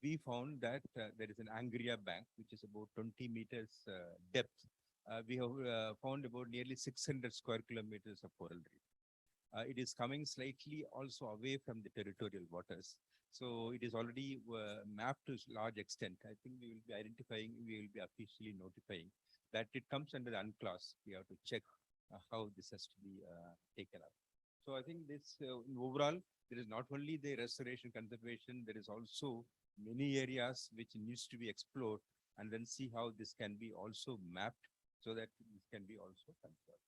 We found that there is an Angria bank, which is about 20 meters depth. We have found about nearly 600 square kilometers of coral reef. It is coming slightly also away from the territorial waters. So it is already mapped to a large extent. I think we will be identifying, we will be officially notifying that it comes under the UNCLOS. We have to check how this has to be taken up. So I think this overall, there is not only the restoration conservation, there is also many areas which needs to be explored and then see how this can be also mapped so that this can be also conserved.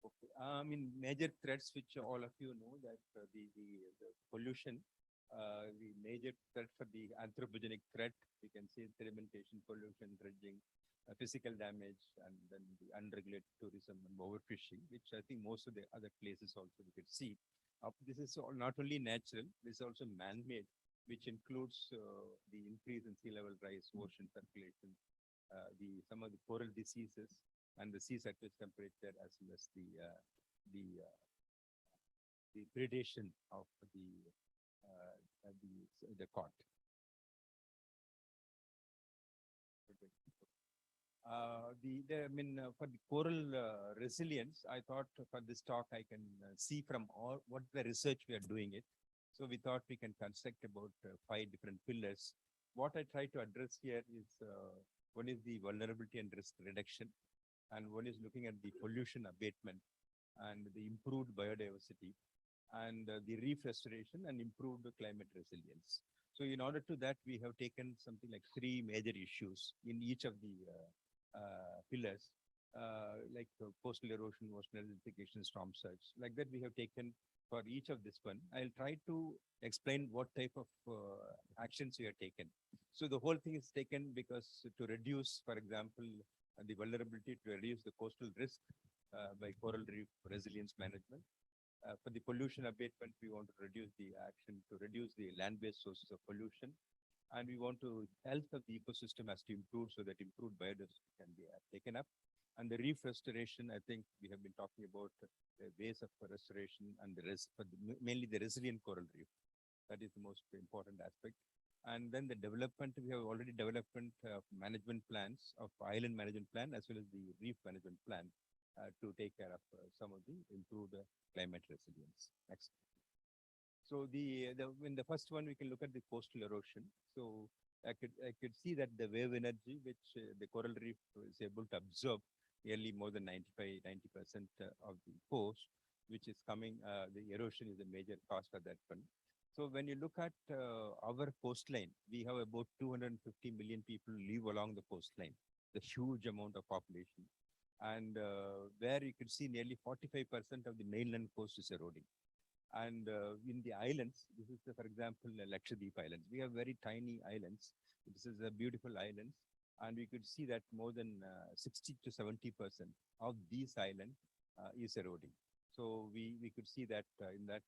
Okay. I mean, major threats which all of you know that the pollution the major threat for the anthropogenic threat. We can see sedimentation, pollution, dredging, physical damage, and then the unregulated tourism and overfishing, which I think most of the other places also we could see. This is not only natural, this is also man-made, which includes the increase in sea level rise, ocean circulation, some of the coral diseases, and the sea surface temperature, as well as the predation of the cod. For the coral resilience, I thought for this talk I can see from all what the research we are doing it. So we thought we can construct about 5 different pillars. What I try to address here is one is the vulnerability and risk reduction, and one is looking at the pollution abatement and the improved biodiversity, and the reef restoration and improved climate resilience. So in order to that, we have taken something like 3 major issues in each of the pillars, like coastal erosion, ocean acidification, storm surge. Like that, we have taken for each of this one. I'll try to explain what type of actions we have taken. So the whole thing is taken because to reduce, for example, the vulnerability, to reduce the coastal risk by coral reef resilience management. For the pollution abatement, we want to reduce the action to reduce the land-based sources of pollution. And we want to health of the ecosystem has to improve so that improved biodiversity can be taken up. And the reef restoration, I think we have been talking about the ways of restoration and mainly the resilient coral reef. That is the most important aspect. And then the development, we have already development management plans of island management plan as well as the reef management plan to take care of some of the improved climate resilience. Next. So in the first one, we can look at the coastal erosion. So I could see that the wave energy, which the coral reef is able to absorb nearly more than 90% of the coast, which is coming, the erosion is a major cause for that one. So when you look at our coastline, we have about 250 million people live along the coastline, the huge amount of population. And where you could see nearly 45% of the mainland coast is eroding. And in the islands, this is, for example, Lakshadweep Islands. We have very tiny islands. This is a beautiful islands. And we could see that more than 60 to 70% of these islands is eroding. So we could see that in that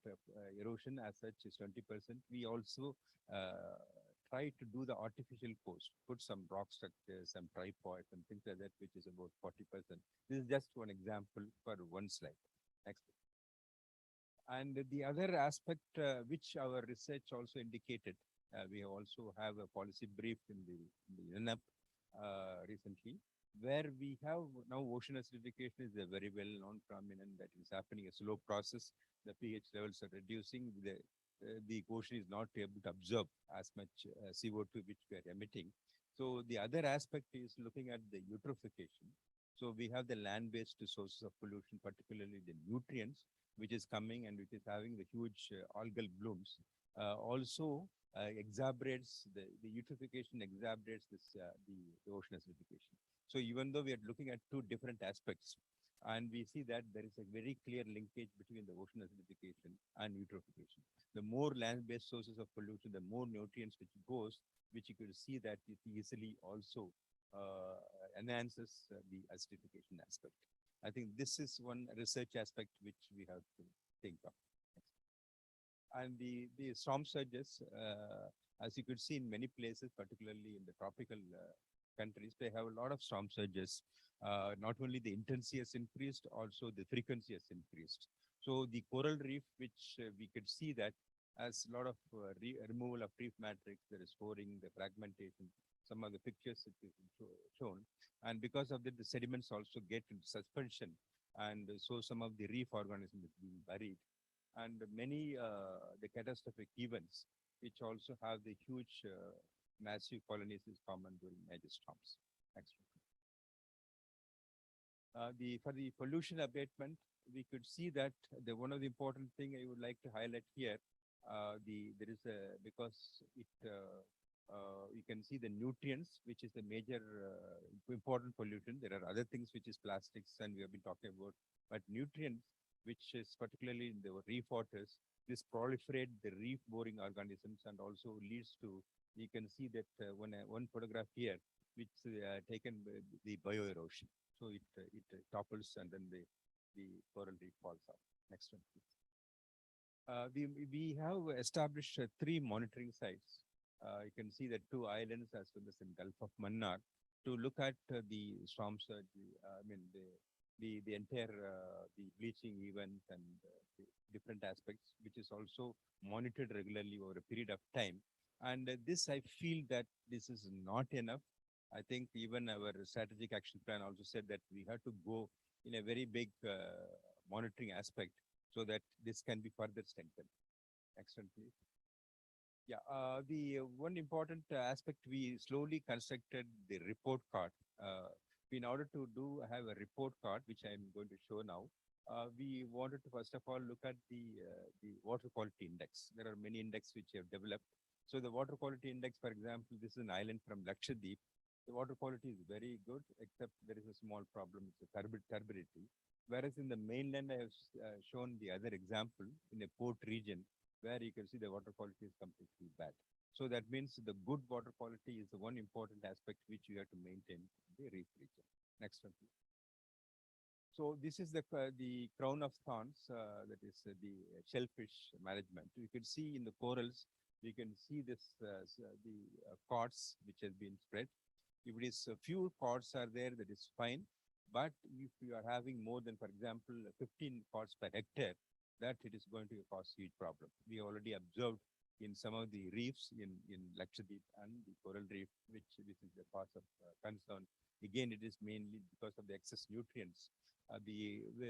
erosion as such is 20%. We also try to do the artificial coast, put some rock structures, some tripods and things like that, which is about 40%. This is just one example for one slide. Next. And the other aspect which our research also indicated, we also have a policy brief in the UNEP recently, where we have now ocean acidification is a very well-known phenomenon that is happening, a slow process. The pH levels are reducing. The ocean is not able to absorb as much CO2 which we are emitting. So the other aspect is looking at the eutrophication. So we have the land-based sources of pollution, particularly the nutrients, which is coming and which is having the huge algal blooms. Also exacerbates the eutrophication, exacerbates the ocean acidification. So even though we are looking at 2 different aspects, and we see that there is a very clear linkage between the ocean acidification and eutrophication. The more land-based sources of pollution, the more nutrients which goes, which you could see that it easily also enhances the acidification aspect. I think this is one research aspect which we have to think of. And the storm surges, as you could see in many places, particularly in the tropical countries, they have a lot of storm surges. Not only the intensity has increased, also the frequency has increased. So the coral reef, which we could see that as a lot of removal of reef matrix, there is scoring, the fragmentation, some of the pictures it is shown. And because of that, the sediments also get into suspension. And so some of the reef organisms is being buried. And many the catastrophic events, which also have the huge massive colonies is common during major storms. Next. For the pollution abatement, we could see that one of the important thing I would like to highlight here, there is because it you can see the nutrients, which is the major important pollutant. There are other things which is plastics, and we have been talking about, but nutrients, which is particularly in the reef waters, this proliferate the reef boring organisms and also leads to, you can see that one photograph here, which taken by the bioerosion. So it topples and then the coral reef falls off. Next one, please. We have established 3 monitoring sites. You can see that 2 islands as well as in Gulf of Mannar to look at the storm surge, the entire the bleaching event and the different aspects, which is also monitored regularly over a period of time. And this, I feel that this is not enough. I think even our strategic action plan also said that we have to go in a very big monitoring aspect so that this can be further strengthened. Next one, please. Yeah, the one important aspect, we slowly constructed the report card. In order to have a report card, which I'm going to show now, we wanted to first of all look at the water quality index. There are many index which have developed. So the water quality index, for example, this is an island from Lakshadweep. The water quality is very good, except there is a small problem, it's a turbidity. Whereas in the mainland, I have shown the other example in a port region where you can see the water quality is completely bad. So that means the good water quality is the one important aspect which you have to maintain in the reef region. Next one, please. So this is the crown of thorns, that is the shellfish management. You can see in the corals, you can see this cords which has been spread. If it is a few cords are there, that is fine. But if you are having more than, for example, 15 cords per hectare, that it is going to cause huge problem. We already observed in some of the reefs in Lakshadweep and the coral reef, which is the cause of concern. Again, it is mainly because of the excess nutrients.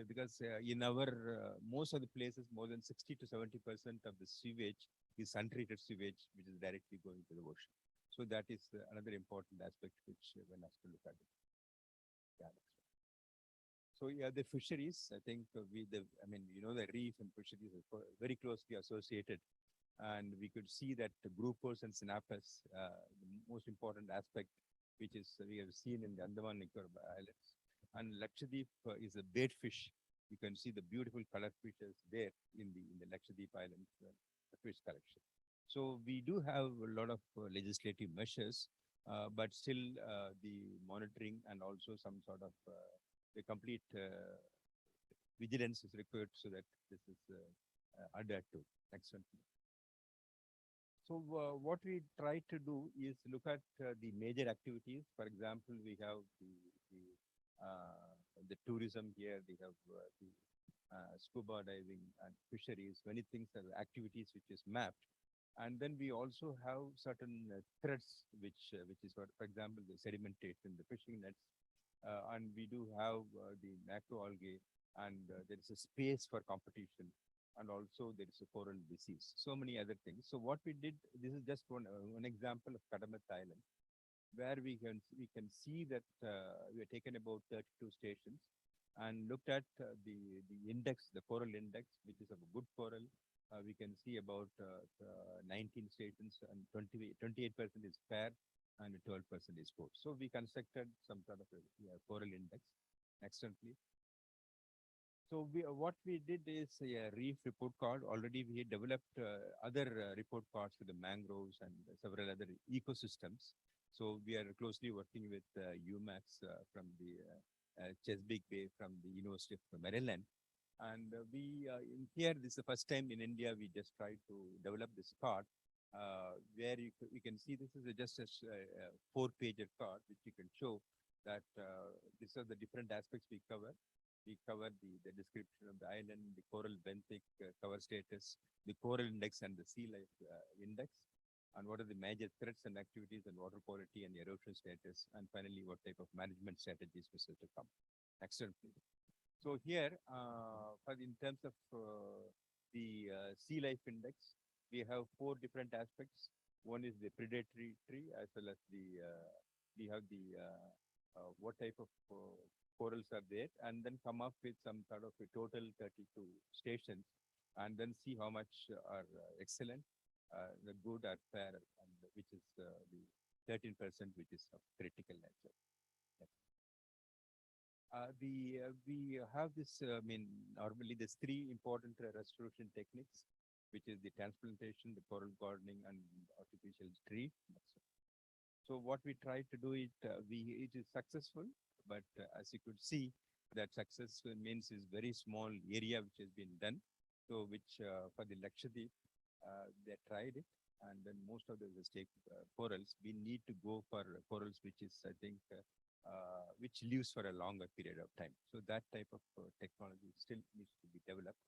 Because in our most of the places, more than 60 to 70% of the sewage is untreated sewage, which is directly going to the ocean. So that is another important aspect which one has to look at it. Yeah. So yeah, the fisheries, I think the reef and fisheries are very closely associated. And we could see that the groupers and snappers, the most important aspect, which is we have seen in the Andaman Nicobar Islands. And Lakshadweep is a bait fish. You can see the beautiful color fishes there in the Lakshadweep Island fish collection. So we do have a lot of legislative measures, but still the monitoring and also some sort of the complete vigilance is required so that this is adhered to. Next one, please. So what we try to do is look at the major activities. For example, we have the tourism here, we have the scuba diving and fisheries, many things are activities which is mapped. And then we also have certain threats, which is, for example, the sedimentation, the fishing nets, and we do have the macroalgae, and there is a space for competition, and also there is a coral disease. So many other things. So what we did, this is just one example of Kadamat Island, where we can see that we have taken about 32 stations and looked at the index, the coral index, which is of a good coral. We can see about 19 stations and 28% is fair and 12% is poor. So we constructed some sort of a coral index. Next one, please. So what we did is a reef report card. Already we had developed other report cards for the mangroves and several other ecosystems. So we are closely working with UMass from the Chesapeake Bay from the University of Maryland. And in here, this is the first time in India, we just tried to develop this card where you can see this is just a 4-pager card, which you can show that these are the different aspects we cover. We cover the description of the island, the coral benthic cover status, the coral index and the sea life index, and what are the major threats and activities and water quality and erosion status, and finally, what type of management strategies we still to come. Next one, please. So here, in terms of the sea life index, we have 4 different aspects. One is the predatory tree, as well as we have the what type of corals are there, and then come up with some sort of a total 32 stations, and then see how much are excellent, the good or fair, and which is the 13%, which is of critical nature. We have this, normally there's 3 important restoration techniques. which is the transplantation, the coral gardening, and artificial tree. So what we try to do it is successful, but as you could see, that success means is very small area which has been done. So which for the Lakshadweep, they tried it, and then most of the stake corals, we need to go for corals which is, I think, which lives for a longer period of time. So that type of technology still needs to be developed.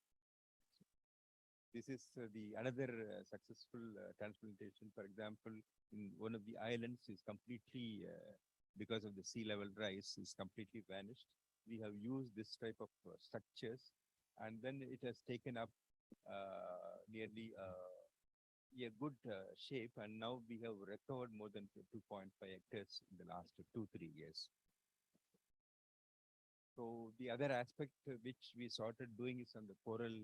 This is the another successful transplantation. For example, in one of the islands is completely because of the sea level rise is completely vanished. We have used this type of structures, and then it has taken up nearly a good shape, and now we have recovered more than 2.5 hectares in the last 2-3 years. So the other aspect which we started doing is on the coral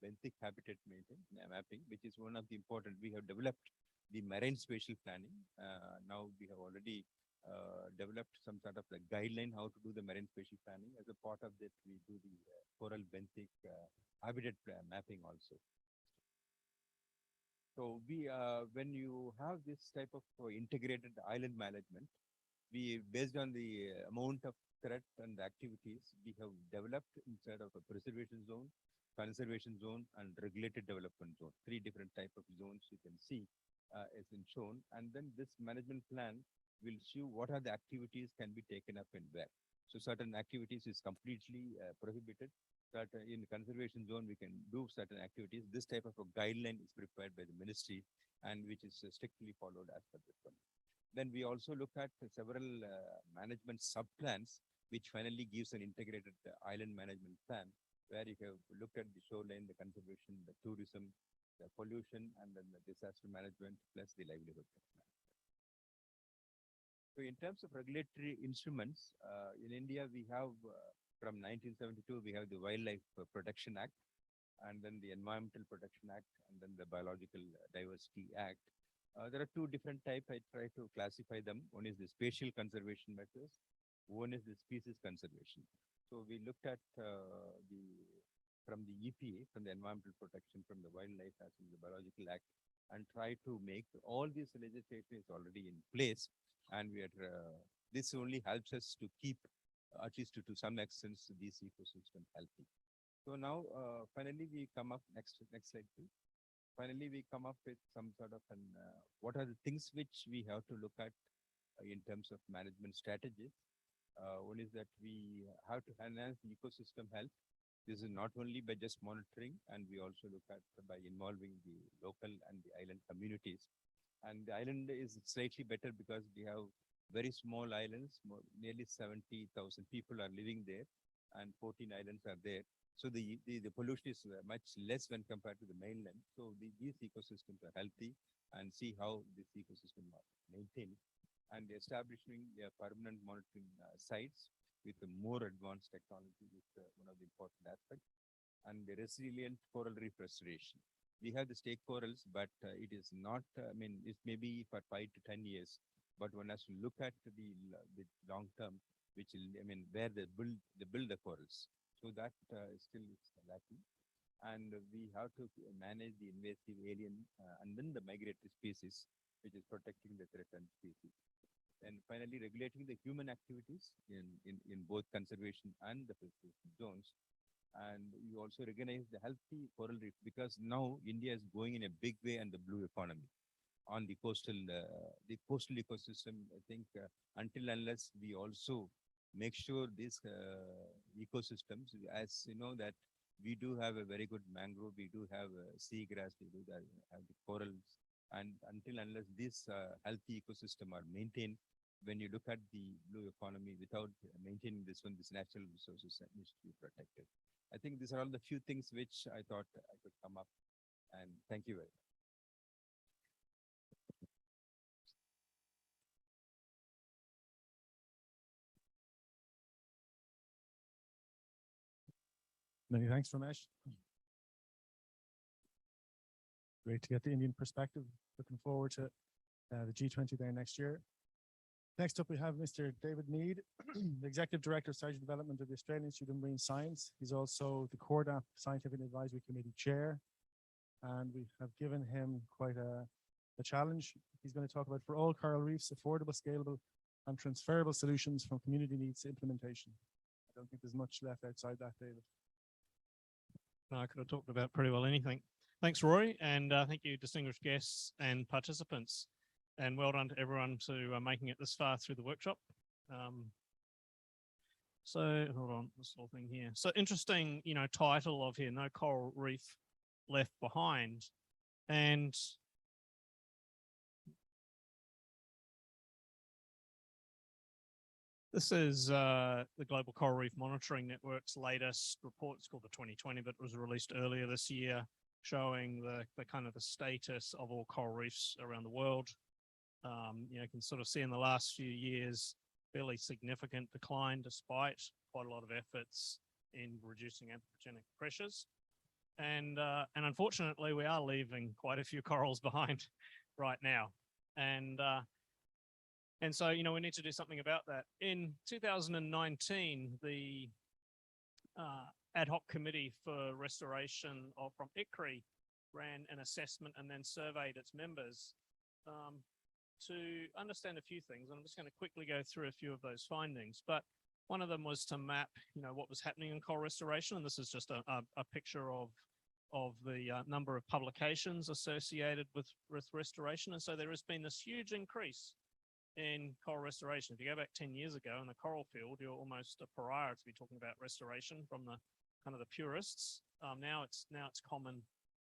benthic habitat mapping, which is one of the important. We have developed the marine spatial planning. Now we have already developed some sort of like guideline how to do the marine spatial planning. As a part of that, we do the coral benthic habitat mapping also. So we, when you have this type of integrated island management, we, based on the amount of threat and activities, we have developed inside of a preservation zone, conservation zone, and regulated development zone. 3 different type of zones you can see as in shown. And then this management plan will show what are the activities can be taken up and where. So certain activities is completely prohibited. That in conservation zone we can do certain activities. This type of a guideline is prepared by the ministry, and which is strictly followed as per this one. Then we also look at several management sub-plans, which finally gives an integrated island management plan, where you have looked at the shoreline, the conservation, the tourism, the pollution, and then the disaster management, plus the livelihood management. So in terms of regulatory instruments, in India, we have, from 1972, we have the Wildlife Protection Act, and then the Environmental Protection Act, and then the Biological Diversity Act. There are 2 different types. I try to classify them. One is the spatial conservation measures. One is the species conservation. So we looked at from the EPA, from the environmental protection, from the wildlife as in the biological act, and try to make all these legislation is already in place. And we are, this only helps us to keep, at least to some extent, this ecosystem healthy. So now, finally, we come up, next slide, please. Finally, we come up with some sort of an, what are the things which we have to look at in terms of management strategies. One is that we have to enhance the ecosystem health. This is not only by just monitoring, and we also look at by involving the local and the island communities. And the island is slightly better because we have very small islands, nearly 70,000 people are living there, and 14 islands are there. So the pollution is much less when compared to the mainland. So these ecosystems are healthy, and see how this ecosystem are maintained, and establishing permanent monitoring sites with a more advanced technology is one of the important aspects. And the resilient coral reef restoration. We have the stake corals, but it is not, I mean, it may be for 5 to 10 years, but one has to look at the long term, which will, I mean, where they build the corals. So that still is lacking. And we have to manage the invasive alien and then the migratory species, which is protecting the threatened species. And finally, regulating the human activities in both conservation and the preservation zones. And you also recognize the healthy coral reef, because now India is going in a big way on the blue economy on the coastal ecosystem. I think until unless we also make sure these ecosystems, as you know, that we do have a very good mangrove, we do have seagrass, we do have the corals, and until unless these healthy ecosystem are maintained, when you look at the blue economy, without maintaining this one, this natural resources needs to be protected. I think these are all the few things which I thought I could come up, and thank you very much. Many thanks, Ramesh. Great to get the Indian perspective. Looking forward to the G20 there next year. Next up, we have Mr. David Mead, the Executive Director of Strategy Development of the Australian Institute of Marine Science. He's also the CORDAP Scientific Advisory Committee Chair. and we have given him quite a challenge. He's going to talk about, for all coral reefs, affordable, scalable, and transferable solutions from community needs to implementation. I don't think there's much left outside that, David. No, I could have talked about pretty well anything. Thanks, Roy, and thank you, distinguished guests and participants. And well done to everyone to making it this far through the workshop. So hold on, this whole thing here. So interesting, title of here, No Coral Reef Left Behind. And this is the Global Coral Reef Monitoring Network's latest report. It's called the 2020, but it was released earlier this year, showing the kind of the status of all coral reefs around the world. You can sort of see in the last few years, fairly significant decline despite quite a lot of efforts in reducing anthropogenic pressures. And unfortunately, we are leaving quite a few corals behind right now. And so, we need to do something about that. In 2019, the ad hoc committee for restoration from Iclrg ran an assessment and then surveyed its members to understand a few things. And I'm just going to quickly go through a few of those findings. But one of them was to map, what was happening in coral restoration. And this is just a picture of the number of publications associated with restoration. And so there has been this huge increase in coral restoration. If you go back 10 years ago in the coral field, you're almost a pariah to be talking about restoration from the kind of the purists. Now it's common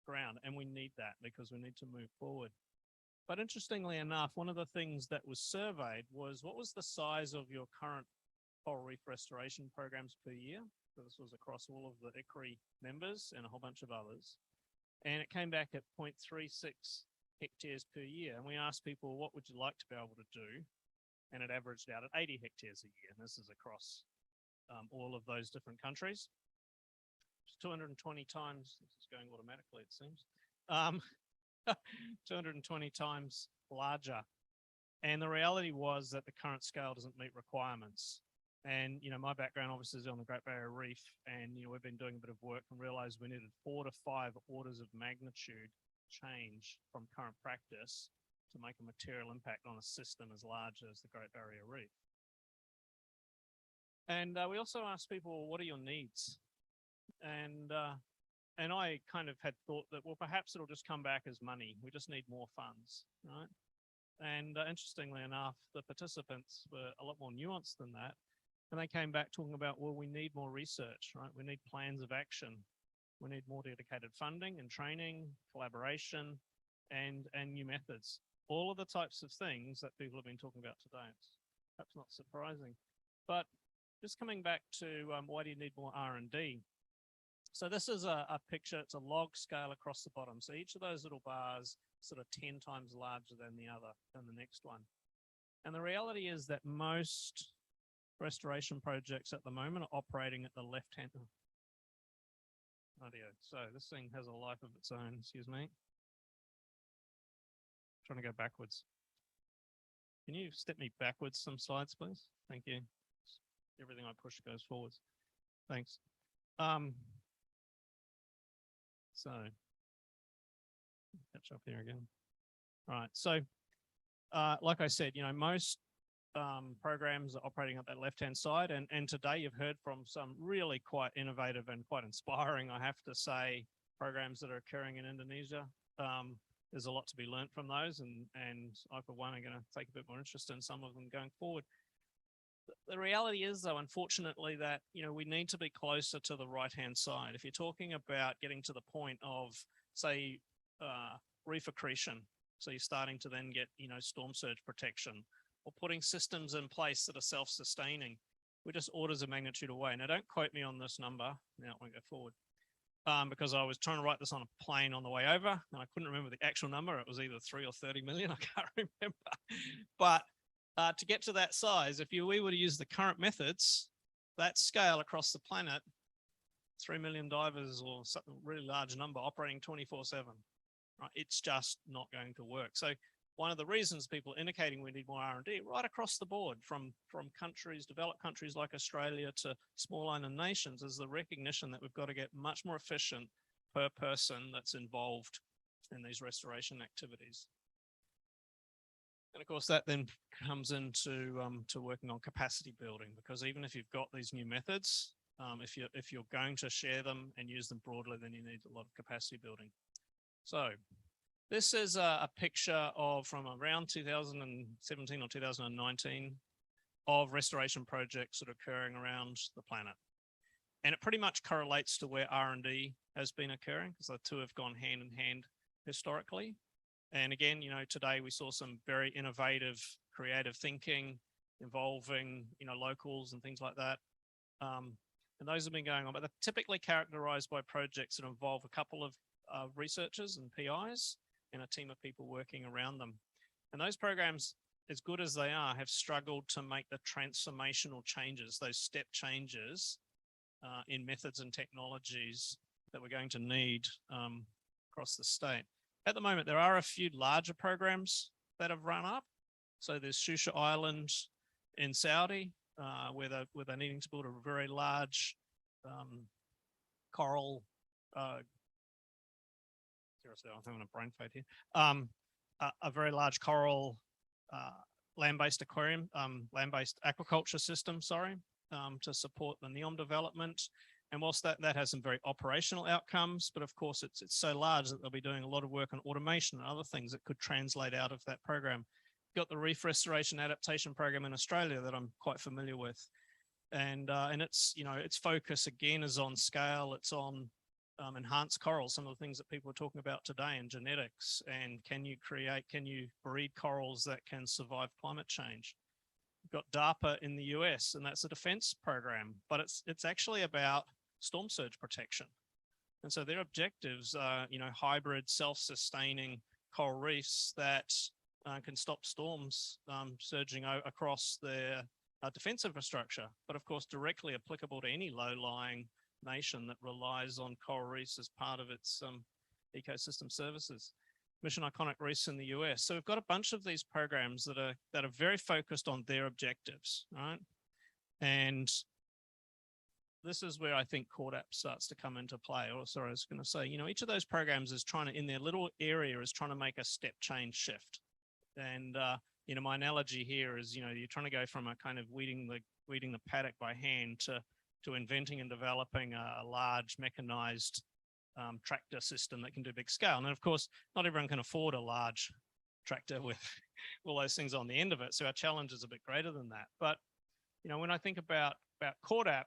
ground, and we need that because we need to move forward. But interestingly enough, one of the things that was surveyed was, what was the size of your current coral reef restoration programs per year? So this was across all of the Iclrg members and a whole bunch of others. And it came back at 0.36 hectares per year. And we asked people, what would you like to be able to do? And it averaged out at 80 hectares a year. And this is across all of those different countries. It's 220 times, this is going automatically, it seems. 220 times larger. And the reality was that the current scale doesn't meet requirements. And, my background obviously is on the Great Barrier Reef, and, we've been doing a bit of work and realized we needed 4 to 5 orders of magnitude change from current practice to make a material impact on a system as large as the Great Barrier Reef. And we also asked people, what are your needs? And I kind of had thought that, well, perhaps it'll just come back as money. We just need more funds, right? And interestingly enough, the participants were a lot more nuanced than that. And they came back talking about, well, we need more research, right? We need plans of action. We need more dedicated funding and training, collaboration, and new methods. All of the types of things that people have been talking about today. It's perhaps not surprising. But just coming back to why do you need more R&D? So this is a picture, it's a log scale across the bottom. So each of those little bars sort of 10 times larger than the next one. And the reality is that most restoration projects at the moment are operating at the left-hand. Audio. So this thing has a life of its own, excuse me. Trying to go backwards. Can you step me backwards some slides, please? Thank you. Everything I push goes forwards. Thanks. So catch up here again. All right. So like I said, most programs are operating at that left-hand side. And today you've heard from some really quite innovative and quite inspiring, I have to say, programs that are occurring in Indonesia. There's a lot to be learned from those. And I, for one, are going to take a bit more interest in some of them going forward. The reality is, though, unfortunately, that, we need to be closer to the right-hand side. If you're talking about getting to the point of, say, reef accretion, so you're starting to then get, storm surge protection, or putting systems in place that are self-sustaining, we're just orders of magnitude away. Now, don't quote me on this number. Now, I won't go forward. Because I was trying to write this on a plane on the way over, and I couldn't remember the actual number. It was either 3 or 30 million, I can't remember. But to get to that size, if we were to use the current methods, that scale across the planet, 3 million divers or some really large number operating 24/7, right? It's just not going to work. So one of the reasons people are indicating we need more R&D right across the board, from countries, developed countries like Australia to small island nations, is the recognition that we've got to get much more efficient per person that's involved in these restoration activities. And of course, that then comes into to working on capacity building, because even if you've got these new methods, if you're going to share them and use them broadly, then you need a lot of capacity building. So this is a picture of from around 2017 or 2019 of restoration projects that are occurring around the planet. And it pretty much correlates to where R&D has been occurring, because the two have gone hand in hand historically. And again, you know, today we saw some very innovative, creative thinking involving, you know, locals and things like that. And those have been going on, but they're typically characterized by projects that involve a couple of researchers and PIs and a team of people working around them. And those programs, as good as they are, have struggled to make the transformational changes, those step changes in methods and technologies that we're going to need across the state. At the moment, there are a few larger programs that have run up. So there's Shusha Island in Saudi, where they're needing to build a very large coral. Seriously, I'm having a brain fade here. A very large coral land-based aquarium, land-based aquaculture system, sorry, to support the NEOM development. And whilst that has some very operational outcomes, but of course it's so large that they'll be doing a lot of work on automation and other things that could translate out of that program. Got the Reef Restoration Adaptation Program in Australia that I'm quite familiar with. And it's, you know, its focus again is on scale, it's on enhanced corals, some of the things that people are talking about today in genetics, and can you breed corals that can survive climate change? We've got DARPA in the US, and that's a defense program, but it's actually about storm surge protection. And so their objectives are, you know, hybrid self-sustaining coral reefs that can stop storms surging across their defense infrastructure, but of course directly applicable to any low-lying nation that relies on coral reefs as part of its ecosystem services. Mission Iconic Reefs in the US. So we've got a bunch of these programs that are very focused on their objectives, right? And this is where I think CORDAP starts to come into play. Or sorry, I was going to say, you know, each of those programs is trying to, in their little area, is trying to make a step change shift. And you know, my analogy here is, you know, you're trying to go from a kind of weeding the paddock by hand to inventing and developing a large mechanized tractor system that can do big scale. And of course, not everyone can afford a large tractor with all those things on the end of it. So our challenge is a bit greater than that. But, you know, when I think about CORDAP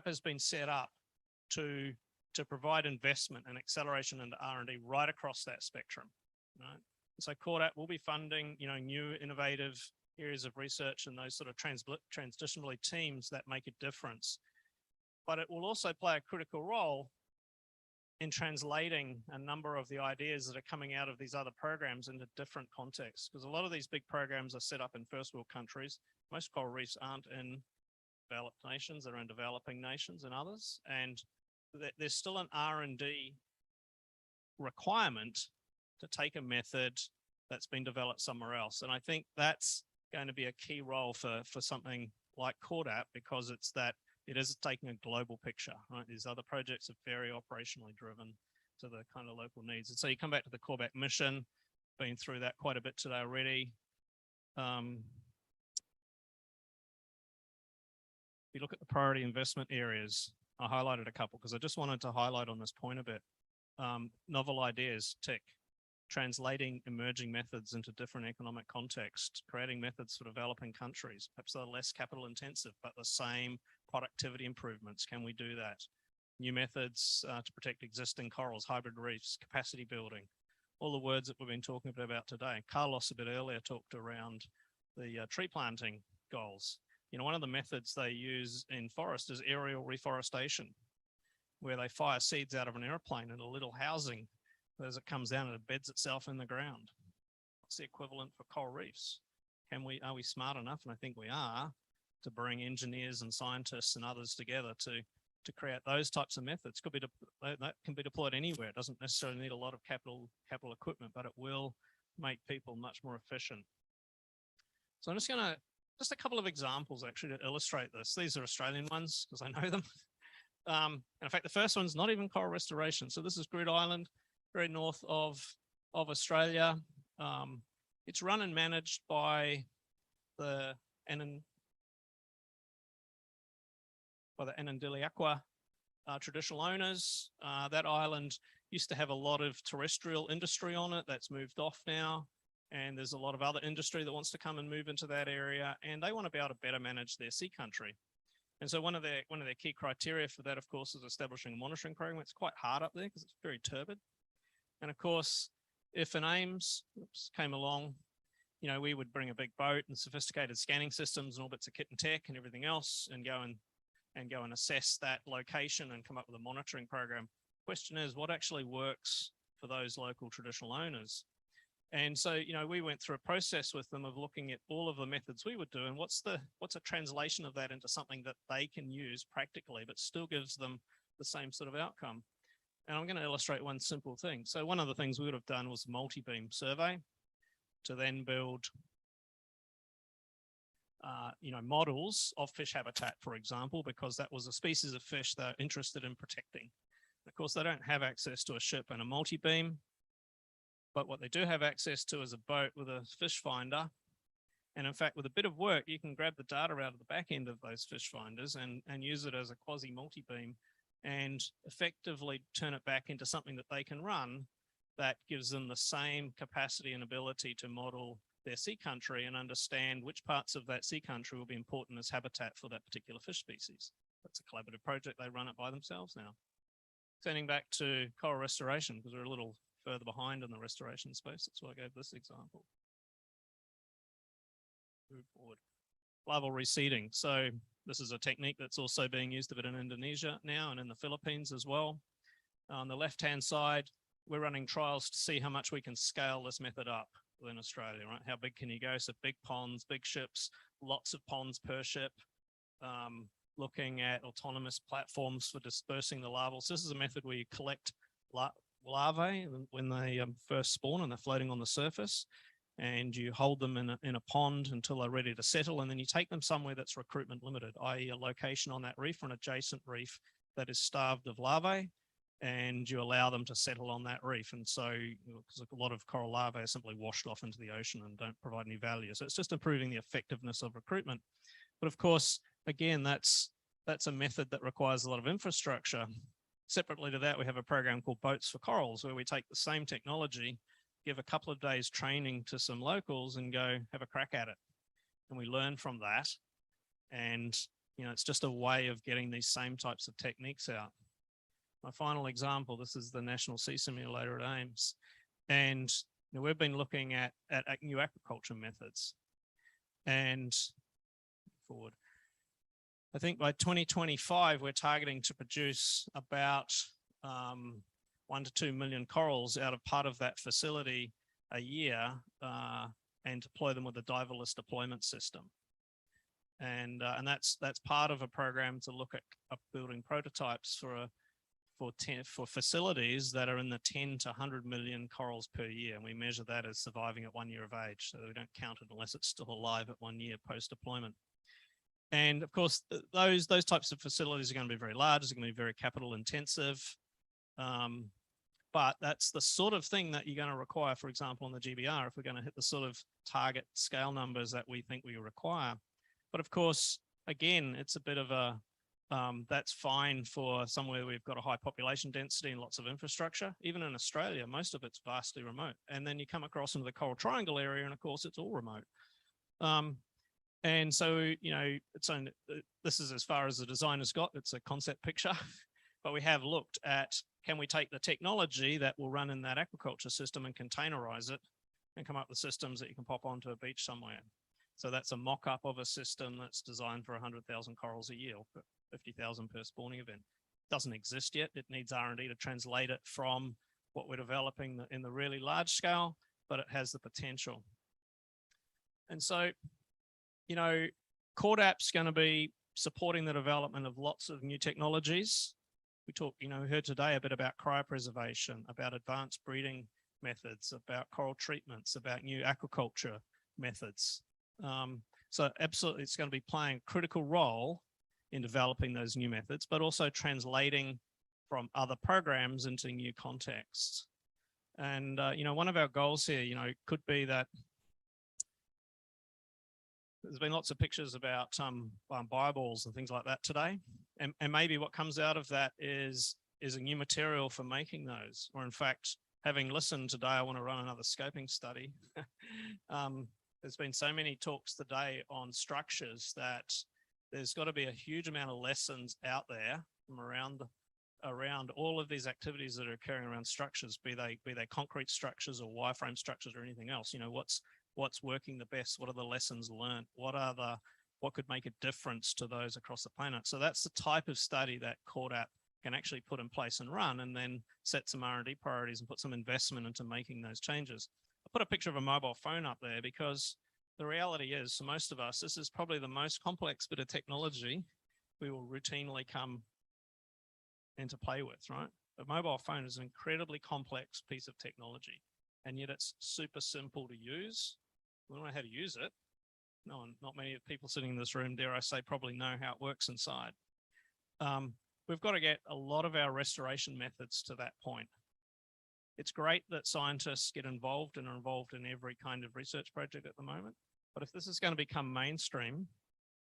has been set up to provide investment and acceleration into R&D right across that spectrum, right? So CORDAP will be funding, you know, new innovative areas of research and those sort of transdisciplinary teams that make a difference. But it will also play a critical role in translating a number of the ideas that are coming out of these other programs into different contexts. Because a lot of these big programs are set up in first world countries. Most coral reefs aren't in developed nations, they're in developing nations and others. And there's still an R&D requirement to take a method that's been developed somewhere else. And I think that's going to be a key role for something like CORDAP, because it is taking a global picture, right? These other projects are very operationally driven to the kind of local needs. And so you come back to the CORDAP mission, been through that quite a bit today already. If you look at the priority investment areas, I highlighted a couple because I just wanted to highlight on this point a bit. Novel ideas, tick. Translating emerging methods into different economic contexts, creating methods for developing countries, perhaps they're less capital intensive, but the same productivity improvements. Can we do that? New methods to protect existing corals, hybrid reefs, capacity building, all the words that we've been talking about today. Carlos a bit earlier talked around the tree planting goals. You know, one of the methods they use in forest is aerial reforestation, where they fire seeds out of an airplane in a little housing. As it comes down and it beds itself in the ground. What's the equivalent for coral reefs? Are we smart enough? And I think we are, to bring engineers and scientists and others together to create those types of methods. That can be deployed anywhere. It doesn't necessarily need a lot of capital equipment, but it will make people much more efficient. So I'm just a couple of examples actually to illustrate this. These are Australian ones because I know them. And in fact, the first one's not even coral restoration. So this is Groote Island, very north of Australia. It's run and managed by the Anandiliaqua traditional owners. That island used to have a lot of terrestrial industry on it. That's moved off now. And there's a lot of other industry that wants to come and move into that area. And they want to be able to better manage their sea country. And so one of their key criteria for that, of course, is establishing a monitoring program. It's quite hard up there because it's very turbid. And of course, if an AIMS came along, you know, we would bring a big boat and sophisticated scanning systems and all bits of kit and tech and everything else and go and assess that location and come up with a monitoring program. Question is, what actually works for those local traditional owners? And so, you know, we went through a process with them of looking at all of the methods we would do and what's a translation of that into something that they can use practically, but still gives them the same sort of outcome. And I'm going to illustrate one simple thing. So one of the things we would have done was a multi-beam survey to then build, you know, models of fish habitat, for example, because that was a species of fish they're interested in protecting. Of course, they don't have access to a ship and a multi-beam, but what they do have access to is a boat with a fish finder. And in fact, with a bit of work, you can grab the data out of the back end of those fish finders and use it as a quasi multi-beam and effectively turn it back into something that they can run that gives them the same capacity and ability to model their sea country and understand which parts of that sea country will be important as habitat for that particular fish species. That's a collaborative project. They run it by themselves now. Turning back to coral restoration, because we're a little further behind in the restoration space. That's why I gave this example. Move forward. Larval reseeding. So this is a technique that's also being used a bit in Indonesia now and in the Philippines as well. On the left-hand side, we're running trials to see how much we can scale this method up within Australia, right? How big can you go? So big ponds, big ships, lots of ponds per ship, looking at autonomous platforms for dispersing the larvae. So this is a method where you collect larvae when they first spawn and they're floating on the surface, and you hold them in a pond until they're ready to settle, and then you take them somewhere that's recruitment limited, i.e. a location on that reef or an adjacent reef that is starved of larvae, and you allow them to settle on that reef. And so, because a lot of coral larvae are simply washed off into the ocean and don't provide any value. So it's just improving the effectiveness of recruitment. But of course, again, that's a method that requires a lot of infrastructure. Separately to that, we have a program called Boats for Corals, where we take the same technology, give a couple of days training to some locals and go have a crack at it. And we learn from that. And, you know, it's just a way of getting these same types of techniques out. My final example, this is the National Sea Simulator at AIMS. And you know, we've been looking at new aquaculture methods. And forward, I think by 2025, we're targeting to produce about 1 to 2 million corals out of part of that facility a year and deploy them with a diverless deployment system. And that's part of a program to look at building prototypes for facilities that are in the 10 to 100 million corals per year. And we measure that as surviving at 1 year of age. So we don't count it unless it's still alive at 1 year post-deployment. And of course, those types of facilities are going to be very large. They're going to be very capital intensive. But that's the sort of thing that you're going to require, for example, on the GBR, if we're going to hit the sort of target scale numbers that we think we require. But of course, again, it's a bit of a, that's fine for somewhere we've got a high population density and lots of infrastructure. Even in Australia, most of it's vastly remote. And then you come across into the Coral Triangle area, and of course, it's all remote. And so, you know, this is as far as the design has got. It's a concept picture, but we have looked at, can we take the technology that will run in that aquaculture system and containerize it and come up with systems that you can pop onto a beach somewhere. So that's a mock-up of a system that's designed for 100,000 corals a year, or 50,000 per spawning event. Doesn't exist yet. It needs R&D to translate it from what we're developing in the really large scale, but it has the potential. And so, you know, CORDAP's going to be supporting the development of lots of new technologies. We heard today a bit about cryopreservation, about advanced breeding methods, about coral treatments, about new aquaculture methods. So absolutely, it's going to be playing a critical role in developing those new methods, but also translating from other programs into new contexts. And, one of our goals here, could be that there's been lots of pictures about bioballs and things like that today. And maybe what comes out of that is a new material for making those. Or in fact, having listened today, I want to run another scoping study. There's been so many talks today on structures that there's got to be a huge amount of lessons out there from around all of these activities that are occurring around structures, be they concrete structures or wireframe structures or anything else. What's working the best? What are the lessons learned? What could make a difference to those across the planet? So that's the type of study that CORDAP can actually put in place and run, and then set some R&D priorities and put some investment into making those changes. I put a picture of a mobile phone up there because the reality is, for most of us, this is probably the most complex bit of technology we will routinely come into play with, right? A mobile phone is an incredibly complex piece of technology, and yet it's super simple to use. We don't know how to use it. No, not many people sitting in this room, dare I say, probably know how it works inside. We've got to get a lot of our restoration methods to that point. It's great that scientists get involved and are involved in every kind of research project at the moment. But if this is going to become mainstream,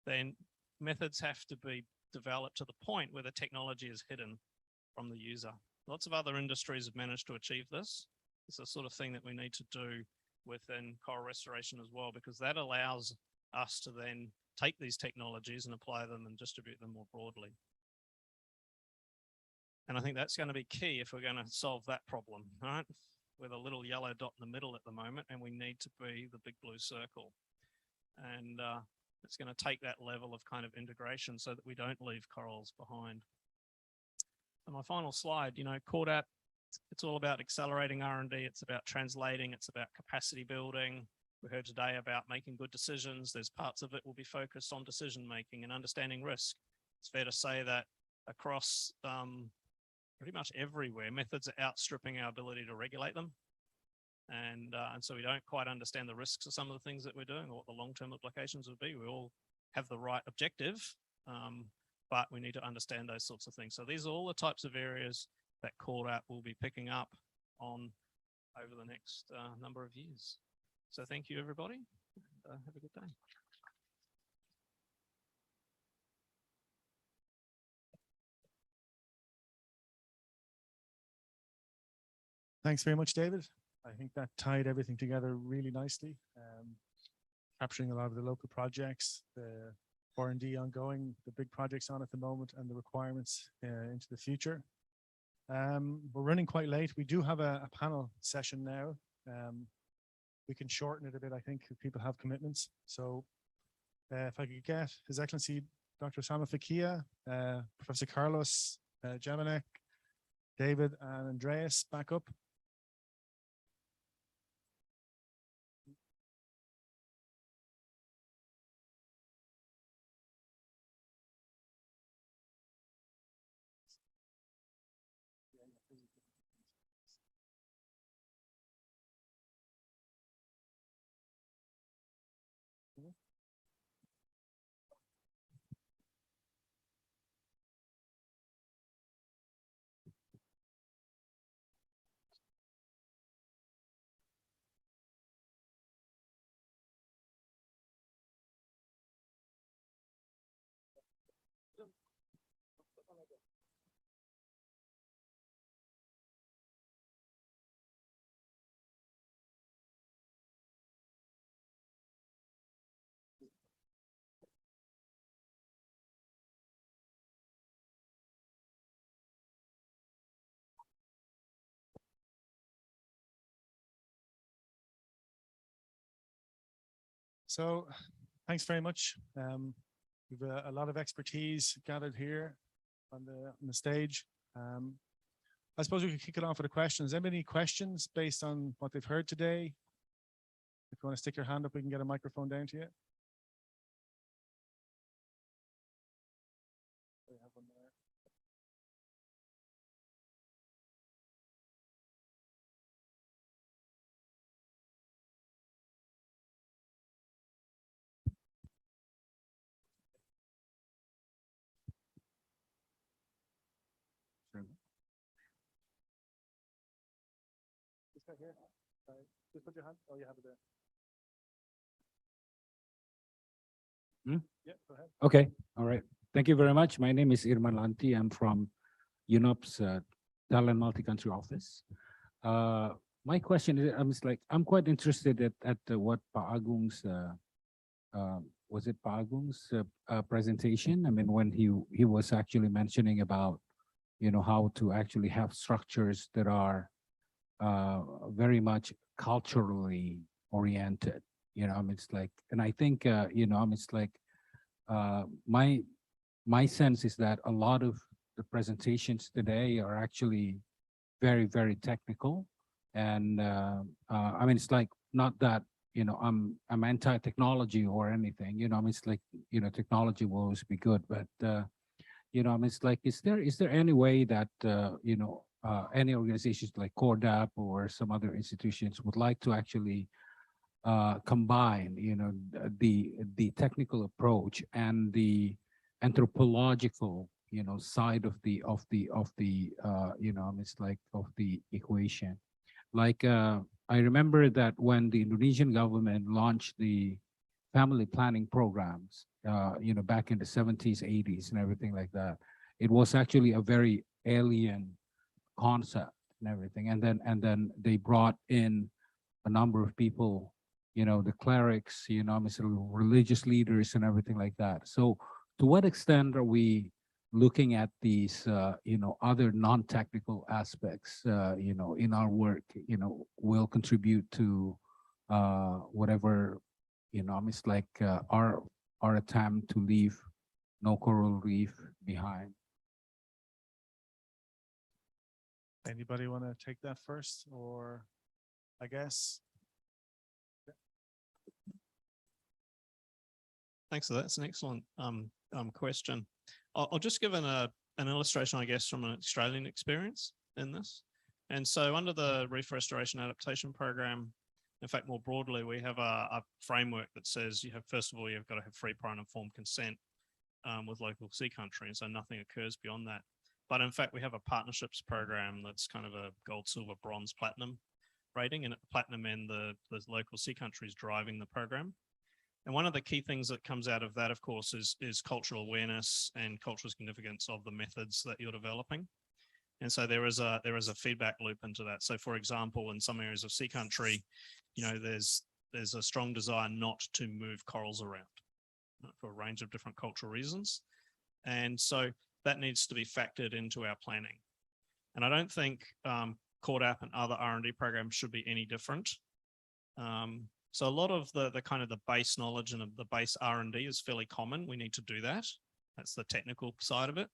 then methods have to be developed to the point where the technology is hidden from the user. Lots of other industries have managed to achieve this. It's the sort of thing that we need to do within coral restoration as well, because that allows us to then take these technologies and apply them and distribute them more broadly. And I think that's going to be key if we're going to solve that problem, right? With a little yellow dot in the middle at the moment, and we need to be the big blue circle. And it's going to take that level of kind of integration so that we don't leave corals behind. And my final slide, CORDAP, it's all about accelerating R&D. It's about translating. It's about capacity building. We heard today about making good decisions. There's parts of it will be focused on decision making and understanding risk. It's fair to say that across pretty much everywhere, methods are outstripping our ability to regulate them. And so we don't quite understand the risks of some of the things that we're doing or what the long-term implications would be. We all have the right objective, but we need to understand those sorts of things. So these are all the types of areas that CORDAP will be picking up on over the next number of years. So thank you, everybody. And, have a good day. Thanks very much, David. I think that tied everything together really nicely, capturing a lot of the local projects, the R&D ongoing, the big projects on at the moment, and the requirements into the future. We're running quite late. We do have a panel session now. We can shorten it a bit, I think, if people have commitments. So if I could get His Excellency Dr. Osama Fakia, Professor Carlos Jelinek, David and Andreas back up. So thanks very much. We've a lot of expertise gathered here on the stage. I suppose we could kick it off with the questions. Any questions based on what they've heard today? If you want to stick your hand up, we can get a microphone down to you. We have one there. right here. Just put your hand. Oh, you have it there. Yeah, go ahead. Okay, all right. Thank you very much. My name is Irman Lanti. I'm from UNOP's Talent Multi-Country Office. My question is, I'm quite interested at what Pa Agung's, was it Pa Agung's presentation? I mean, when he was actually mentioning about, how to actually have structures that are very much culturally oriented. It's like, and I think, it's like, my sense is that a lot of the presentations today are actually very, very technical. And it's like, not that, I'm anti-technology or anything, it's like, technology will always be good, but, it's like, is there any way that, any organizations like CORDAP or some other institutions would like to actually combine, the technical approach and the anthropological, side of the, it's like of the equation. Like, I remember that when the Indonesian government launched the family planning programs, back in the 70s, 80s and everything like that, it was actually a very alien concept and everything. And then they brought in a number of people, the clerics, religious leaders and everything like that. So to what extent are we looking at these, other non-technical aspects, in our work, will contribute to whatever, it's like our attempt to leave no coral reef behind. Anybody want to take that first, or I guess? Thanks for that. It's an excellent question. I'll just give an illustration, I guess, from an Australian experience in this. And so under the Reef Restoration Adaptation Program, in fact, more broadly, we have a framework that says first of all, you've got to have free, prior and informed consent with local sea country. And so nothing occurs beyond that. But in fact, we have a partnerships program that's kind of a gold, silver, bronze, platinum rating, and at the platinum end, the local sea country is driving the program. And one of the key things that comes out of that, of course, is cultural awareness and cultural significance of the methods that you're developing. And so there is a feedback loop into that. So for example, in some areas of sea country, there's a strong desire not to move corals around for a range of different cultural reasons. And so that needs to be factored into our planning. And I don't think CORDAP and other R&D programs should be any different. So a lot of the kind of the base knowledge and the base R&D is fairly common. We need to do that. That's the technical side of it.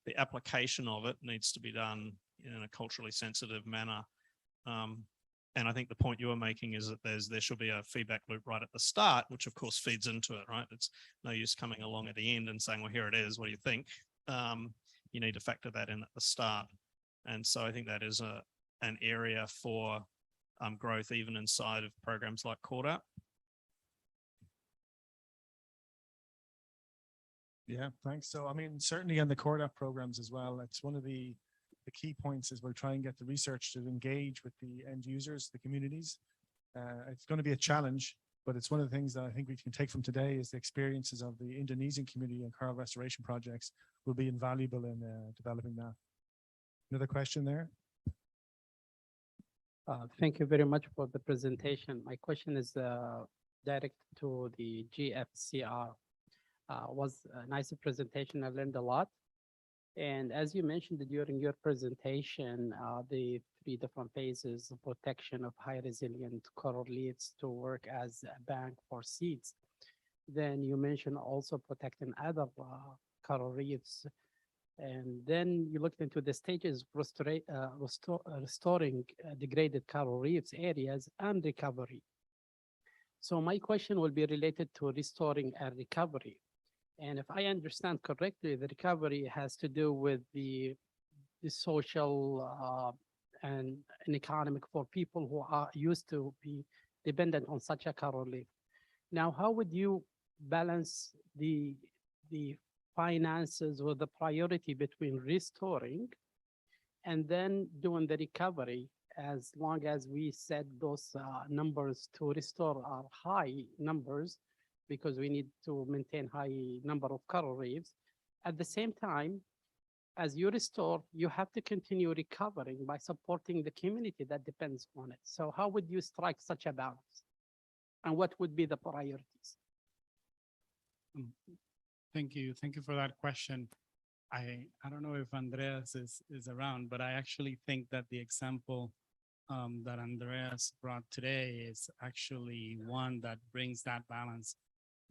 The application of it needs to be done in a culturally sensitive manner. And I think the point you were making is that there should be a feedback loop right at the start, which of course feeds into it, right? It's no use coming along at the end and saying, well, here it is, what do you think? You need to factor that in at the start. And so I think that is an area for growth even inside of programs like CORDAP. Yeah, thanks. So, I mean, certainly in the CORDAP programs as well, it's one of the key points is we're trying to get the research to engage with the end users, the communities. It's going to be a challenge, but it's one of the things that I think we can take from today is the experiences of the Indonesian community and coral restoration projects will be invaluable in developing that. Another question there? Thank you very much for the presentation. My question is direct to the Gfcr. Was a nice presentation. I learned a lot. And as you mentioned during your presentation, the 3 different phases of protection of high resilient coral reefs to work as a bank for seeds. Then you mentioned also protecting other coral reefs. And then you looked into the stages restoring degraded coral reefs areas and recovery. So my question will be related to restoring and recovery. And if I understand correctly, the recovery has to do with the social and economic for people who are used to be dependent on such a coral reef. Now, how would you balance the finances with the priority between restoring and then doing the recovery as long as we set those numbers to restore our high numbers, because we need to maintain high number of coral reefs. At the same time, as you restore, you have to continue recovering by supporting the community that depends on it. So how would you strike such a balance? And what would be the priorities? Thank you. Thank you for that question. I don't know if Andreas is around, but I actually think that the example that Andreas brought today is actually one that brings that balance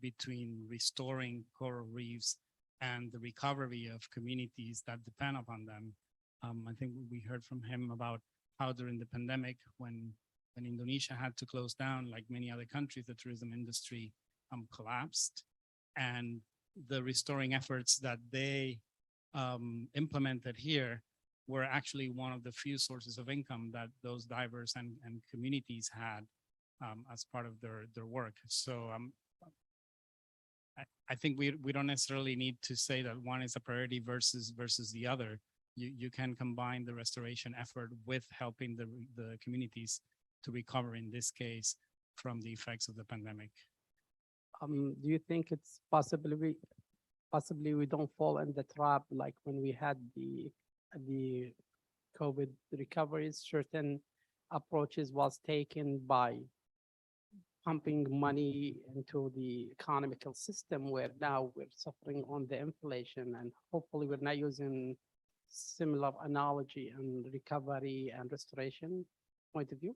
between restoring coral reefs and the recovery of communities that depend upon them. I think we heard from him about how during the pandemic, when Indonesia had to close down, like many other countries, the tourism industry collapsed, and the restoring efforts that they implemented here were actually one of the few sources of income that those divers and communities had as part of their work. So I think we don't necessarily need to say that one is a priority versus the other. You can combine the restoration effort with helping the communities to recover, in this case, from the effects of the pandemic. Do you think it's possibly we don't fall in the trap like when we had the COVID recoveries? Certain approaches was taken by pumping money into the economical system, where now we're suffering on the inflation, and hopefully we're not using similar analogy and recovery and restoration point of view.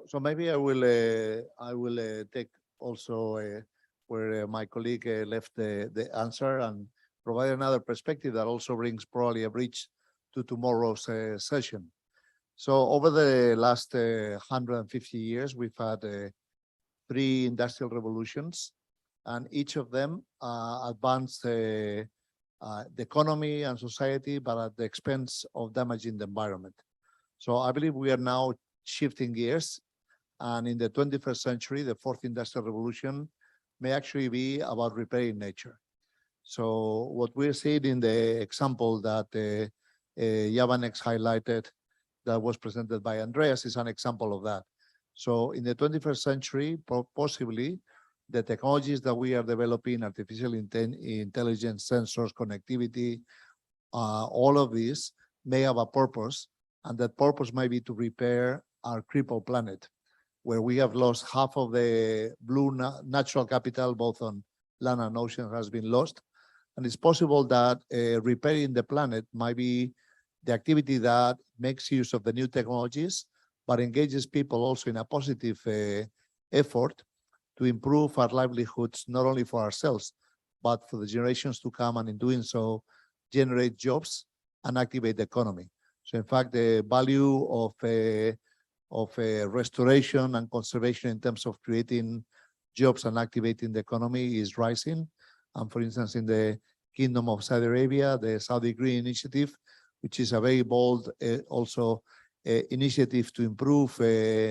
So maybe I will take also where my colleague left the answer and provide another perspective that also brings probably a bridge to tomorrow's session. So over the last 150 years, we've had 3 industrial revolutions, and each of them advanced the economy and society, but at the expense of damaging the environment. So I believe we are now shifting gears, and in the 21st century, the 4th industrial revolution may actually be about repairing nature. So what we're seeing in the example that Yavanex highlighted, that was presented by Andreas, is an example of that. So in the 21st century, possibly the technologies that we are developing, artificial intelligence, sensors, connectivity, all of these may have a purpose, and that purpose might be to repair our crippled planet, where we have lost half of the blue natural capital, both on land and ocean, has been lost. And it's possible that repairing the planet might be the activity that makes use of the new technologies, but engages people also in a positive effort to improve our livelihoods, not only for ourselves, but for the generations to come, and in doing so, generate jobs and activate the economy. So in fact, the value of restoration and conservation in terms of creating jobs and activating the economy is rising. And for instance, in the Kingdom of Saudi Arabia, the Saudi Green Initiative, which is a very bold also initiative to improve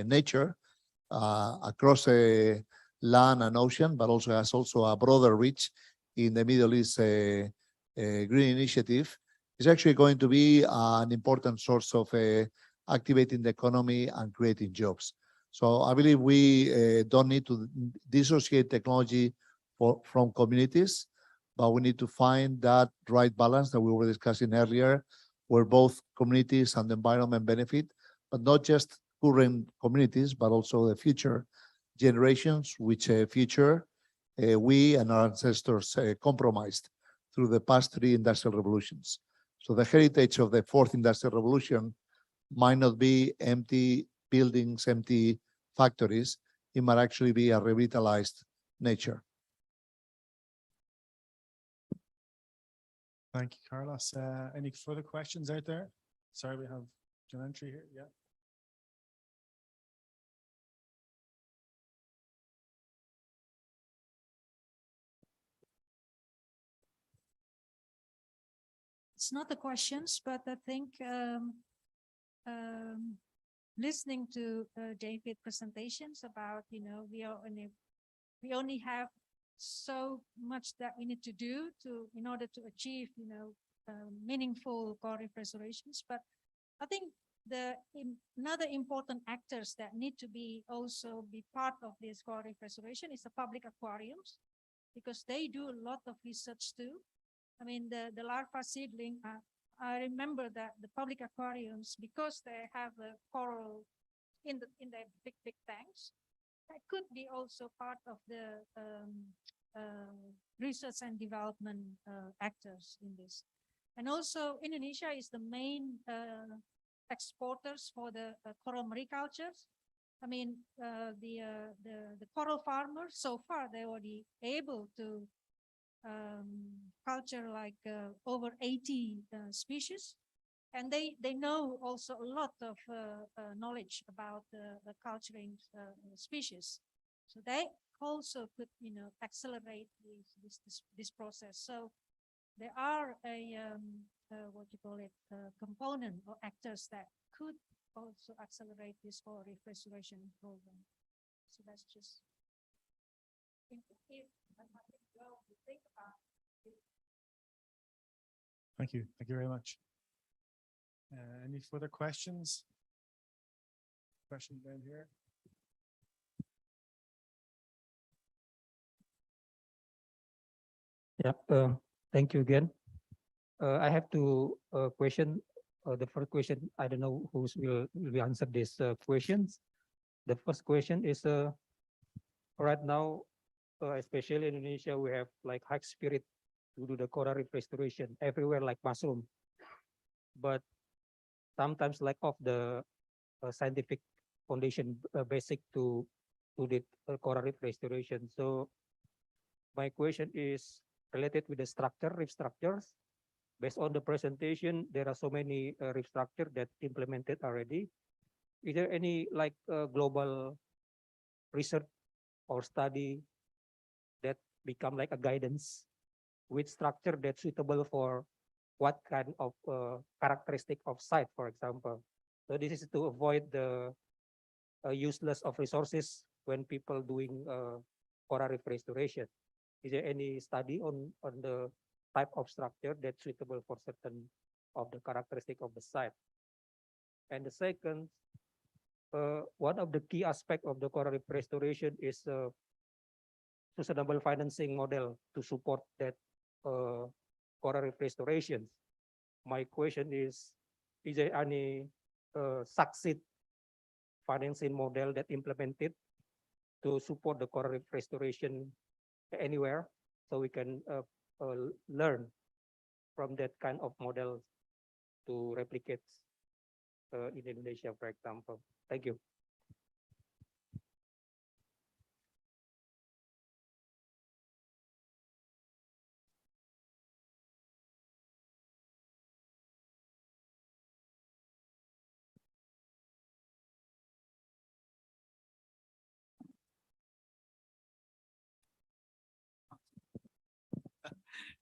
nature across land and ocean, but also has also a broader reach in the Middle East Green Initiative, is actually going to be an important source of activating the economy and creating jobs. So I believe we don't need to dissociate technology from communities, but we need to find that right balance that we were discussing earlier, where both communities and the environment benefit, but not just current communities, but also the future generations, which future we and our ancestors compromised through the past 3 industrial revolutions. So the heritage of the 4th industrial revolution might not be empty buildings, empty factories. It might actually be a revitalized nature. Thank you, Carlos. Any further questions out there? Sorry, we have an entry here. Yeah. It's not the questions, but I think listening to David presentations about, we only have so much that we need to do in order to achieve, meaningful coral reef restorations. But I think another important actors that need to be also be part of this coral reef restoration is the public aquariums, because they do a lot of research too. I mean, the larva seedling, I remember that the public aquariums, because they have a coral in their big tanks, that could be also part of the research and development actors in this. And also Indonesia is the main exporters for the coral maricultures. I mean, the coral farmers, so far they already able to culture like over 80 species. And they know also a lot of knowledge about the culturing species. So they also could, accelerate this process. So there are what you call it, component or actors that could also accelerate this coral reef restoration program. So that's just think about it. Thank you very much. Any further questions? Question down here. Yeah, thank you again. I have two questions. The first question, I don't know who will answer these questions. The first question is, right now, especially in Indonesia, we have like high spirit to do the coral reef restoration everywhere, like mushroom. But sometimes lack of the scientific foundation basic to the coral reef restoration. So my question is related with the structure, reef structures. Based on the presentation, there are so many reef structure that implemented already. Is there any like global research or study that become like a guidance with structure that's suitable for what kind of characteristic of site, for example? So this is to avoid the useless of resources when people doing coral reef restoration. Is there any study on the type of structure that's suitable for certain of the characteristic of the site? And the second, one of the key aspect of the coral reef restoration is sustainable financing model to support that coral reef restoration. My question is there any succeed financing model that implemented to support the coral reef restoration anywhere, so we can learn from that kind of model to replicate in Indonesia, for example? Thank you.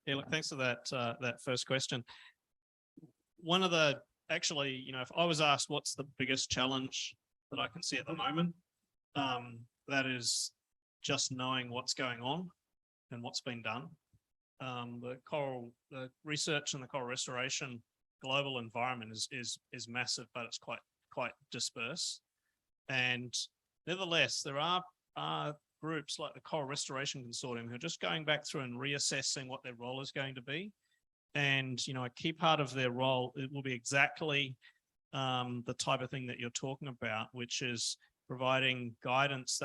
Yeah, look, thanks for that that first question. One of the, actually, if I was asked what's the biggest challenge that I can see at the moment, that is just knowing what's going on and what's been done. The research and the coral restoration global environment is massive, but it's quite dispersed. And nevertheless, there are groups like the Coral Restoration Consortium who are just going back through and reassessing what their role is going to be. And, a key part of their role, it will be exactly the type of thing that you're talking about, which is providing guidance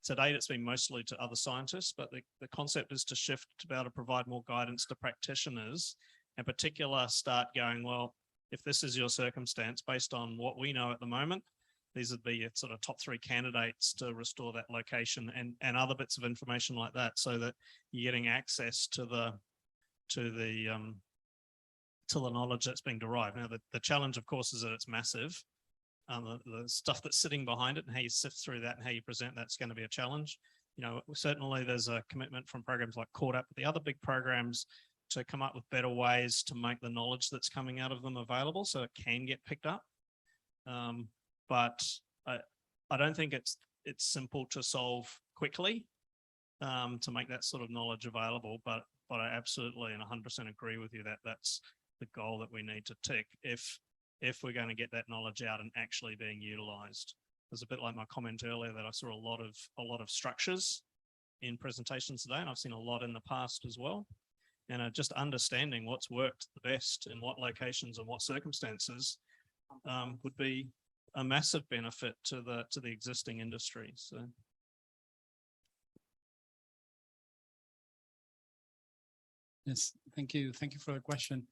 to date it's been mostly to other scientists, but the concept is to shift to be able to provide more guidance to practitioners, in particular start going, well, if this is your circumstance based on what we know at the moment, these would be your sort of top 3 candidates to restore that location, and other bits of information like that, so that you're getting access to the knowledge that's being derived. Now, the challenge, of course, is that it's massive. The stuff that's sitting behind it and how you sift through that and how you present that's going to be a challenge. Certainly there's a commitment from programs like CORDAP, but the other big programs to come up with better ways to make the knowledge that's coming out of them available so it can get picked up. But I don't think it's simple to solve quickly to make that sort of knowledge available. But but I absolutely and 100% agree with you that that's the goal that we need to tick if we're going to get that knowledge out and actually being utilized. It's a bit like my comment earlier that I saw a lot of structures in presentations today, and I've seen a lot in the past as well. And just understanding what's worked the best in what locations and what circumstances would be a massive benefit to the existing industry. So. Yes, thank you. Thank you for the question.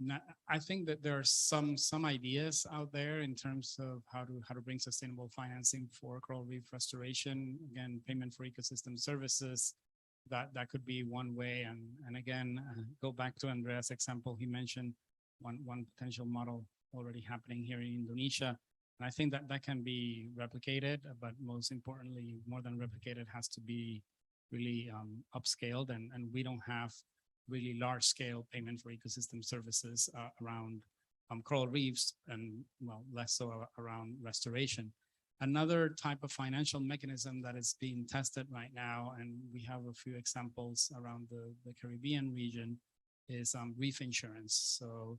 Now, I think that there are some ideas out there in terms of how to bring sustainable financing for coral reef restoration. Again, payment for ecosystem services. That could be one way. And again, go back to Andrea's example. He mentioned one potential model already happening here in Indonesia. And I think that can be replicated, but most importantly, more than replicated, has to be really upscaled. And we don't have really large scale payment for ecosystem services around coral reefs, and well, less so around restoration. Another type of financial mechanism that is being tested right now, and we have a few examples around the Caribbean region, is reef insurance. So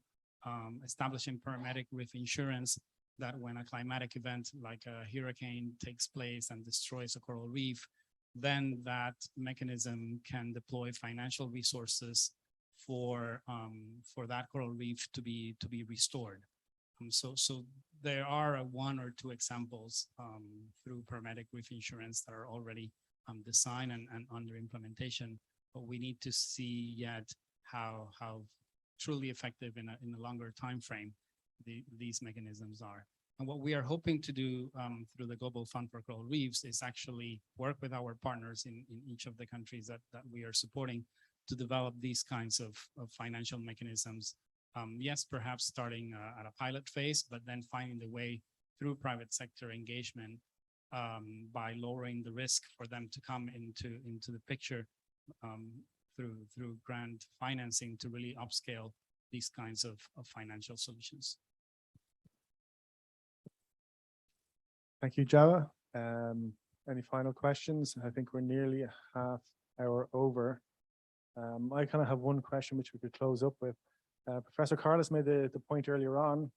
establishing parametric reef insurance that when a climatic event like a hurricane takes place and destroys a coral reef, then that mechanism can deploy financial resources for that coral reef to be restored. So there are one or two examples through parametric reef insurance that are already designed and under implementation, but we need to see yet how truly effective in a longer time frame these mechanisms are. And what we are hoping to do through the Global Fund for Coral Reefs is actually work with our partners in each of the countries that we are supporting to develop these kinds of financial mechanisms. Yes, perhaps starting at a pilot phase, but then finding the way through private sector engagement by lowering the risk for them to come into the picture through grant financing to really upscale these kinds of financial solutions. Thank you, Java. Any final questions? I think we're nearly a half hour over. I kind of have one question which we could close up with. Professor Carlos made the point earlier on,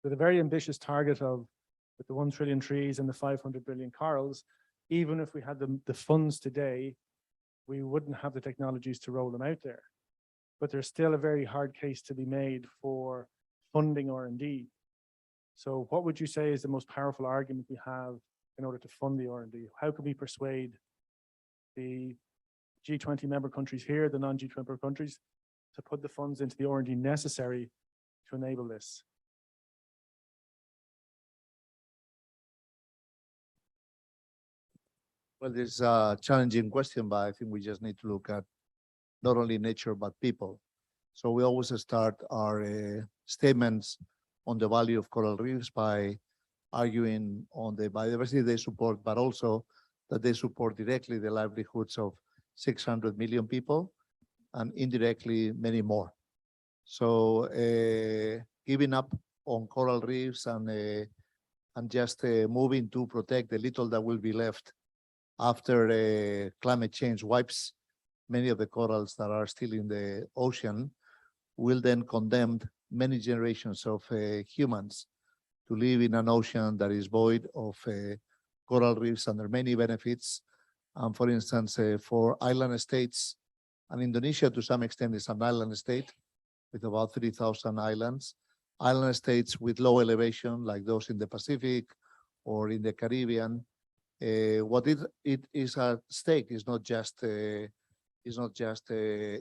with a very ambitious target with the 1 trillion trees and the 500 billion corals, even if we had the funds today, we wouldn't have the technologies to roll them out there. But there's still a very hard case to be made for funding R&D. So what would you say is the most powerful argument we have in order to fund the R&D? How can we persuade the G20 member countries here, the non-G20 member countries, to put the funds into the R&D necessary to enable this? Well, this is a challenging question, but I think we just need to look at not only nature, but people. So we always start our statements on the value of coral reefs by arguing on the biodiversity they support, but also that they support directly the livelihoods of 600 million people and indirectly many more. So giving up on coral reefs and just moving to protect the little that will be left after climate change wipes many of the corals that are still in the ocean will then condemn many generations of humans to live in an ocean that is void of coral reefs and their many benefits. For instance, for island states, and Indonesia to some extent is an island state with about 3,000 islands. Island states with low elevation, like those in the Pacific or in the Caribbean, what it is at stake is not just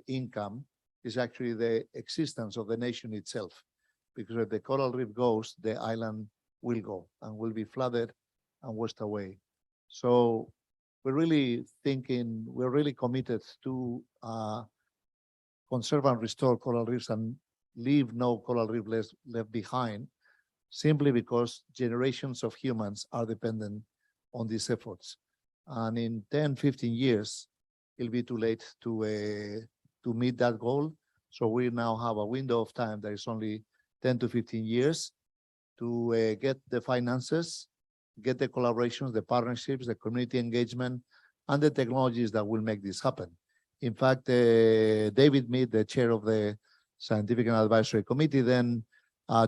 income, is actually the existence of the nation itself. Because if the coral reef goes, the island will go and will be flooded and washed away. So we're really committed to conserve and restore coral reefs and leave no coral reef left behind, simply because generations of humans are dependent on these efforts. And in 10, 15 years, it'll be too late to meet that goal. So we now have a window of time that is only 10 to 15 years to get the finances, get the collaborations, the partnerships, the community engagement, and the technologies that will make this happen. In fact, David Mead, the chair of the Scientific and Advisory Committee, then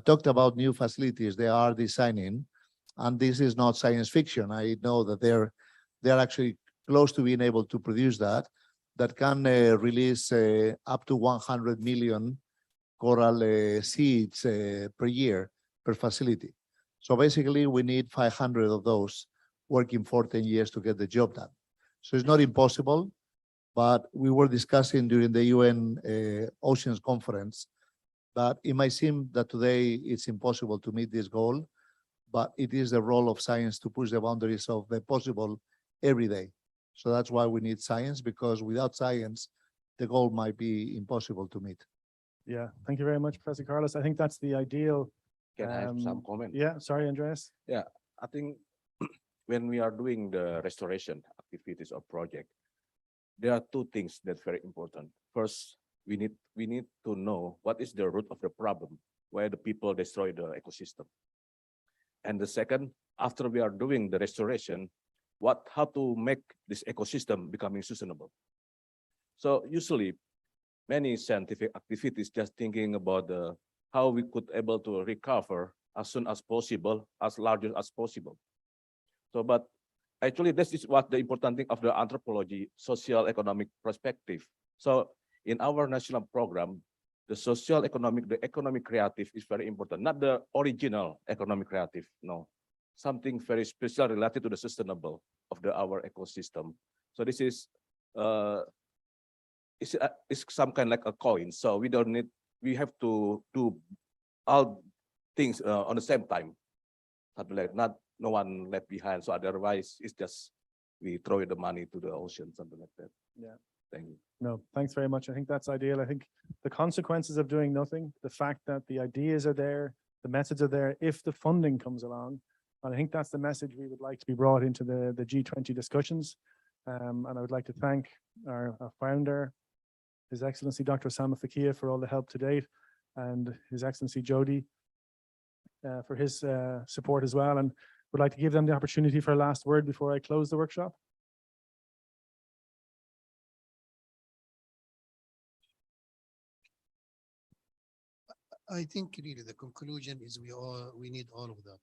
talked about new facilities they are designing. And this is not science fiction. I know that they're actually close to being able to produce that can release up to 100 million coral seeds per year per facility. So basically, we need 500 of those working for 10 years to get the job done. So it's not impossible, but we were discussing during the UN Oceans Conference that it might seem that today it's impossible to meet this goal, but it is the role of science to push the boundaries of the possible every day. So that's why we need science, because without science, the goal might be impossible to meet. Yeah, thank you very much, Professor Carlos. I think that's the ideal. Can I have some comment? Yeah, sorry, Andreas. Yeah, I think when we are doing the restoration activities or project, there are two things that's very important. First, we need to know what is the root of the problem, where the people destroy the ecosystem. And the second, after we are doing the restoration, how to make this ecosystem becoming sustainable. So usually, many scientific activities just thinking about how we could able to recover as soon as possible, as larger as possible. So, but actually, this is what the important thing of the anthropology, social economic perspective. So, in our national program, the social economic, the economic creative is very important, not the original economic creative, no. Something very special related to the sustainable of our ecosystem. So this is it's some kind like a coin. So we don't need, we have to do all things on the same time. Something like no one left behind. So otherwise it's just we throw the money to the ocean, something like that. Yeah. Thank you. No, thanks very much. I think that's ideal. I think the consequences of doing nothing, the fact that the ideas are there, the methods are there, if the funding comes along, and I think that's the message we would like to be brought into the G20 discussions. And I would like to thank our founder, His Excellency Dr. Osama Fakia, for all the help to date, and His Excellency Jody for his support as well. And would like to give them the opportunity for a last word before I close the workshop. I think really the conclusion is we need all of them.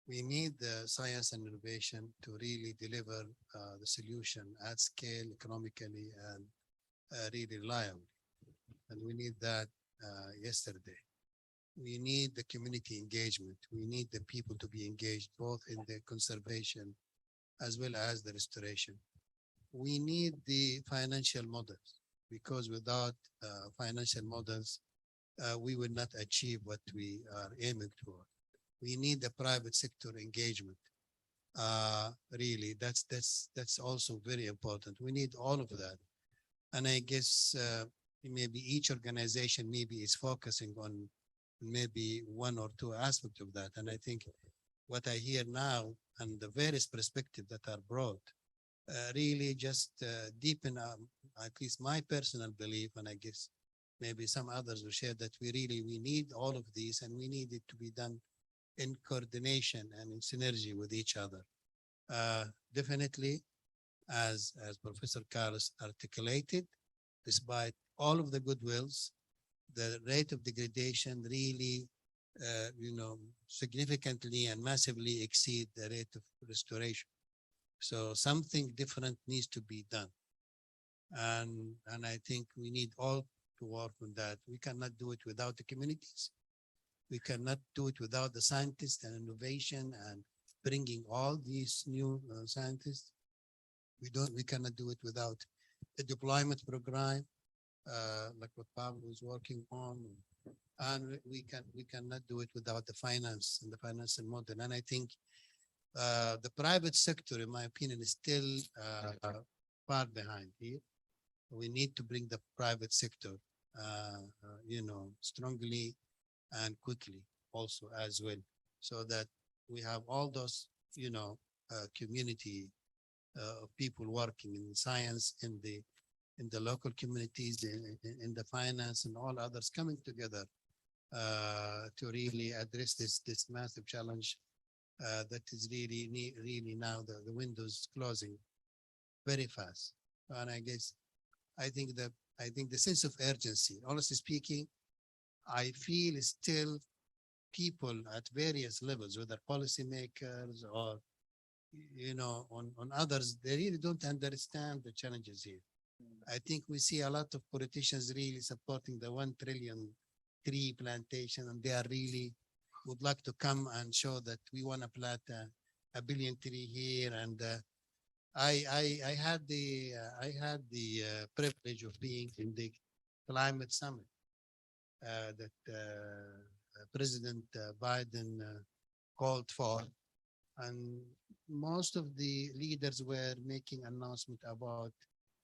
We need the science and innovation to really deliver the solution at scale, economically, and really reliably. And we need that yesterday. We need the community engagement. We need the people to be engaged both in the conservation as well as the restoration. We need the financial models, because without financial models, we will not achieve what we are aiming toward. We need the private sector engagement. Really, that's also very important. We need all of that. And I guess maybe each organization maybe is focusing on maybe one or two aspects of that. And I think what I hear now and the various perspectives that are brought really just deepen at least my personal belief, and I guess maybe some others will share, that we need all of these, and we need it to be done in coordination and in synergy with each other. Definitely, as Professor Carlos articulated, despite all of the goodwills, the rate of degradation really, significantly and massively exceed the rate of restoration. So something different needs to be done. And I think we need all to work on that. We cannot do it without the communities. We cannot do it without the scientists and innovation and bringing all these new scientists. We cannot do it without the deployment program, like what Pablo is working on, and we cannot do it without the finance and the financial model. And I think the private sector, in my opinion, is still far behind here. We need to bring the private sector, strongly and quickly also as well, so that we have all those, community of people working in science, in the local communities, in the finance, and all others coming together to really address this massive challenge that is really now the windows closing very fast. And I guess I think the sense of urgency, honestly speaking, I feel still people at various levels, whether policymakers or, you know, on others, they really don't understand the challenges here. I think we see a lot of politicians really supporting the 1 trillion tree plantation, and they are really would like to come and show that we want to plant a billion tree here. And I had the privilege of being in the climate summit that President Biden called for, and most of the leaders were making announcement about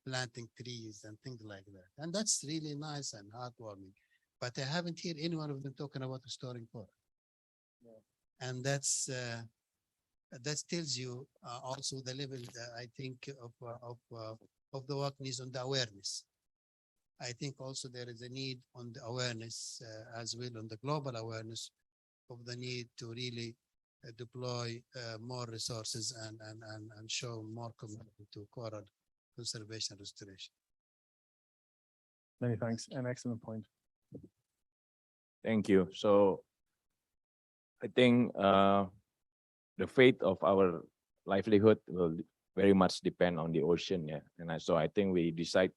planting trees and things like that, and that's really nice and heartwarming. But I haven't heard any one of them talking about restoring coral, and that tells you also the level I think of the work needs on the awareness. I think also there is a need on the awareness as well, on the global awareness of the need to really deploy more resources and show more commitment to coral conservation and restoration. Many thanks. An excellent point. Thank you. So I think the fate of our livelihood will very much depend on the ocean. Yeah. And so I think we decide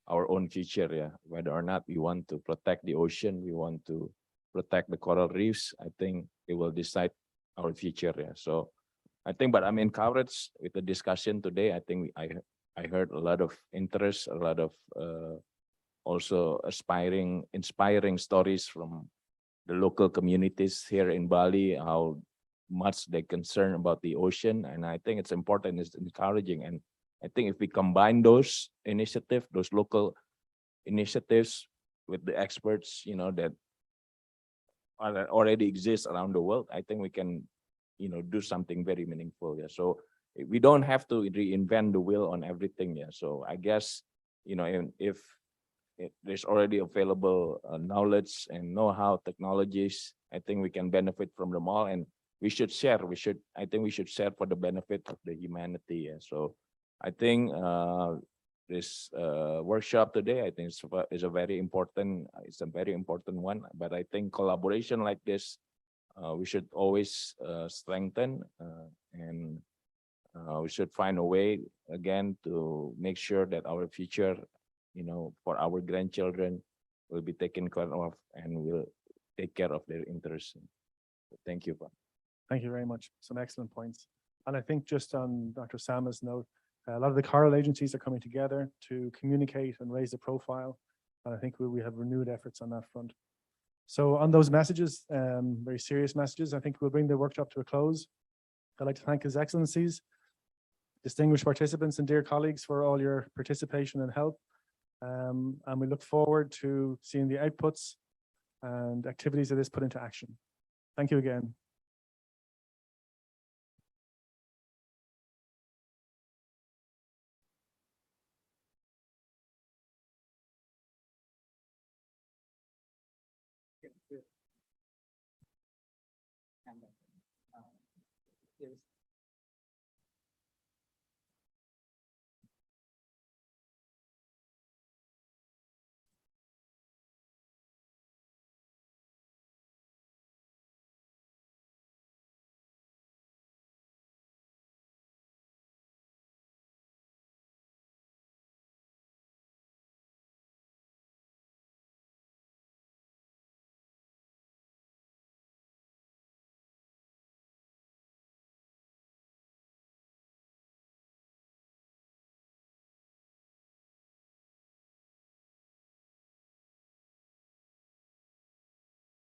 our own future. Yeah. Whether or not we want to protect the ocean, we want to protect the coral reefs. I think it will decide our future. Yeah. So I think, but I'm encouraged with the discussion today. I think I heard a lot of interest, a lot of also inspiring stories from the local communities here in Bali, how much they concern about the ocean. And I think it's important, it's encouraging. And I think if we combine those initiatives, those local initiatives with the experts, you know, that already exist around the world, I think we can, you know, do something very meaningful. Yeah. So we don't have to reinvent the wheel on everything. Yeah. So I guess, you know, if there's already available knowledge and know-how technologies, I think we can benefit from them all, and we should share. I think we should share for the benefit of the humanity. Yeah. So I think this workshop today, I think is a very important. It's a very important one. But I think collaboration like this, we should always strengthen, and we should find a way again to make sure that our future, you know, for our grandchildren will be taken care of and will take care of their interests. Thank you. Thank you very much. Some excellent points. And I think just on Dr. Sama's note, a lot of the coral agencies are coming together to communicate and raise the profile. And I think we have renewed efforts on that front. So on those messages, very serious messages, I think we'll bring the workshop to a close. I'd like to thank His Excellencies, distinguished participants and dear colleagues for all your participation and help. And we look forward to seeing the outputs and activities of this put into action. Thank you again.